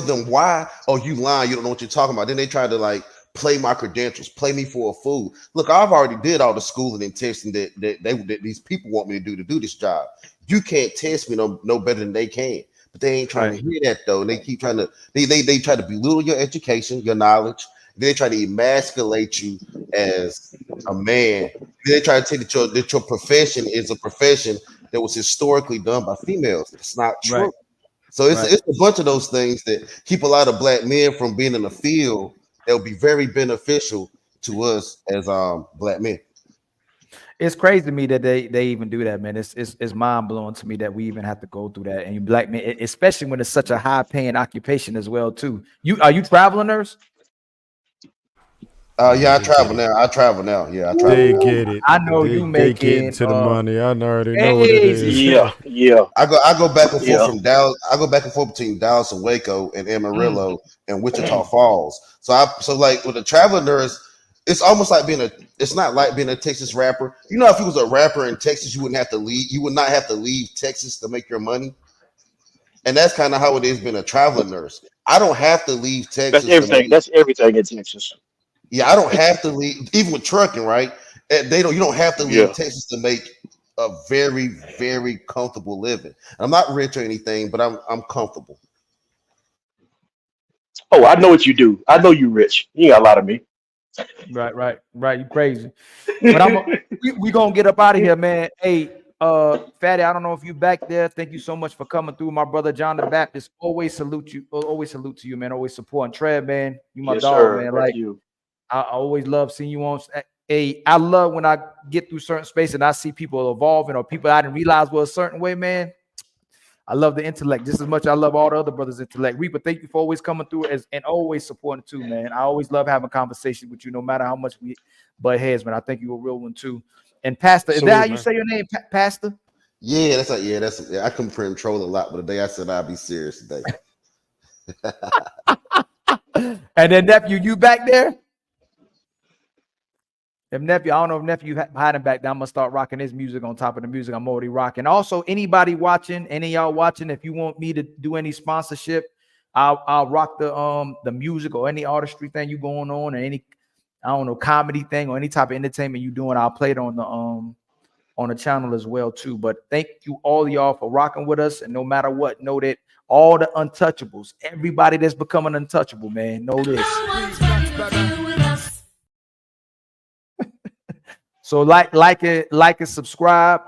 them why, oh, you lying, you don't know what you're talking about. Then they tried to like play my credentials, play me for a fool. Look, I've already did all the schooling and testing that these people want me to do this job. You can't test me no better than they can. But they ain't trying to hear that though. And they keep trying to they try to belittle your education, your knowledge. They try to emasculate you as a man. They try to say that your profession is a profession that was historically done by females. It's not true. Right. So it's a bunch of those things that keep a lot of black men from being in the field that would be very beneficial to us as black men. It's crazy to me that they even do that, man. It's mind blowing to me that we even have to go through that. And you black men, especially when it's such a high paying occupation as well, too. Are you traveling nurse? Yeah, I travel now. Yeah, I travel. They get it. I know you make They get into the money. I already know what it is. Yeah. I go back and forth from Dallas. I go back and forth between Dallas and Waco and Amarillo and Wichita Falls. So like with a traveling nurse, it's almost like it's not like being a Texas rapper. You know, if you was a rapper in Texas, you would not have to leave Texas to make your money. And that's kind of how it is being a traveling nurse. I don't have to leave Texas. That's everything in Texas. Yeah, I don't have to leave, even with trucking, right? And you don't have to leave Texas to make a very, very comfortable living. I'm not rich or anything, but I'm comfortable. Oh, I know what you do. I know you rich. You got a lot of me. Right. You crazy. But we gonna get up out of here, man. Hey, Fatty, I don't know if you back there. Thank you so much for coming through, my brother John the Baptist. Always salute you. Always salute to you, man. Always supporting Trev, man. You my dog, sir. man. Thank Like you. I always love seeing you on. Hey, I love when I get through certain space and I see people evolving or people I didn't realize were a certain way, man. I love the intellect just as much as I love all the other brothers' intellect. Reaper, thank you for always coming through and always supporting too, man. I always love having conversations with you, no matter how much we butt heads, man. I think you're a real one too. And Pastor, is that how you say your name, Pastor? Yeah, that's I come from troll a lot, but today I said I'll be serious today. And then nephew, you back there? If nephew, I don't know if nephew hiding back there, I'm gonna start rocking his music on top of the music I'm already rocking. Also, anybody watching, any of y'all watching, if you want me to do any sponsorship, I'll rock the music or any artistry thing you going on, or any, I don't know, comedy thing or any type of entertainment you doing. I'll play it on the channel as well too. But thank you all y'all for rocking with us, and no matter what, know that all the untouchables, everybody that's becoming untouchable, man, know this. So like it, subscribe,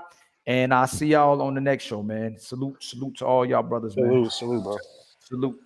and I'll see y'all on the next show, man. Salute to all y'all brothers, man. Salute, bro. Salute.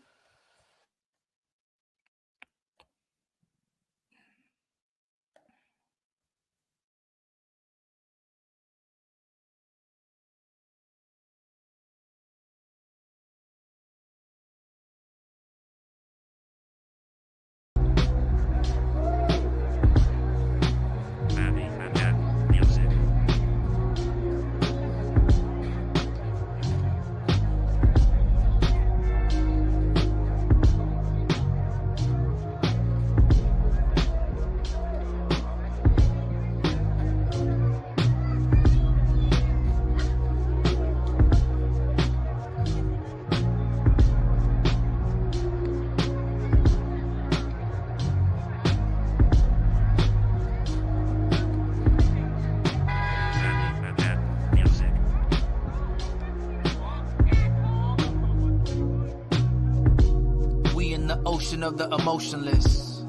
Of the emotionless,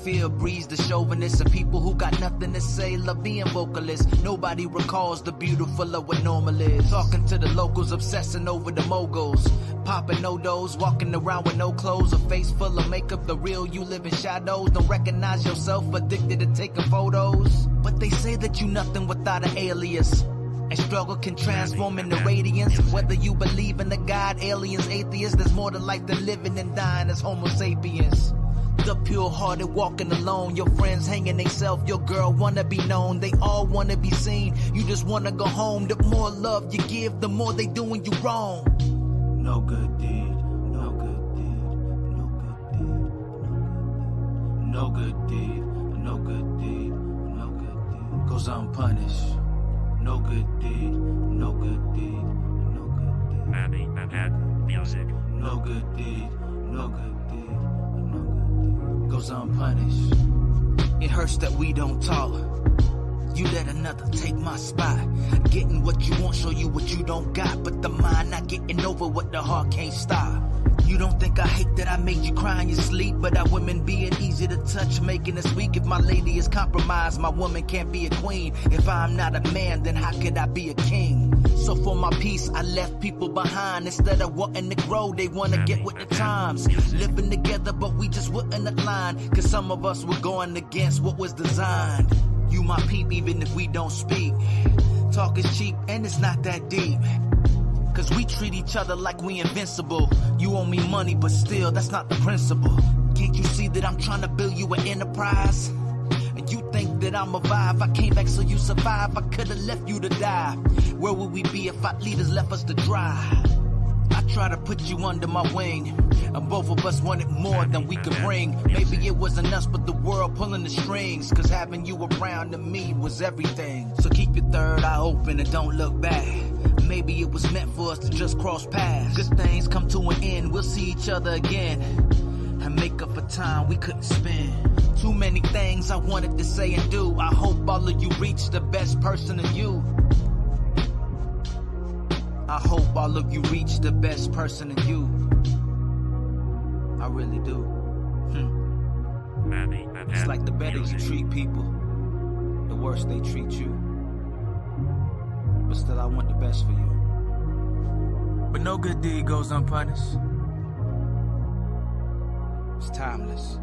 fear breeds the chauvinists and people who got nothing to say love being vocalists. Nobody recalls the beautiful of what normal is. Talking to the locals, obsessing over the moguls, popping no-dos, walking around with no clothes, a face full of makeup. The real you live in shadows, don't recognize yourself, addicted to taking photos. But they say that you nothing without an alias, and struggle can transform into radiance. Whether you believe in a God, aliens, atheists, there's more to life than living and dying as Homo sapiens. The pure-hearted walking alone, your friends hanging themselves, your girl wanna be known, they all wanna be seen. You just wanna go home. The more love you give, the more they doing you wrong. No good deed, no good deed, no good deed, no good deed, no good deed, no good deed goes unpunished. No good deed, no good deed, no good deed. Manhattan music. No good deed, no good deed, no good deed goes unpunished. It hurts that we don't talk. You let another take my spot. Getting what you want, show you what you don't got. But the mind not getting over what the heart can't stop. You don't think I hate that I made you cry in your sleep, but our women being easy to touch, making us weak. If my lady is compromised, my woman can't be a queen. If I'm not a man, then how could I be a king? So for my peace, I left people behind. Instead of wanting to grow, they want to get with the times. Living together, but we just wouldn't align, cause some of us were going against what was designed. You my peep, even if we don't speak. Talk is cheap, and it's not that deep, cause we treat each other like we invincible. You owe me money, but still, that's not the principle. Can't you see that I'm trying to build you an enterprise? And you think that I'm a vibe? I came back so you survive. I could've left you to die. Where would we be if our leaders left us to dry? I try to put you under my wing, and both of us wanted more than we could bring. Maybe it wasn't us, but the world pulling the strings, cause having you around to me was everything. So keep your third eye open and don't look back. Maybe it was meant for us to just cross paths. Good things come to an end, we'll see each other again. and make up for time we couldn't spend. Too many things I wanted to say and do. I hope all of you reach the best person in you. I hope all of you reach the best person in you. I really do. It's like the better you treat people, the worse they treat you. But still, I want the best for you. But no good deed goes unpunished. It's timeless.